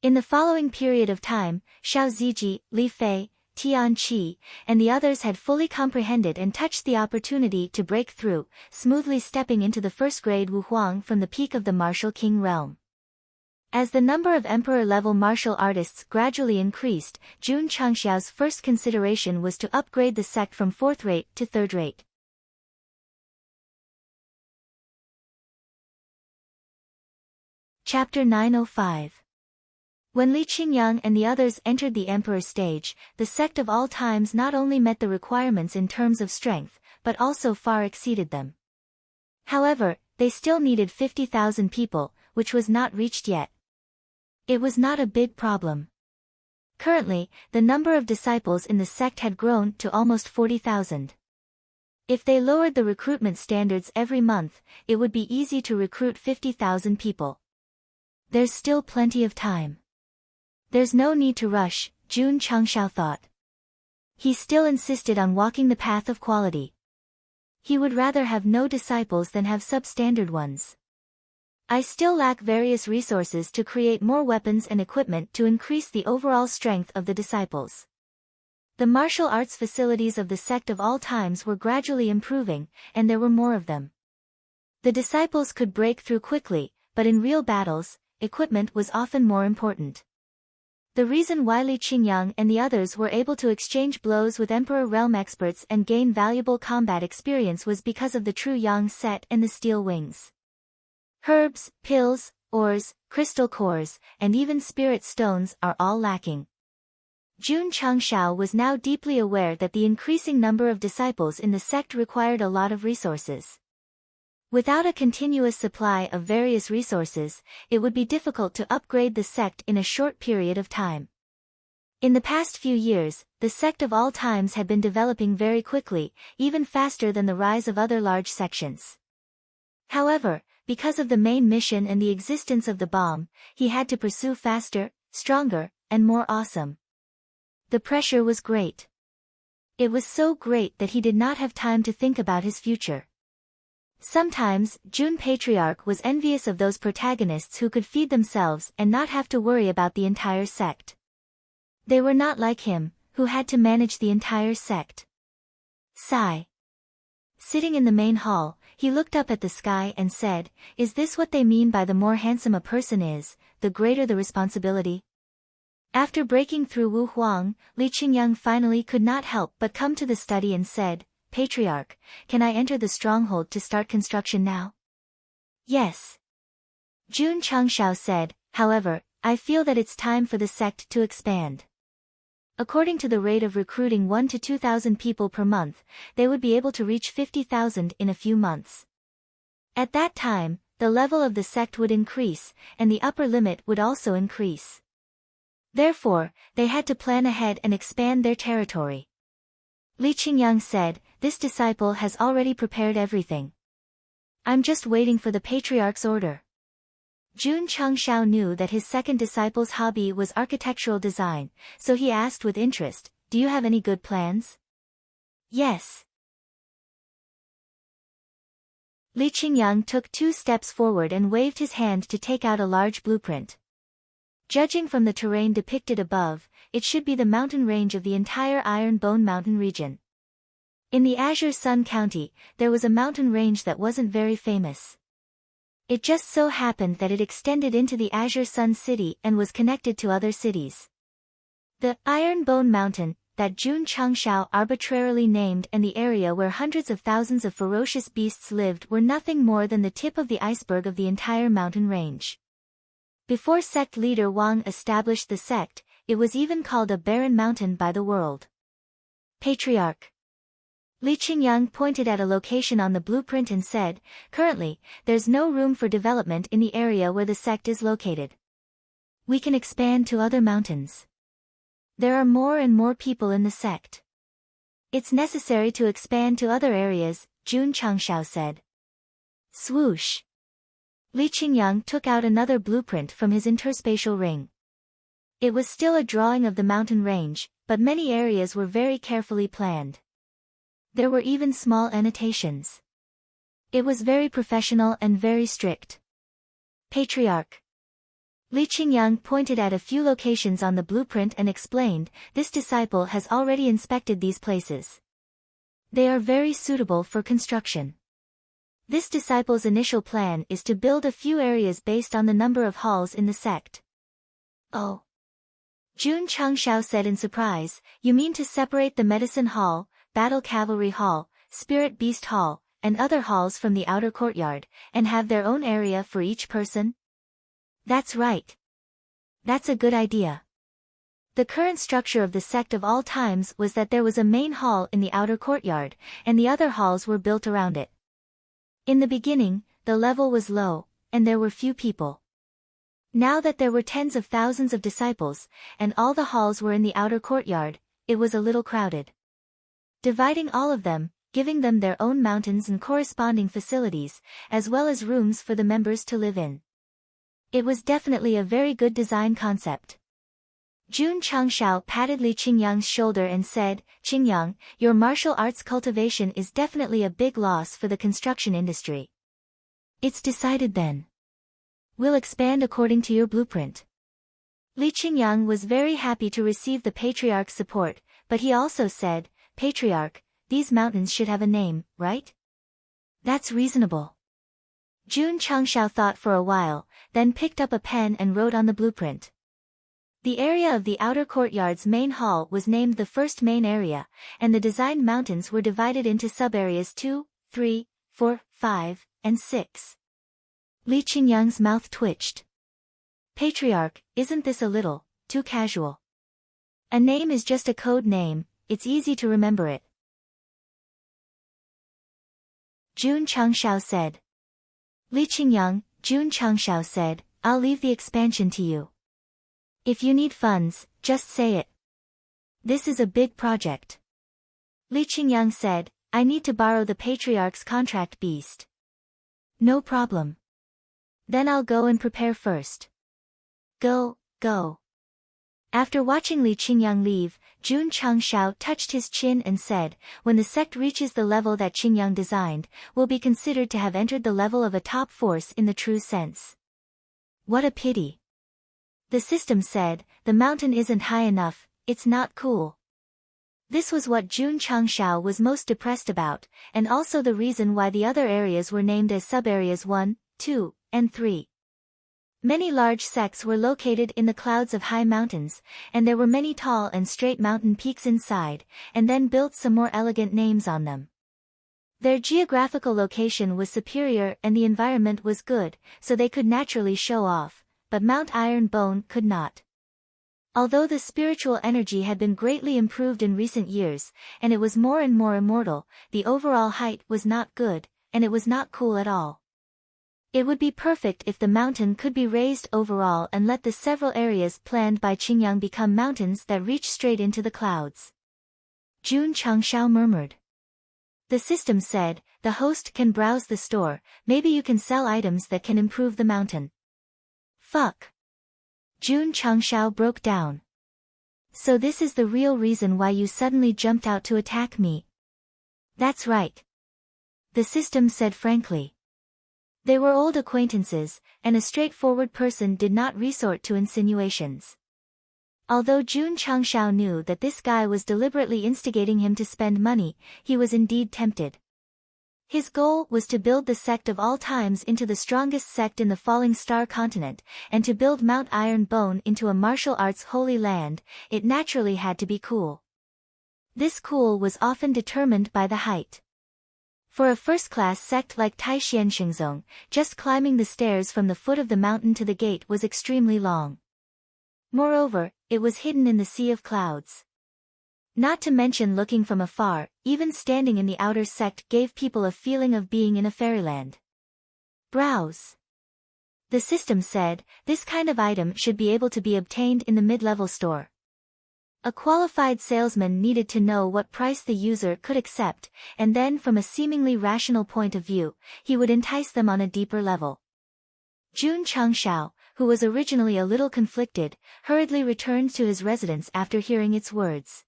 In the following period of time, Xiao Ziji, Li Fei, Tian Qi, and the others had fully comprehended and touched the opportunity to break through, smoothly stepping into the first-grade Wu Huang from the peak of the martial king realm. As the number of emperor-level martial artists gradually increased, Jun Changshao's first consideration was to upgrade the sect from fourth-rate to third-rate. Chapter 905. When Li Qingyang and the others entered the emperor stage, the sect of all times not only met the requirements in terms of strength, but also far exceeded them. However, they still needed 50,000 people, which was not reached yet. It was not a big problem. Currently, the number of disciples in the sect had grown to almost 40,000. If they lowered the recruitment standards every month, it would be easy to recruit 50,000 people. There's still plenty of time. There's no need to rush, Jun Changshao thought. He still insisted on walking the path of quality. He would rather have no disciples than have substandard ones. I still lack various resources to create more weapons and equipment to increase the overall strength of the disciples. The martial arts facilities of the sect of all times were gradually improving, and there were more of them. The disciples could break through quickly, but in real battles, equipment was often more important. The reason why Li Qingyang and the others were able to exchange blows with Emperor Realm experts and gain valuable combat experience was because of the true Yang set and the steel wings. Herbs, pills, ores, crystal cores, and even spirit stones are all lacking. Jun Changshao was now deeply aware that the increasing number of disciples in the sect required a lot of resources. Without a continuous supply of various resources, it would be difficult to upgrade the sect in a short period of time. In the past few years, the sect of all times had been developing very quickly, even faster than the rise of other large sections. However, because of the main mission and the existence of the bomb, he had to pursue faster, stronger, and more awesome. The pressure was great. It was so great that he did not have time to think about his future. Sometimes, Jun Patriarch was envious of those protagonists who could feed themselves and not have to worry about the entire sect. They were not like him, who had to manage the entire sect. Sigh. Sitting in the main hall, he looked up at the sky and said, "Is this what they mean by the more handsome a person is, the greater the responsibility?" After breaking through Wu Huang, Li Qingyang finally could not help but come to the study and said, Patriarch, can I enter the stronghold to start construction now? Yes. Jun Chengshao said, however, I feel that it's time for the sect to expand. According to the rate of recruiting 1 to 2,000 people per month, they would be able to reach 50,000 in a few months. At that time, the level of the sect would increase, and the upper limit would also increase. Therefore, they had to plan ahead and expand their territory. Li Qingyang said, this disciple has already prepared everything. I'm just waiting for the patriarch's order. Jun Chengshao knew that his second disciple's hobby was architectural design, so he asked with interest, do you have any good plans? Yes. Li Qingyang took 2 steps forward and waved his hand to take out a large blueprint. Judging from the terrain depicted above, it should be the mountain range of the entire Iron Bone Mountain region. In the Azure Sun County, there was a mountain range that wasn't very famous. It just so happened that it extended into the Azure Sun City and was connected to other cities. The Iron Bone Mountain, that Jun Chengshao arbitrarily named, and the area where hundreds of thousands of ferocious beasts lived were nothing more than the tip of the iceberg of the entire mountain range. Before sect leader Wang established the sect, it was even called a barren mountain by the world. Patriarch. Li Qingyang pointed at a location on the blueprint and said, currently, there's no room for development in the area where the sect is located. We can expand to other mountains. There are more and more people in the sect. It's necessary to expand to other areas, Jun Chengshao said. Swoosh. Li Qingyang took out another blueprint from his interspatial ring. It was still a drawing of the mountain range, but many areas were very carefully planned. There were even small annotations. It was very professional and very strict. Patriarch. Li Qingyang pointed at a few locations on the blueprint and explained, this disciple has already inspected these places. They are very suitable for construction. This disciple's initial plan is to build a few areas based on the number of halls in the sect. Oh. Jun Chengshao said in surprise, you mean to separate the medicine hall, battle cavalry hall, spirit beast hall, and other halls from the outer courtyard, and have their own area for each person? That's right. That's a good idea. The current structure of the sect of all times was that there was a main hall in the outer courtyard, and the other halls were built around it. In the beginning, the level was low, and there were few people. Now that there were tens of thousands of disciples, and all the halls were in the outer courtyard, it was a little crowded. Dividing all of them, giving them their own mountains and corresponding facilities, as well as rooms for the members to live in. It was definitely a very good design concept. Jun Chengshao patted Li Qingyang's shoulder and said, Qingyang, your martial arts cultivation is definitely a big loss for the construction industry. It's decided then. We'll expand according to your blueprint. Li Qingyang was very happy to receive the Patriarch's support, but he also said, Patriarch, these mountains should have a name, right? That's reasonable. Jun Chengshao thought for a while, then picked up a pen and wrote on the blueprint. The area of the outer courtyard's main hall was named the first main area, and the designed mountains were divided into sub-areas 2, 3, 4, 5, and 6. Li Qingyang's mouth twitched. Patriarch, isn't this a little too casual? A name is just a code name, it's easy to remember it. Jun Chengshao said. Li Qingyang, Jun Chengshao said, I'll leave the expansion to you. If you need funds, just say it. This is a big project. Li Qingyang said, I need to borrow the Patriarch's contract beast. No problem. Then I'll go and prepare first. Go. After watching Li Qingyang leave, Jun Chengshao touched his chin and said, when the sect reaches the level that Qingyang designed, will be considered to have entered the level of a top force in the true sense. What a pity. The system said, the mountain isn't high enough, it's not cool. This was what Jun Chengshao was most depressed about, and also the reason why the other areas were named as sub-areas 1, 2, and 3. Many large sects were located in the clouds of high mountains, and there were many tall and straight mountain peaks inside, and then built some more elegant names on them. Their geographical location was superior and the environment was good, so they could naturally show off, but Mount Iron Bone could not. Although the spiritual energy had been greatly improved in recent years, and it was more and more immortal, the overall height was not good, and it was not cool at all. It would be perfect if the mountain could be raised overall and let the several areas planned by Qingyang become mountains that reach straight into the clouds. Jun Changshao murmured. The system said, the host can browse the store, maybe you can sell items that can improve the mountain. Fuck. Jun Changshao broke down. So this is the real reason why you suddenly jumped out to attack me. That's right. The system said frankly. They were old acquaintances, and a straightforward person did not resort to insinuations. Although Jun Changshao knew that this guy was deliberately instigating him to spend money, he was indeed tempted. His goal was to build the sect of all times into the strongest sect in the Falling Star continent, and to build Mount Iron Bone into a martial arts holy land. It naturally had to be cool. This cool was often determined by the height. For a first-class sect like Taishian Shengzong, just climbing the stairs from the foot of the mountain to the gate was extremely long. Moreover, it was hidden in the sea of clouds. Not to mention looking from afar, even standing in the outer sect gave people a feeling of being in a fairyland. Browse. The system said, this kind of item should be able to be obtained in the mid-level store. A qualified salesman needed to know what price the user could accept, and then from a seemingly rational point of view, he would entice them on a deeper level. Jun Changshao, who was originally a little conflicted, hurriedly returned to his residence after hearing its words.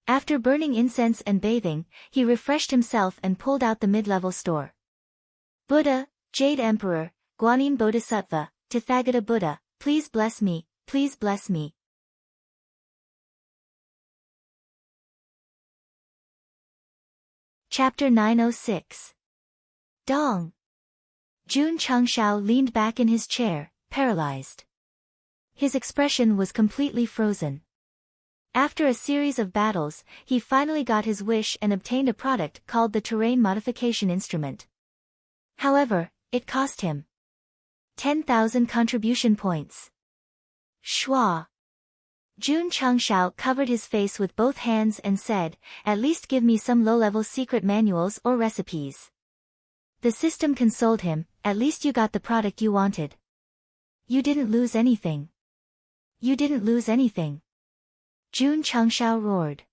After burning incense and bathing, he refreshed himself and pulled out the mid-level store. Buddha, Jade Emperor, Guanyin Bodhisattva, Tathagata Buddha, please bless me, please bless me. Chapter 906. Dong. Jun Changshao leaned back in his chair, paralyzed. His expression was completely frozen. After a series of battles, he finally got his wish and obtained a product called the Terrain Modification Instrument. However, it cost him 10,000 contribution points. Schwa. Jun Changshao covered his face with both hands and said, at least give me some low-level secret manuals or recipes. The system consoled him, at least you got the product you wanted. You didn't lose anything. You didn't lose anything. Jun Changshao roared.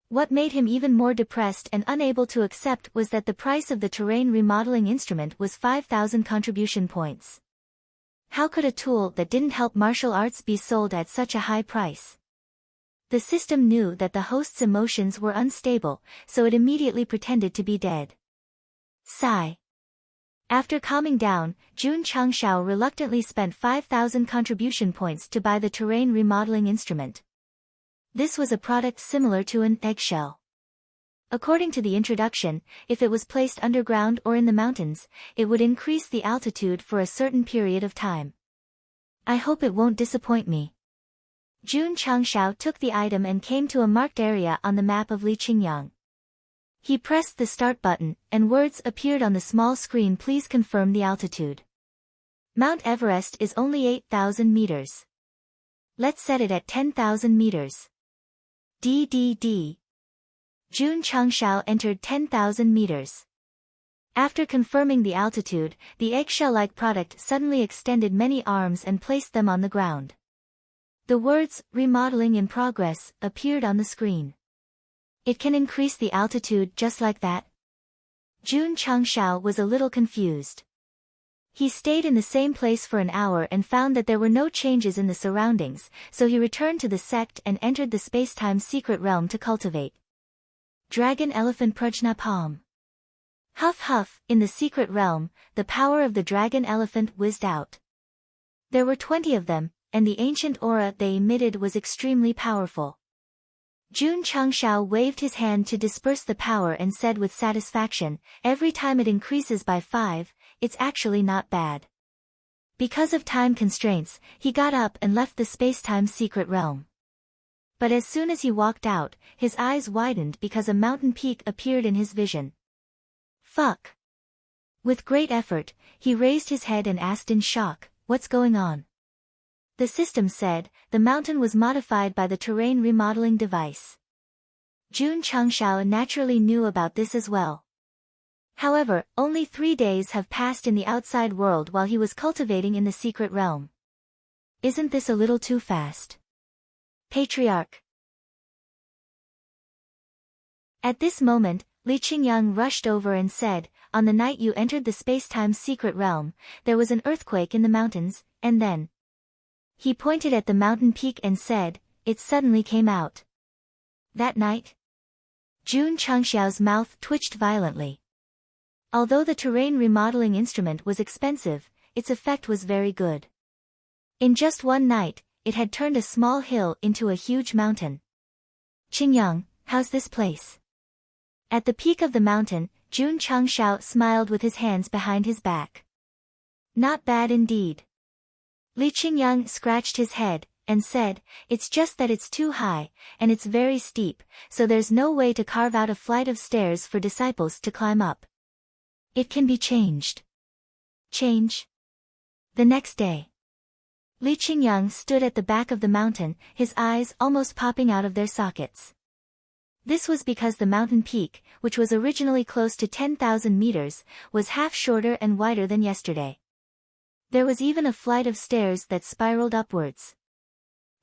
What made him even more depressed and unable to accept was that the price of the terrain remodeling instrument was 5,000 contribution points. How could a tool that didn't help martial arts be sold at such a high price? The system knew that the host's emotions were unstable, so it immediately pretended to be dead. Sigh. After calming down, Jun Changshao reluctantly spent 5,000 contribution points to buy the terrain remodeling instrument. This was a product similar to an eggshell. According to the introduction, if it was placed underground or in the mountains, it would increase the altitude for a certain period of time. I hope it won't disappoint me. Jun Changshao took the item and came to a marked area on the map of Liqingyang. He pressed the start button, and words appeared on the small screen. Please confirm the altitude. Mount Everest is only 8,000 meters. Let's set it at 10,000 meters. DDD. Jun Changshao entered 10,000 meters. After confirming the altitude, the eggshell-like product suddenly extended many arms and placed them on the ground. The words, remodeling in progress, appeared on the screen. It can increase the altitude just like that? Jun Changshao was a little confused. He stayed in the same place for an hour and found that there were no changes in the surroundings, so he returned to the sect and entered the spacetime secret realm to cultivate Dragon Elephant Prajna Palm. Huff huff, in the secret realm, the power of the dragon elephant whizzed out. There were 20 of them, and the ancient aura they emitted was extremely powerful. Jun Changshao waved his hand to disperse the power and said with satisfaction, every time it increases by 5, it's actually not bad. Because of time constraints, he got up and left the spacetime secret realm. But as soon as he walked out, his eyes widened because a mountain peak appeared in his vision. Fuck. With great effort, he raised his head and asked in shock, "What's going on?" The system said, the mountain was modified by the terrain remodeling device. Jun Changshao naturally knew about this as well. However, only 3 days have passed in the outside world while he was cultivating in the secret realm. Isn't this a little too fast? Patriarch. At this moment, Li Qingyang rushed over and said, "On the night you entered the space-time secret realm, there was an earthquake in the mountains, and then..." He pointed at the mountain peak and said, "It suddenly came out." That night? Jun Changxiao's mouth twitched violently. Although the terrain remodeling instrument was expensive, its effect was very good. In just one night, it had turned a small hill into a huge mountain. "Qingyang, how's this place?" At the peak of the mountain, Jun Changxiao smiled with his hands behind his back. "Not bad indeed." Li Qingyang scratched his head, and said, "It's just that it's too high, and it's very steep, so there's no way to carve out a flight of stairs for disciples to climb up. It can be changed." Change? The next day. Li Qingyang stood at the back of the mountain, his eyes almost popping out of their sockets. This was because the mountain peak, which was originally close to 10,000 meters, was half shorter and wider than yesterday. There was even a flight of stairs that spiraled upwards.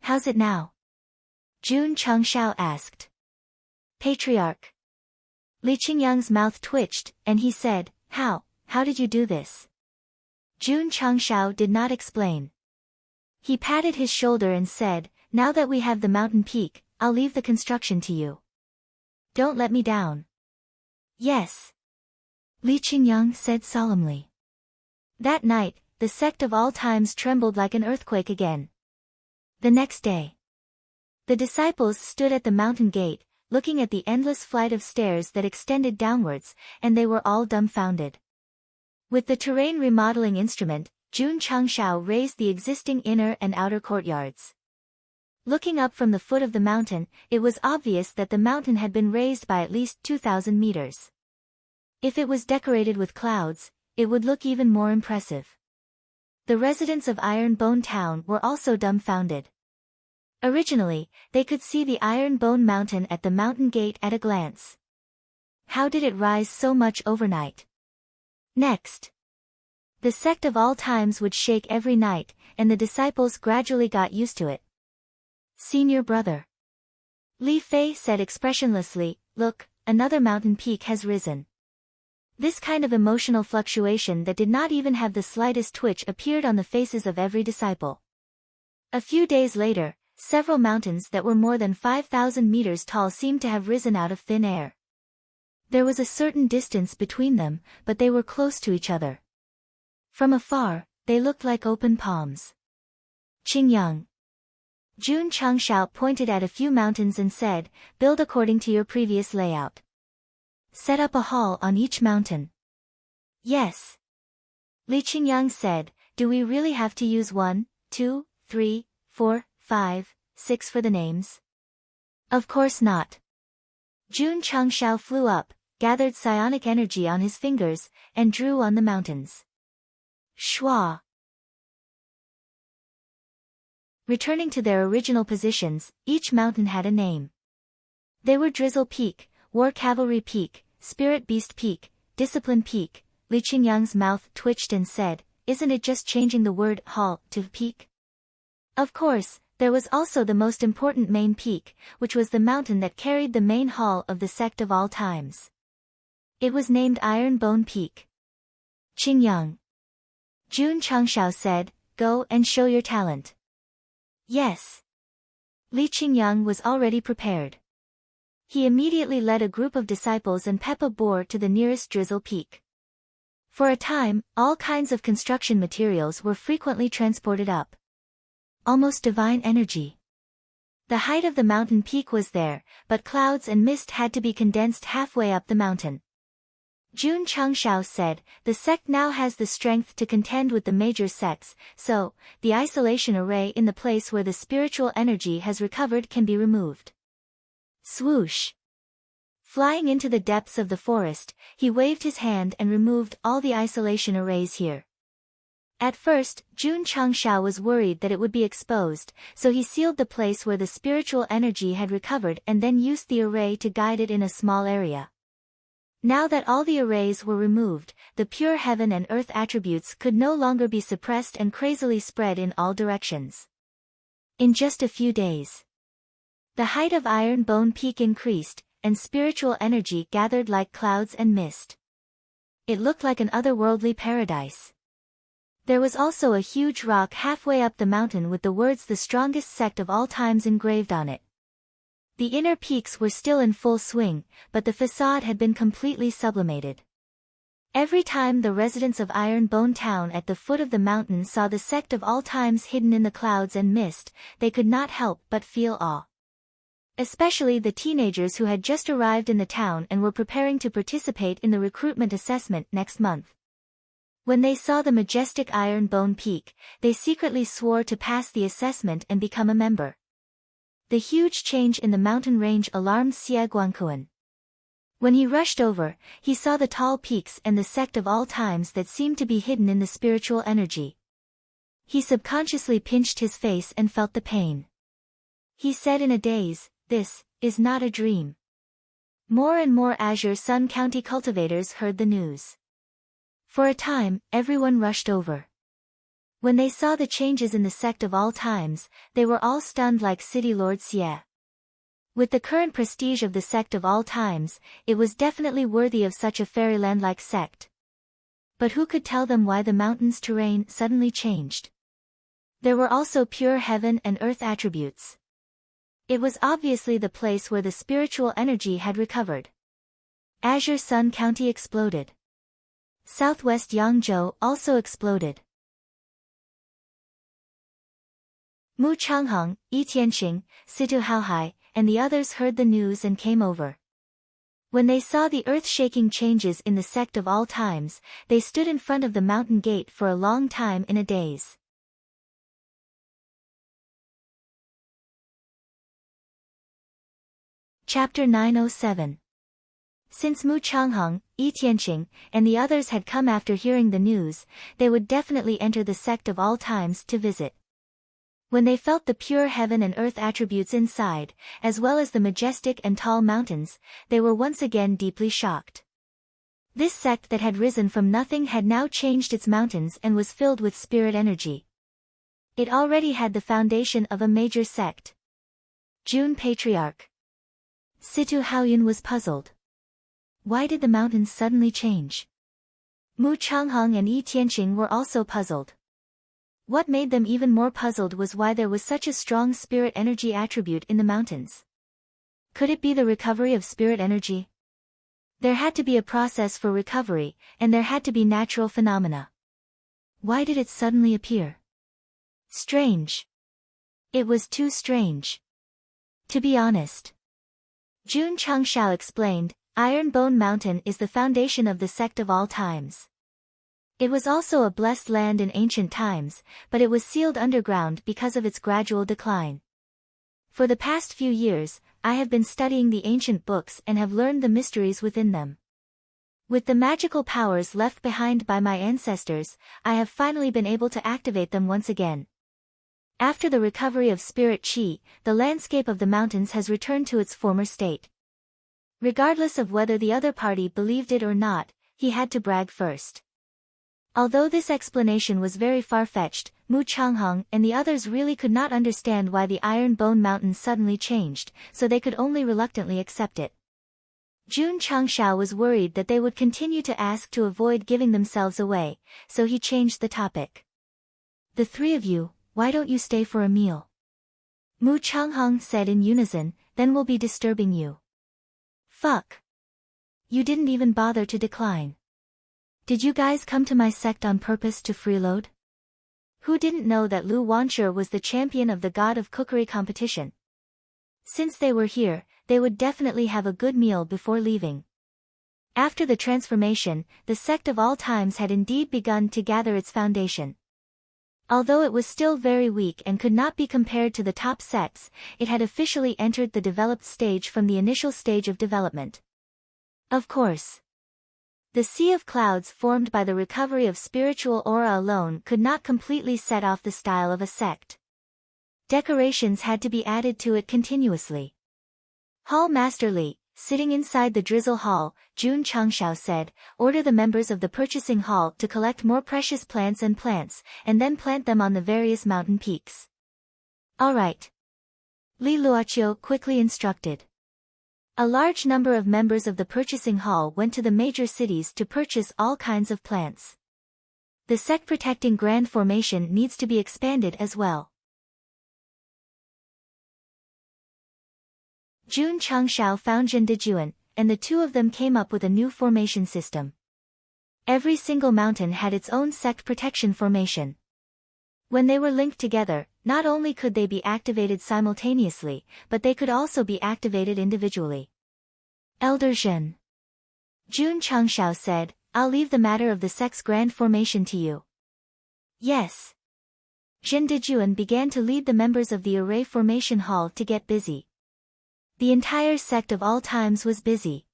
"How's it now?" Jun Changshao asked. "Patriarch." Li Qingyang's mouth twitched, and he said, How did you do this?" Jun Changshao did not explain. He patted his shoulder and said, "Now that we have the mountain peak, I'll leave the construction to you. Don't let me down." "Yes." Li Qingyang said solemnly. That night, the sect of all times trembled like an earthquake again. The next day. The disciples stood at the mountain gate, looking at the endless flight of stairs that extended downwards, and they were all dumbfounded. With the terrain remodeling instrument, Jun Changshao raised the existing inner and outer courtyards. Looking up from the foot of the mountain, it was obvious that the mountain had been raised by at least 2,000 meters. If it was decorated with clouds, it would look even more impressive. The residents of Iron Bone Town were also dumbfounded. Originally, they could see the Iron Bone Mountain at the mountain gate at a glance. How did it rise so much overnight? Next. The sect of all times would shake every night, and the disciples gradually got used to it. "Senior brother." Li Fei said expressionlessly, "Look, another mountain peak has risen." This kind of emotional fluctuation that did not even have the slightest twitch appeared on the faces of every disciple. A few days later, several mountains that were more than 5,000 meters tall seemed to have risen out of thin air. There was a certain distance between them, but they were close to each other. From afar, they looked like open palms. "Qingyang." Jun Changshao pointed at a few mountains and said, "Build according to your previous layout. Set up a hall on each mountain." "Yes." Li Qingyang said, "Do we really have to use 1, 2, 3, 4, 5, 6 for the names?" "Of course not." Jun Changshao flew up, gathered psionic energy on his fingers, and drew on the mountains. Schwa. Returning to their original positions, each mountain had a name. They were Drizzle Peak, War Cavalry Peak, Spirit Beast Peak, Discipline Peak. Li Qingyang's mouth twitched and said, "Isn't it just changing the word hall to peak?" Of course, there was also the most important main peak, which was the mountain that carried the main hall of the sect of all times. It was named Iron Bone Peak. "Qingyang." Jun Changshao said, "Go and show your talent." "Yes." Li Qingyang was already prepared. He immediately led a group of disciples and Peppa Boar to the nearest Drizzle Peak. For a time, all kinds of construction materials were frequently transported up. Almost divine energy. The height of the mountain peak was there, but clouds and mist had to be condensed halfway up the mountain. Jun Changshao said, "The sect now has the strength to contend with the major sects, so, the isolation array in the place where the spiritual energy has recovered can be removed." Swoosh. Flying into the depths of the forest, he waved his hand and removed all the isolation arrays here. At first, Jun Changshao was worried that it would be exposed, so he sealed the place where the spiritual energy had recovered and then used the array to guide it in a small area. Now that all the arrays were removed, the pure heaven and earth attributes could no longer be suppressed and crazily spread in all directions. In just a few days, the height of Iron Bone Peak increased, and spiritual energy gathered like clouds and mist. It looked like an otherworldly paradise. There was also a huge rock halfway up the mountain with the words "the strongest sect of all times" engraved on it. The inner peaks were still in full swing, but the facade had been completely sublimated. Every time the residents of Iron Bone Town at the foot of the mountain saw the sect of all times hidden in the clouds and mist, they could not help but feel awe. Especially the teenagers who had just arrived in the town and were preparing to participate in the recruitment assessment next month. When they saw the majestic Iron Bone Peak, they secretly swore to pass the assessment and become a member. The huge change in the mountain range alarmed Xie Guangquan. When he rushed over, he saw the tall peaks and the sect of all times that seemed to be hidden in the spiritual energy. He subconsciously pinched his face and felt the pain. He said in a daze, "This is not a dream." More and more Azure Sun County cultivators heard the news. For a time, everyone rushed over. When they saw the changes in the sect of all times, they were all stunned like City Lord Xie. With the current prestige of the sect of all times, it was definitely worthy of such a fairyland-like sect. But who could tell them why the mountain's terrain suddenly changed? There were also pure heaven and earth attributes. It was obviously the place where the spiritual energy had recovered. Azure Sun County exploded. Southwest Yangzhou also exploded. Mu Changhong, Yi Tianqing, Situ Haohai, and the others heard the news and came over. When they saw the earth-shaking changes in the sect of all times, they stood in front of the mountain gate for a long time in a daze. Chapter 907. Since Mu Changhong, Yi Tianqing, and the others had come after hearing the news, they would definitely enter the sect of all times to visit. When they felt the pure heaven and earth attributes inside, as well as the majestic and tall mountains, they were once again deeply shocked. This sect that had risen from nothing had now changed its mountains and was filled with spirit energy. It already had the foundation of a major sect. June Patriarch. Situ Haoyun was puzzled. Why did the mountains suddenly change? Mu Changhong and Yi Tianqing were also puzzled. What made them even more puzzled was why there was such a strong spirit energy attribute in the mountains. Could it be the recovery of spirit energy? There had to be a process for recovery, and there had to be natural phenomena. Why did it suddenly appear? Strange. It was too strange. To be honest. Jun Changshao explained, Iron Bone Mountain is the foundation of the sect of all times. It was also a blessed land in ancient times, but it was sealed underground because of its gradual decline. For the past few years, I have been studying the ancient books and have learned the mysteries within them. With the magical powers left behind by my ancestors, I have finally been able to activate them once again. After the recovery of spirit chi, the landscape of the mountains has returned to its former state. Regardless of whether the other party believed it or not, he had to brag first. Although this explanation was very far-fetched, Mu Changhong and the others really could not understand why the Iron Bone Mountain suddenly changed, so they could only reluctantly accept it. Jun Changshao was worried that they would continue to ask to avoid giving themselves away, so he changed the topic. The three of you, why don't you stay for a meal? Mu Changhong said in unison, then we'll be disturbing you. Fuck. You didn't even bother to decline. Did you guys come to my sect on purpose to freeload? Who didn't know that Lu Wancher was the champion of the God of Cookery competition? Since they were here, they would definitely have a good meal before leaving. After the transformation, the sect of all times had indeed begun to gather its foundation. Although it was still very weak and could not be compared to the top sects, it had officially entered the developed stage from the initial stage of development. Of course. The sea of clouds formed by the recovery of spiritual aura alone could not completely set off the style of a sect. Decorations had to be added to it continuously. Hall Master Li, sitting inside the drizzle hall, Jun Changshao said, order the members of the purchasing hall to collect more precious plants, and then plant them on the various mountain peaks. All right. Li Luoqiu quickly instructed. A large number of members of the purchasing hall went to the major cities to purchase all kinds of plants. The sect protecting Grand Formation needs to be expanded as well. Jun Changshao found Zhen Dejuan, and the two of them came up with a new formation system. Every single mountain had its own sect protection formation. When they were linked together, not only could they be activated simultaneously, but they could also be activated individually. Elder Zhen. Jun Changshao said, I'll leave the matter of the sect's grand formation to you. Yes. Zhen Dejuan began to lead the members of the Array Formation Hall to get busy. The entire sect of all times was busy.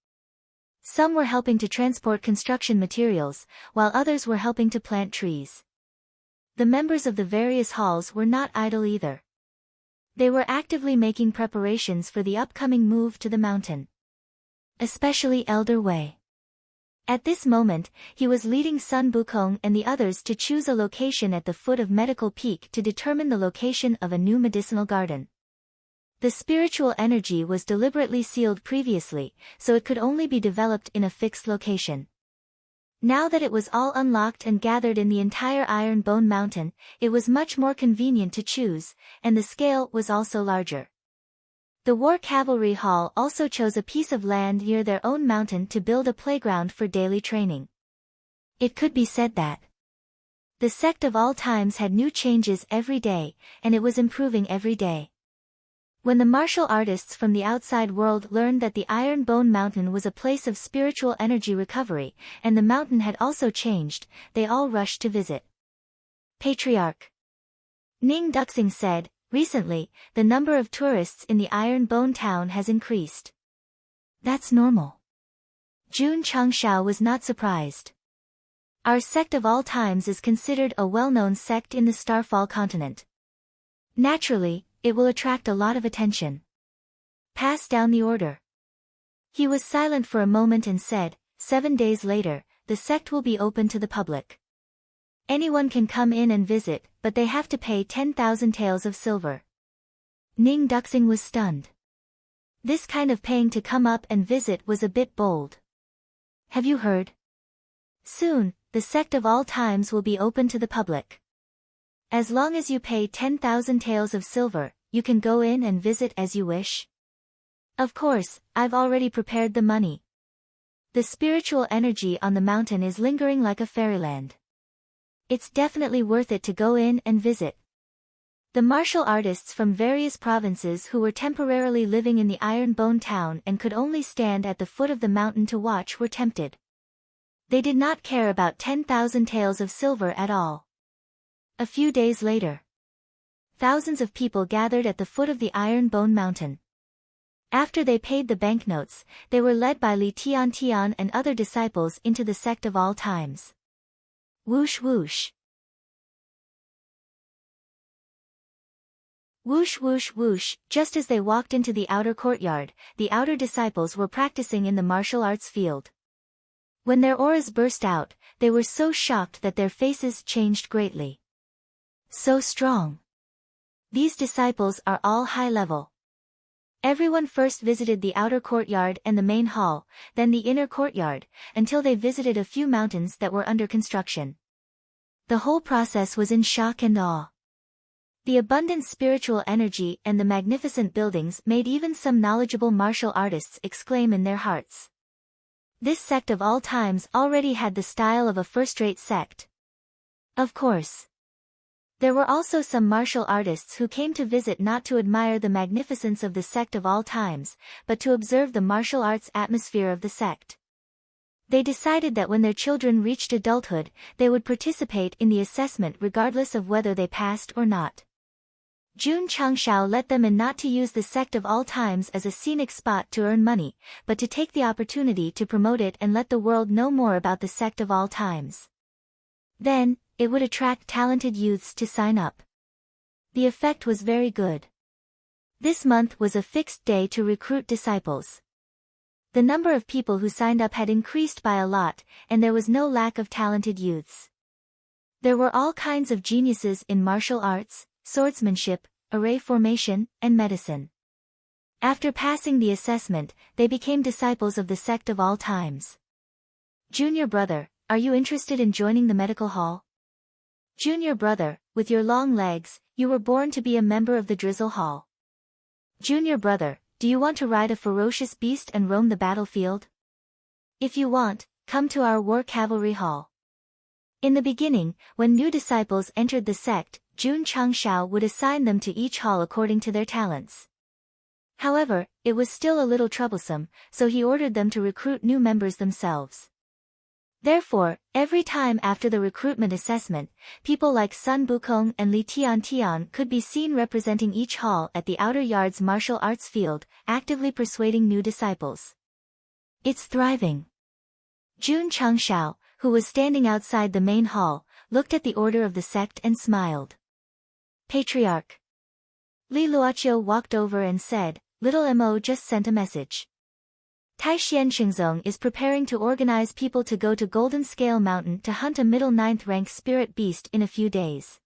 Some were helping to transport construction materials, while others were helping to plant trees. The members of the various halls were not idle either. They were actively making preparations for the upcoming move to the mountain. Especially Elder Wei. At this moment, he was leading Sun Bukong and the others to choose a location at the foot of Medical Peak to determine the location of a new medicinal garden. The spiritual energy was deliberately sealed previously, so it could only be developed in a fixed location. Now that it was all unlocked and gathered in the entire Iron Bone Mountain, it was much more convenient to choose, and the scale was also larger. The War Cavalry Hall also chose a piece of land near their own mountain to build a playground for daily training. It could be said that the sect of all times had new changes every day, and it was improving every day. When the martial artists from the outside world learned that the Iron Bone Mountain was a place of spiritual energy recovery, and the mountain had also changed, they all rushed to visit. Patriarch Ning Duxing said, recently, the number of tourists in the Iron Bone town has increased. That's normal. Jun Changshao was not surprised. Our sect of all times is considered a well-known sect in the Starfall continent. Naturally, it will attract a lot of attention. Pass down the order. He was silent for a moment and said, 7 days later, the sect will be open to the public. Anyone can come in and visit, but they have to pay 10,000 taels of silver. Ning Duxing was stunned. This kind of paying to come up and visit was a bit bold. Have you heard? Soon, the sect of all times will be open to the public. As long as you pay 10,000 taels of silver, you can go in and visit as you wish. Of course, I've already prepared the money. The spiritual energy on the mountain is lingering like a fairyland. It's definitely worth it to go in and visit. The martial artists from various provinces who were temporarily living in the Iron Bone town and could only stand at the foot of the mountain to watch were tempted. They did not care about 10,000 taels of silver at all. A few days later, thousands of people gathered at the foot of the Iron Bone Mountain. After they paid the banknotes, they were led by Li Tian and other disciples into the sect of all times. Whoosh whoosh. Whoosh whoosh whoosh, just as they walked into the outer courtyard, the outer disciples were practicing in the martial arts field. When their auras burst out, they were so shocked that their faces changed greatly. So strong. These disciples are all high level. Everyone first visited the outer courtyard and the main hall, then the inner courtyard, until they visited a few mountains that were under construction. The whole process was in shock and awe. The abundant spiritual energy and the magnificent buildings made even some knowledgeable martial artists exclaim in their hearts. This sect of all times already had the style of a first-rate sect. Of course. There were also some martial artists who came to visit not to admire the magnificence of the sect of all times, but to observe the martial arts atmosphere of the sect. They decided that when their children reached adulthood, they would participate in the assessment regardless of whether they passed or not. Jun Changshao let them in not to use the Sect of all times as a scenic spot to earn money, but to take the opportunity to promote it and let the world know more about the Sect of all times. Then, it would attract talented youths to sign up. The effect was very good. This month was a fixed day to recruit disciples. The number of people who signed up had increased by a lot, and there was no lack of talented youths. There were all kinds of geniuses in martial arts, swordsmanship, array formation, and medicine. After passing the assessment, they became disciples of the Sect of all times. Junior brother, are you interested in joining the medical hall? Junior brother, with your long legs, you were born to be a member of the Drizzle Hall. Junior brother, do you want to ride a ferocious beast and roam the battlefield? If you want, come to our War Cavalry Hall. In the beginning, when new disciples entered the sect, Jun Changshao would assign them to each hall according to their talents. However, it was still a little troublesome, so he ordered them to recruit new members themselves. Therefore, every time after the recruitment assessment, people like Sun Bukong and Li Tian could be seen representing each hall at the outer yard's martial arts field, actively persuading new disciples. It's thriving. Jun Changshao, who was standing outside the main hall, looked at the order of the sect and smiled. Patriarch. Li Luoqiu walked over and said, Little Mo just sent a message. Taishian Xingzong is preparing to organize people to go to Golden Scale Mountain to hunt a middle 9th rank spirit beast in a few days.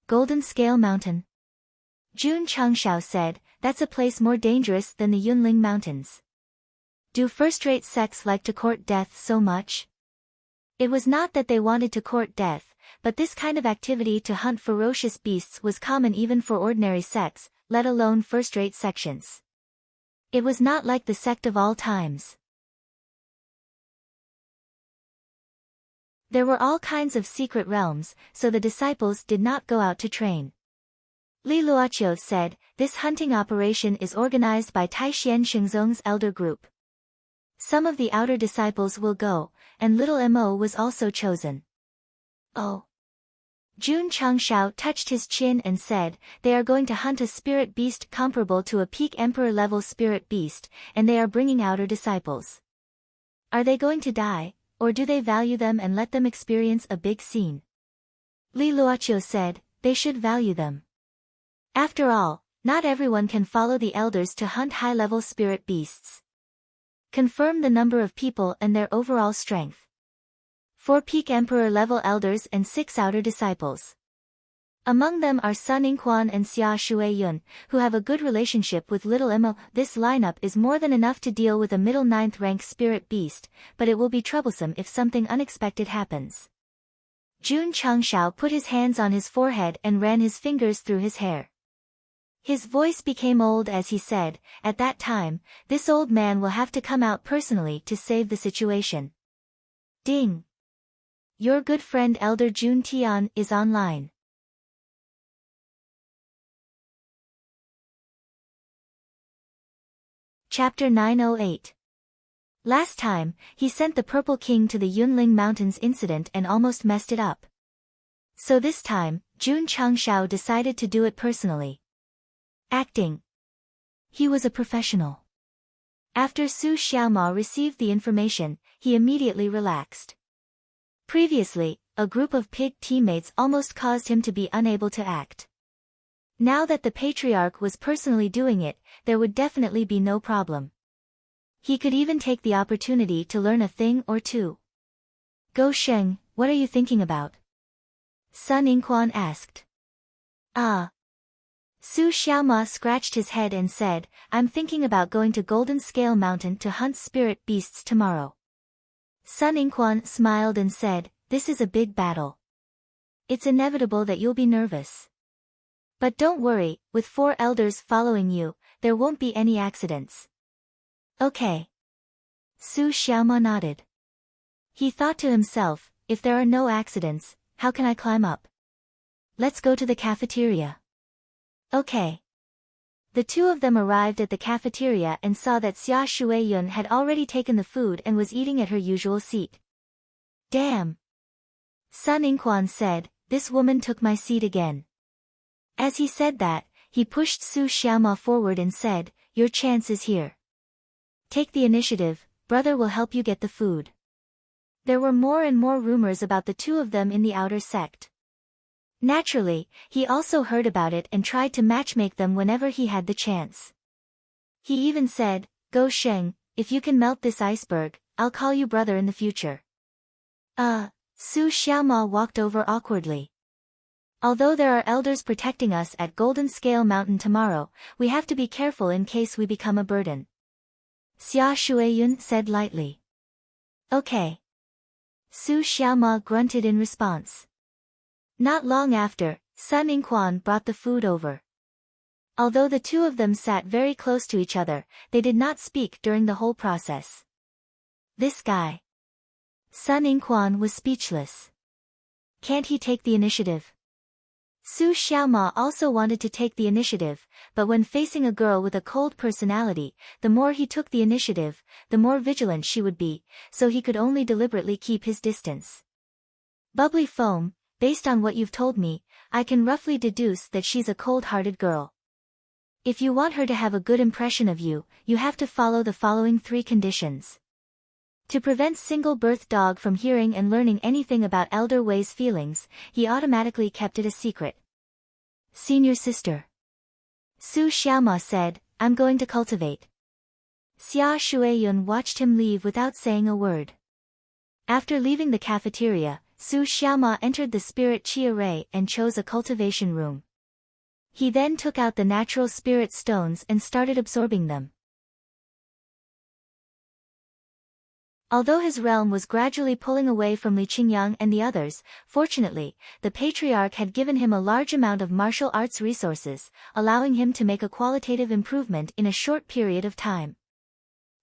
Golden Scale Mountain. Jun Changshao said, that's a place more dangerous than the Yunling Mountains. Do first-rate sects like to court death so much? It was not that they wanted to court death, but this kind of activity to hunt ferocious beasts was common even for ordinary sects, let alone first-rate sections. It was not like the Sect of all times. There were all kinds of secret realms, so the disciples did not go out to train. Li Luoqiu said, this hunting operation is organized by Taishian Xingzong's elder group. Some of the outer disciples will go, and little Mo was also chosen. Oh. Jun Changshao touched his chin and said, they are going to hunt a spirit beast comparable to a peak emperor-level spirit beast, and they are bringing outer disciples. Are they going to die, or do they value them and let them experience a big scene? Li Luoqiu said, they should value them. After all, not everyone can follow the elders to hunt high-level spirit beasts. Confirm the number of people and their overall strength. 4 peak emperor-level elders and 6 outer disciples. Among them are Sun Yingquan and Xia Shuiyun, who have a good relationship with little Mo. This lineup is more than enough to deal with a middle 9th rank spirit beast, but it will be troublesome if something unexpected happens. Jun Changshao put his hands on his forehead and ran his fingers through his hair. His voice became old as he said, at that time, this old man will have to come out personally to save the situation. Ding! Your good friend Elder Jun Tian is online. Chapter 908. Last time, he sent the Purple King to the Yunling Mountains incident and almost messed it up. So this time, Jun Changshao decided to do it personally. Acting. He was a professional. After Su Xiaoma received the information, he immediately relaxed. Previously, a group of pig teammates almost caused him to be unable to act. Now that the patriarch was personally doing it, there would definitely be no problem. He could even take the opportunity to learn a thing or two. Go Sheng, what are you thinking about? Sun Yingquan asked. Su Xiaoma scratched his head and said, I'm thinking about going to Golden Scale Mountain to hunt spirit beasts tomorrow. Sun Yingquan smiled and said, this is a big battle. It's inevitable that you'll be nervous. But don't worry, with 4 elders following you, there won't be any accidents. Okay. Su Xiaoma nodded. He thought to himself, if there are no accidents, how can I climb up? Let's go to the cafeteria. Okay. The two of them arrived at the cafeteria and saw that Xia Shuiyun had already taken the food and was eating at her usual seat. Damn! Sun Yingquan said, this woman took my seat again. As he said that, he pushed Su Xiaoma forward and said, "Your chance is here. Take the initiative, brother will help you get the food." There were more and more rumors about the two of them in the outer sect. Naturally, he also heard about it and tried to matchmake them whenever he had the chance. He even said, "Go Sheng, if you can melt this iceberg, I'll call you brother in the future." Su Xiaoma walked over awkwardly. "Although there are elders protecting us at Golden Scale Mountain tomorrow, we have to be careful in case we become a burden." Xia Shuiyun said lightly. "Okay." Su Xiaoma grunted in response. Not long after, Sun Yingquan brought the food over. Although the two of them sat very close to each other, they did not speak during the whole process. This guy. Sun Yingquan was speechless. Can't he take the initiative? Su Xiaoma also wanted to take the initiative, but when facing a girl with a cold personality, the more he took the initiative, the more vigilant she would be, so he could only deliberately keep his distance. "Bubbly foam, based on what you've told me, I can roughly deduce that she's a cold-hearted girl. If you want her to have a good impression of you, you have to follow the following 3 conditions. To prevent single-birth dog from hearing and learning anything about Elder Wei's feelings, he automatically kept it a secret." "Senior sister." Su Xiaoma said, "I'm going to cultivate." Xia Shuiyun watched him leave without saying a word. After leaving the cafeteria, Su Xiaoma entered the spirit chi array and chose a cultivation room. He then took out the natural spirit stones and started absorbing them. Although his realm was gradually pulling away from Li Qingyang and the others, fortunately, the patriarch had given him a large amount of martial arts resources, allowing him to make a qualitative improvement in a short period of time.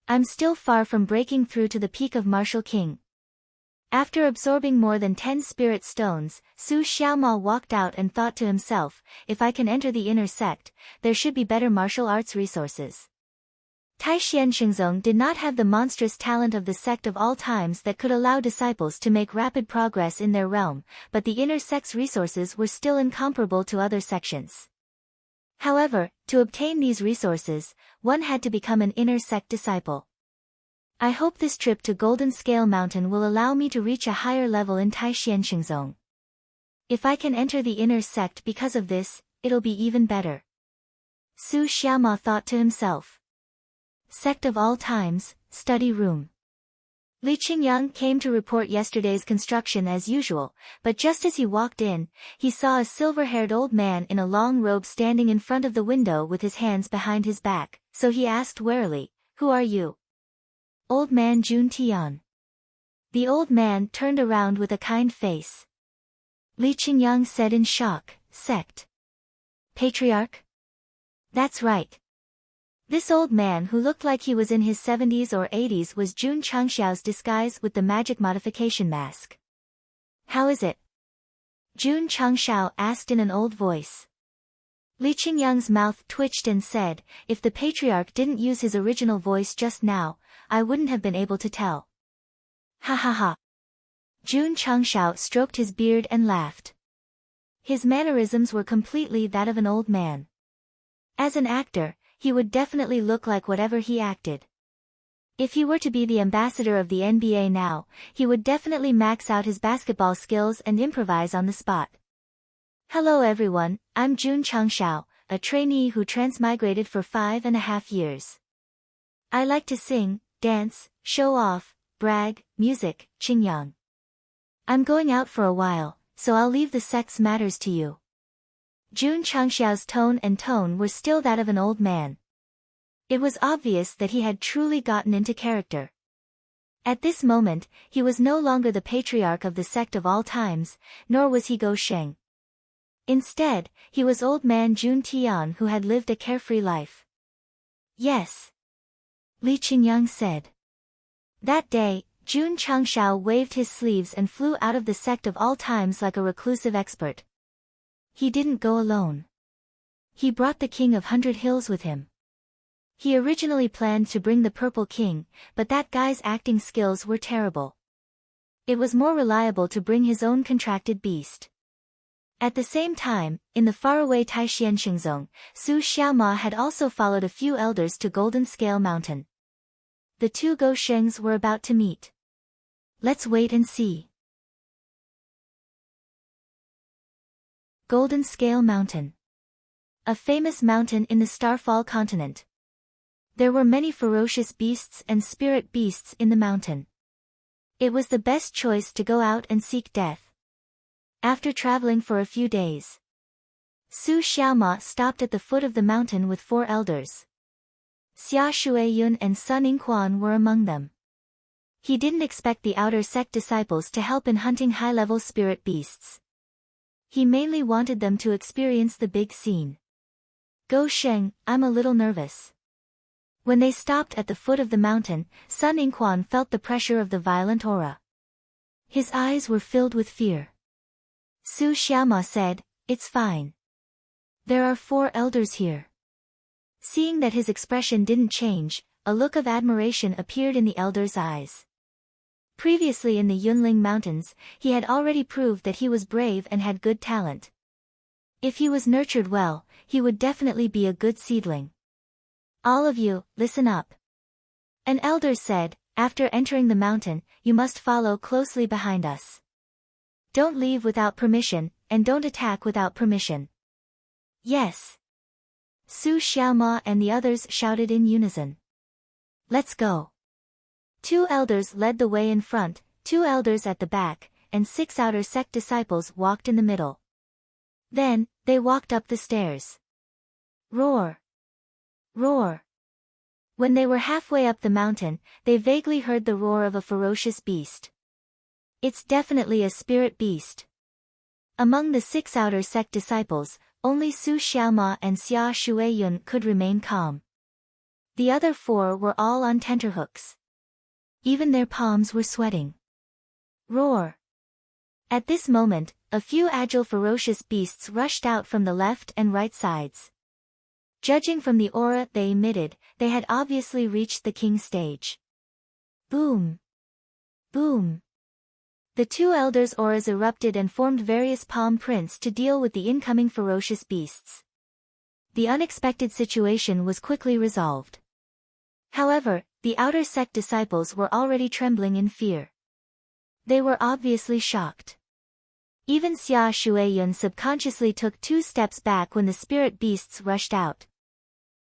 "I'm still far from breaking through to the peak of Martial King." After absorbing more than 10 spirit stones, Su Xiaoma walked out and thought to himself, "If I can enter the inner sect, there should be better martial arts resources." Taishian Xingzong did not have the monstrous talent of the sect of all times that could allow disciples to make rapid progress in their realm, but the inner sect's resources were still incomparable to other sections. However, to obtain these resources, one had to become an inner sect disciple. "I hope this trip to Golden Scale Mountain will allow me to reach a higher level in Taishian Xingzong. If I can enter the inner sect because of this, it'll be even better." Su Xiaoma thought to himself. Sect of all times, study room. Li Qingyang came to report yesterday's construction as usual, but just as he walked in, he saw a silver-haired old man in a long robe standing in front of the window with his hands behind his back, so he asked warily, "Who are you?" "Old man Jun Tian." The old man turned around with a kind face. Li Qingyang said in shock, "Sect? Patriarch?" "That's right." This old man who looked like he was in his 70s or 80s was Jun Changxiao's disguise with the magic modification mask. "How is it?" Jun Changxiao asked in an old voice. Li Qingyang's mouth twitched and said, "If the patriarch didn't use his original voice just now, I wouldn't have been able to tell." "Ha ha ha." Jun Changxiao stroked his beard and laughed. His mannerisms were completely that of an old man. As an actor, he would definitely look like whatever he acted. If he were to be the ambassador of the NBA now, he would definitely max out his basketball skills and improvise on the spot. "Hello everyone, I'm Jun Changxiao, a trainee who transmigrated for 5.5 years. I like to sing, dance, show off, brag, music, Qingyang. I'm going out for a while, so I'll leave the sex matters to you." Jun Changxiao's tone were still that of an old man. It was obvious that he had truly gotten into character. At this moment, he was no longer the patriarch of the sect of all times, nor was he Go Sheng. Instead, he was old man Jun Tian who had lived a carefree life. "Yes," Li Qingyang said. That day, Jun Changxiao waved his sleeves and flew out of the sect of all times like a reclusive expert. He didn't go alone. He brought the King of 100 Hills with him. He originally planned to bring the Purple King, but that guy's acting skills were terrible. It was more reliable to bring his own contracted beast. At the same time, in the faraway Taixianxingzong, Su Xiaoma had also followed a few elders to Golden Scale Mountain. The two Goshens were about to meet. Let's wait and see. Golden Scale Mountain. A famous mountain in the Starfall continent. There were many ferocious beasts and spirit beasts in the mountain. It was the best choice to go out and seek death. After traveling for a few days, Su Xiaoma stopped at the foot of the mountain with 4 elders. Xia Shuiyun and Sun Yingquan were among them. He didn't expect the outer sect disciples to help in hunting high-level spirit beasts. He mainly wanted them to experience the big scene. Go Sheng, I'm a little nervous. When they stopped at the foot of the mountain, Sun Yingquan felt the pressure of the violent aura. His eyes were filled with fear. Su Xiaoma said, "It's fine. There are 4 elders here." Seeing that his expression didn't change, a look of admiration appeared in the elder's eyes. Previously in the Yunling Mountains, he had already proved that he was brave and had good talent. If he was nurtured well, he would definitely be a good seedling. All of you, listen up. An elder said, after entering the mountain, you must follow closely behind us. Don't leave without permission, and don't attack without permission. Yes. Su Xiaoma and the others shouted in unison. Let's go. 2 elders led the way in front, 2 elders at the back, and 6 outer sect disciples walked in the middle. Then, they walked up the stairs. Roar! Roar! When they were halfway up the mountain, they vaguely heard the roar of a ferocious beast. It's definitely a spirit beast. Among the 6 outer sect disciples, only Su Xiaoma and Xia Shuiyun could remain calm. The other 4 were all on tenterhooks. Even their palms were sweating. Roar! At this moment, a few agile ferocious beasts rushed out from the left and right sides. Judging from the aura they emitted, they had obviously reached the king stage. Boom! Boom! The 2 elders' auras erupted and formed various palm prints to deal with the incoming ferocious beasts. The unexpected situation was quickly resolved. However, the outer sect disciples were already trembling in fear. They were obviously shocked. Even Xia Shuiyun subconsciously took 2 steps back when the spirit beasts rushed out.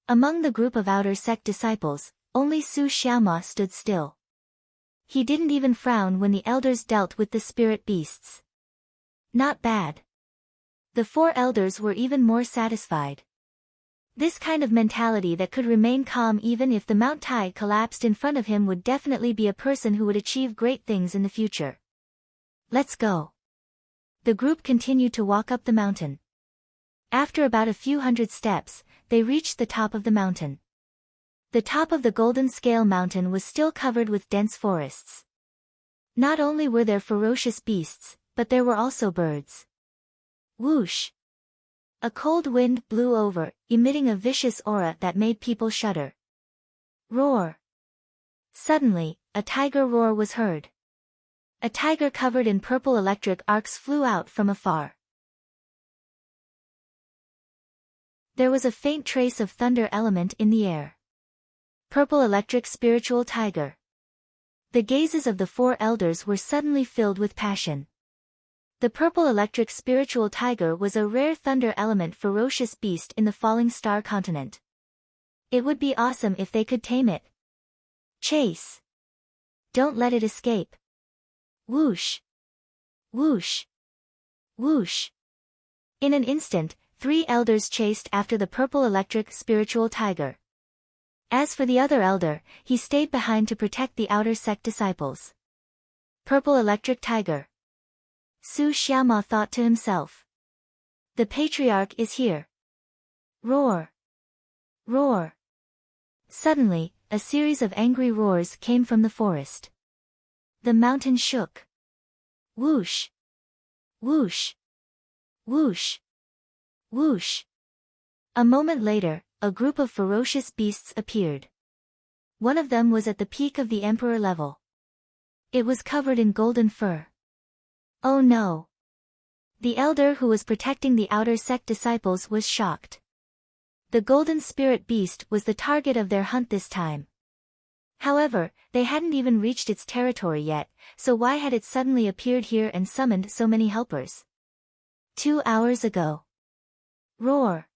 Among the group of outer sect disciples, only Su Xiaoma stood still. He didn't even frown when the elders dealt with the spirit beasts. Not bad. The 4 elders were even more satisfied. This kind of mentality that could remain calm even if the Mount Tai collapsed in front of him would definitely be a person who would achieve great things in the future. Let's go. The group continued to walk up the mountain. After about a few hundred steps, they reached the top of the mountain. The top of the Golden Scale Mountain was still covered with dense forests. Not only were there ferocious beasts, but there were also birds. Whoosh! A cold wind blew over, emitting a vicious aura that made people shudder. Roar! Suddenly, a tiger roar was heard. A tiger covered in purple electric arcs flew out from afar. There was a faint trace of thunder element in the air. Purple electric spiritual tiger. The gazes of the 4 elders were suddenly filled with passion. The purple electric spiritual tiger was a rare thunder element ferocious beast in the falling star continent. It would be awesome if they could tame it. Chase! Don't let it escape. Whoosh! Whoosh! Whoosh! In an instant, 3 elders chased after the purple electric spiritual tiger. As for the other elder, he stayed behind to protect the outer sect disciples. Purple electric tiger. Su Xiaoma thought to himself. The patriarch is here. Roar! Roar! Suddenly, a series of angry roars came from the forest. The mountain shook. Whoosh! Whoosh! Whoosh! Whoosh! A moment later, a group of ferocious beasts appeared. One of them was at the peak of the emperor level. It was covered in golden fur. Oh no! The elder who was protecting the outer sect disciples was shocked. The golden spirit beast was the target of their hunt this time. However, they hadn't even reached its territory yet, so why had it suddenly appeared here and summoned so many helpers? 2 hours ago. Roar!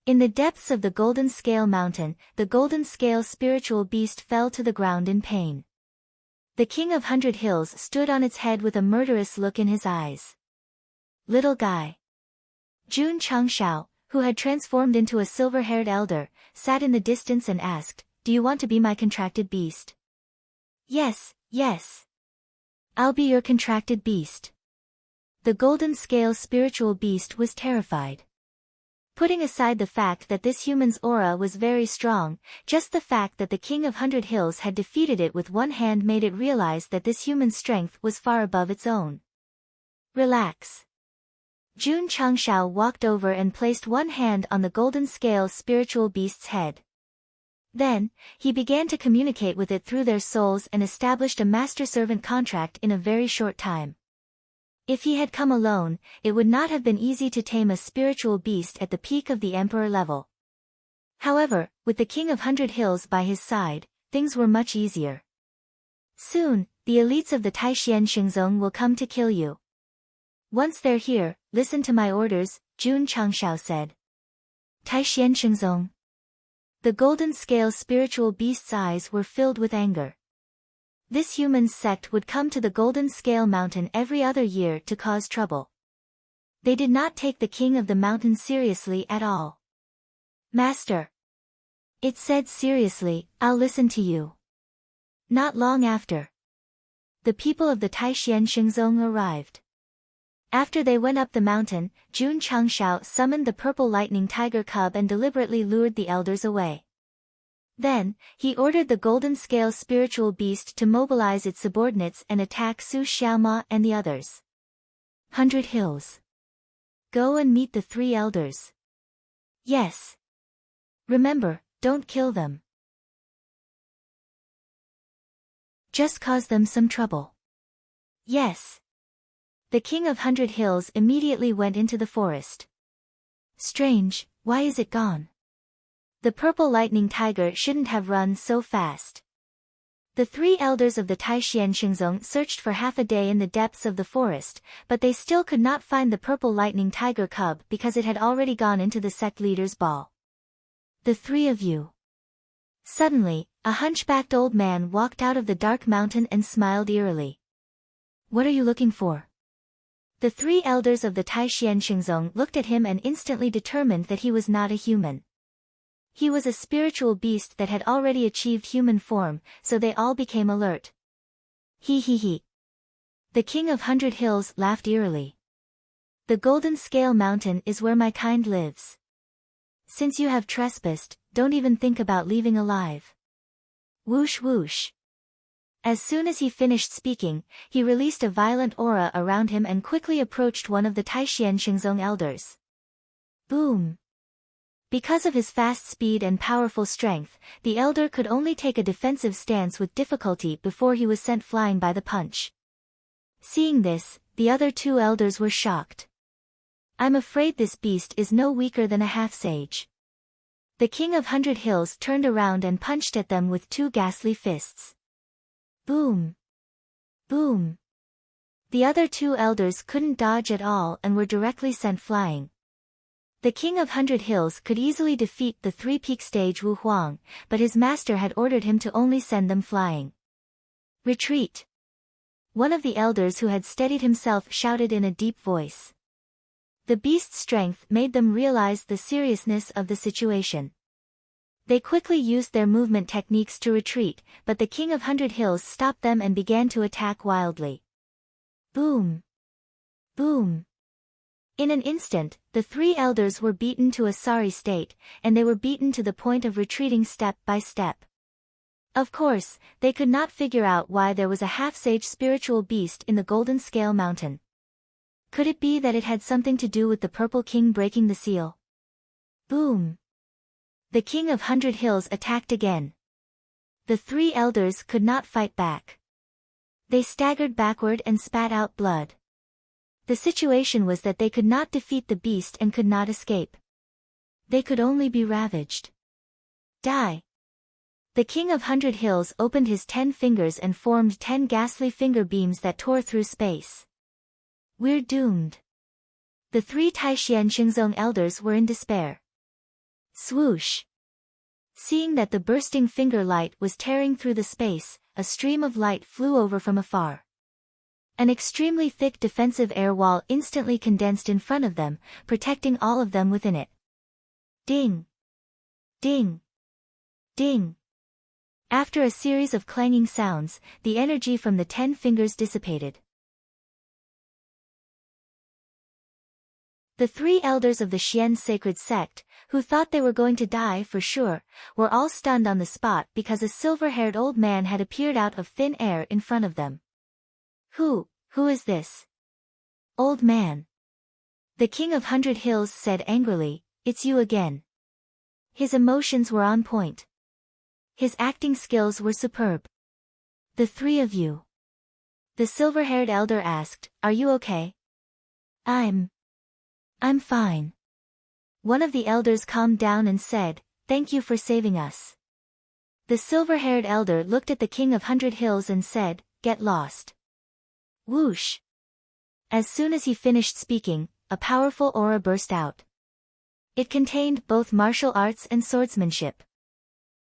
In the depths of the Golden Scale Mountain, the Golden Scale spiritual beast fell to the ground in pain. The King of 100 Hills stood on its head with a murderous look in his eyes. Little guy. Jun Changshao, who had transformed into a silver-haired elder, sat in the distance and asked, "Do you want to be my contracted beast?" "Yes, yes. I'll be your contracted beast." The Golden Scale spiritual beast was terrified. Putting aside the fact that this human's aura was very strong, just the fact that the King of 100 Hills had defeated it with one hand made it realize that this human's strength was far above its own. Relax. Jun Changshao walked over and placed one hand on the Golden Scale spiritual beast's head. Then, he began to communicate with it through their souls and established a master-servant contract in a very short time. If he had come alone, it would not have been easy to tame a spiritual beast at the peak of the emperor level. However, with the King of 100 Hills by his side, things were much easier. Soon, the elites of the Taishian Xingzong will come to kill you. Once they're here, listen to my orders, Jun Changshao said. Taishian Xingzong. The Golden Scale spiritual beast's eyes were filled with anger. This human's sect would come to the Golden Scale Mountain every other year to cause trouble. They did not take the king of the mountain seriously at all. Master. It said seriously, I'll listen to you. Not long after, the people of the Taishian Xingzong arrived. After they went up the mountain, Jun Changshao summoned the purple lightning tiger cub and deliberately lured the elders away. Then, he ordered the Golden Scale spiritual beast to mobilize its subordinates and attack Su Xiaoma and the others. 100 Hills. Go and meet the 3 elders. Yes. Remember, don't kill them. Just cause them some trouble. Yes. The King of 100 Hills immediately went into the forest. Strange, why is it gone? The purple lightning tiger shouldn't have run so fast. The 3 elders of the Taishian Xingzong searched for half a day in the depths of the forest, but they still could not find the purple lightning tiger cub because it had already gone into the sect leader's ball. The 3 of you. Suddenly, a hunchbacked old man walked out of the dark mountain and smiled eerily. What are you looking for? The 3 elders of the Taishian Xingzong looked at him and instantly determined that he was not a human. He was a spiritual beast that had already achieved human form, so they all became alert. He. The King of 100 Hills laughed eerily. The Golden Scale Mountain is where my kind lives. Since you have trespassed, don't even think about leaving alive. Whoosh whoosh. As soon as he finished speaking, he released a violent aura around him and quickly approached one of the Taishian Xingzong elders. Boom. Because of his fast speed and powerful strength, the elder could only take a defensive stance with difficulty before he was sent flying by the punch. Seeing this, the other 2 elders were shocked. I'm afraid this beast is no weaker than a half-sage. The King of 100 Hills turned around and punched at them with 2 ghastly fists. Boom! Boom! The other 2 elders couldn't dodge at all and were directly sent flying. The King of 100 Hills could easily defeat the 3-peak stage Wu Huang, but his master had ordered him to only send them flying. Retreat! One of the elders who had steadied himself shouted in a deep voice. The beast's strength made them realize the seriousness of the situation. They quickly used their movement techniques to retreat, but the King of 100 Hills stopped them and began to attack wildly. Boom! Boom! In an instant, the 3 elders were beaten to a sorry state, and they were beaten to the point of retreating step by step. Of course, they could not figure out why there was a half-sage spiritual beast in the Golden Scale Mountain. Could it be that it had something to do with the Purple King breaking the seal? Boom! The King of 100 Hills attacked again. The 3 elders could not fight back. They staggered backward and spat out blood. The situation was that they could not defeat the beast and could not escape. They could only be ravaged. Die. The King of 100 Hills opened his 10 fingers and formed 10 ghastly finger beams that tore through space. We're doomed. The 3 Taishian Xingzong elders were in despair. Swoosh. Seeing that the bursting finger light was tearing through the space, a stream of light flew over from afar. An extremely thick defensive air wall instantly condensed in front of them, protecting all of them within it. Ding! Ding! Ding! After a series of clanging sounds, the energy from the 10 fingers dissipated. The 3 elders of the Xian sacred sect, who thought they were going to die for sure, were all stunned on the spot because a silver-haired old man had appeared out of thin air in front of them. Who is this? Old man. The King of 100 Hills said angrily, "It's you again." His emotions were on point. His acting skills were superb. "The 3 of you?" The silver-haired elder asked, "Are you okay?" I'm fine." One of the elders calmed down and said, "Thank you for saving us." The silver-haired elder looked at the King of 100 Hills and said, "Get lost." Whoosh! As soon as he finished speaking, a powerful aura burst out. It contained both martial arts and swordsmanship.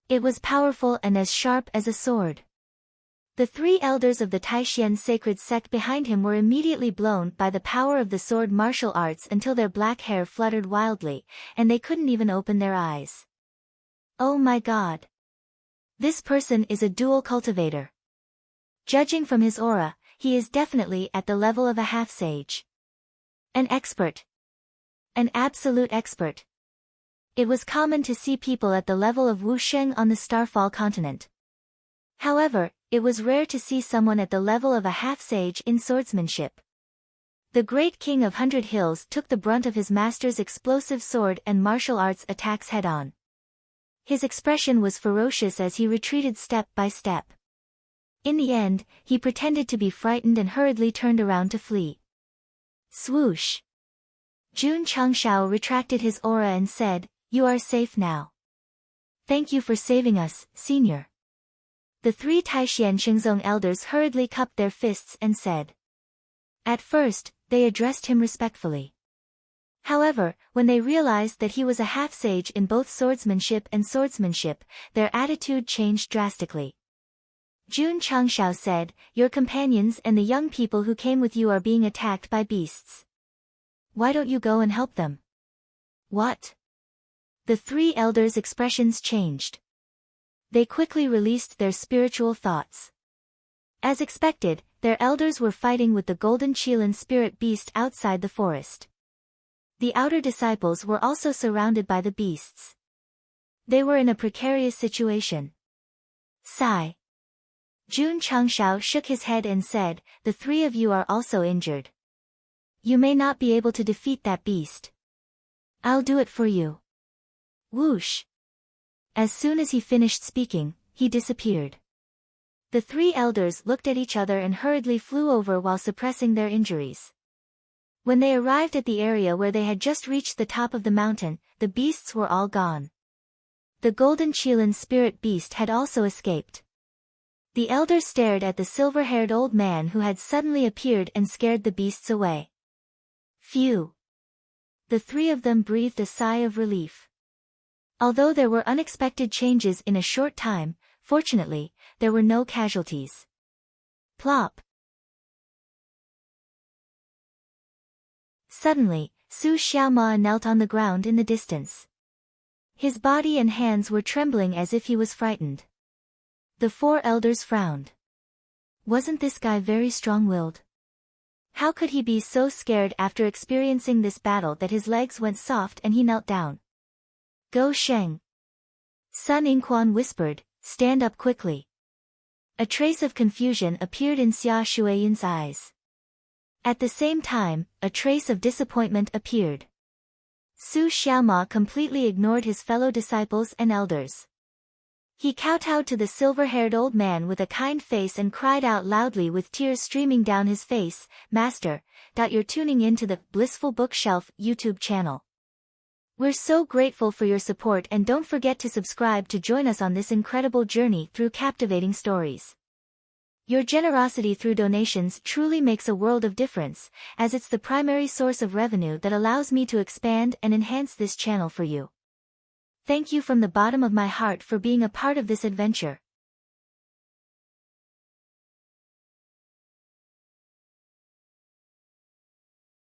It was powerful and as sharp as a sword. The 3 elders of the Taishian sacred sect behind him were immediately blown by the power of the sword martial arts until their black hair fluttered wildly, and they couldn't even open their eyes. Oh my god! This person is a dual cultivator. Judging from his aura, he is definitely at the level of a half-sage. An expert. An absolute expert. It was common to see people at the level of Wusheng on the Starfall continent. However, it was rare to see someone at the level of a half-sage in swordsmanship. The great King of 100 Hills took the brunt of his master's explosive sword and martial arts attacks head-on. His expression was ferocious as he retreated step by step. In the end, he pretended to be frightened and hurriedly turned around to flee. Swoosh! Jun Changshao retracted his aura and said, "You are safe now. Thank you for saving us, senior." The 3 Taishian Xingzong elders hurriedly cupped their fists and said. At first, they addressed him respectfully. However, when they realized that he was a half-sage in both swordsmanship and swordsmanship, their attitude changed drastically. Jun Changshao said, "Your companions and the young people who came with you are being attacked by beasts. Why don't you go and help them?" What? The 3 elders' expressions changed. They quickly released their spiritual thoughts. As expected, their elders were fighting with the golden Qilin spirit beast outside the forest. The outer disciples were also surrounded by the beasts. They were in a precarious situation. Sigh. Jun Changshao shook his head and said, "The 3 of you are also injured. You may not be able to defeat that beast. I'll do it for you." Whoosh! As soon as he finished speaking, he disappeared. The 3 elders looked at each other and hurriedly flew over while suppressing their injuries. When they arrived at the area where they had just reached the top of the mountain, the beasts were all gone. The golden Qilin spirit beast had also escaped. The elders stared at the silver-haired old man who had suddenly appeared and scared the beasts away. Phew! The 3 of them breathed a sigh of relief. Although there were unexpected changes in a short time, fortunately, there were no casualties. Plop! Suddenly, Su Xiaoma knelt on the ground in the distance. His body and hands were trembling as if he was frightened. The 4 elders frowned. Wasn't this guy very strong-willed? How could he be so scared after experiencing this battle that his legs went soft and he knelt down? Go Sheng! Sun Yingquan whispered, "Stand up quickly." A trace of confusion appeared in Xia Shuiyin's eyes. At the same time, a trace of disappointment appeared. Su Xiaoma completely ignored his fellow disciples and elders. He kowtowed to the silver-haired old man with a kind face and cried out loudly with tears streaming down his face, "Master, You're tuning in to the Blissful Bookshelf YouTube channel. We're so grateful for your support, and don't forget to subscribe to join us on this incredible journey through captivating stories. Your generosity through donations truly makes a world of difference, as it's the primary source of revenue that allows me to expand and enhance this channel for you. Thank you from the bottom of my heart for being a part of this adventure.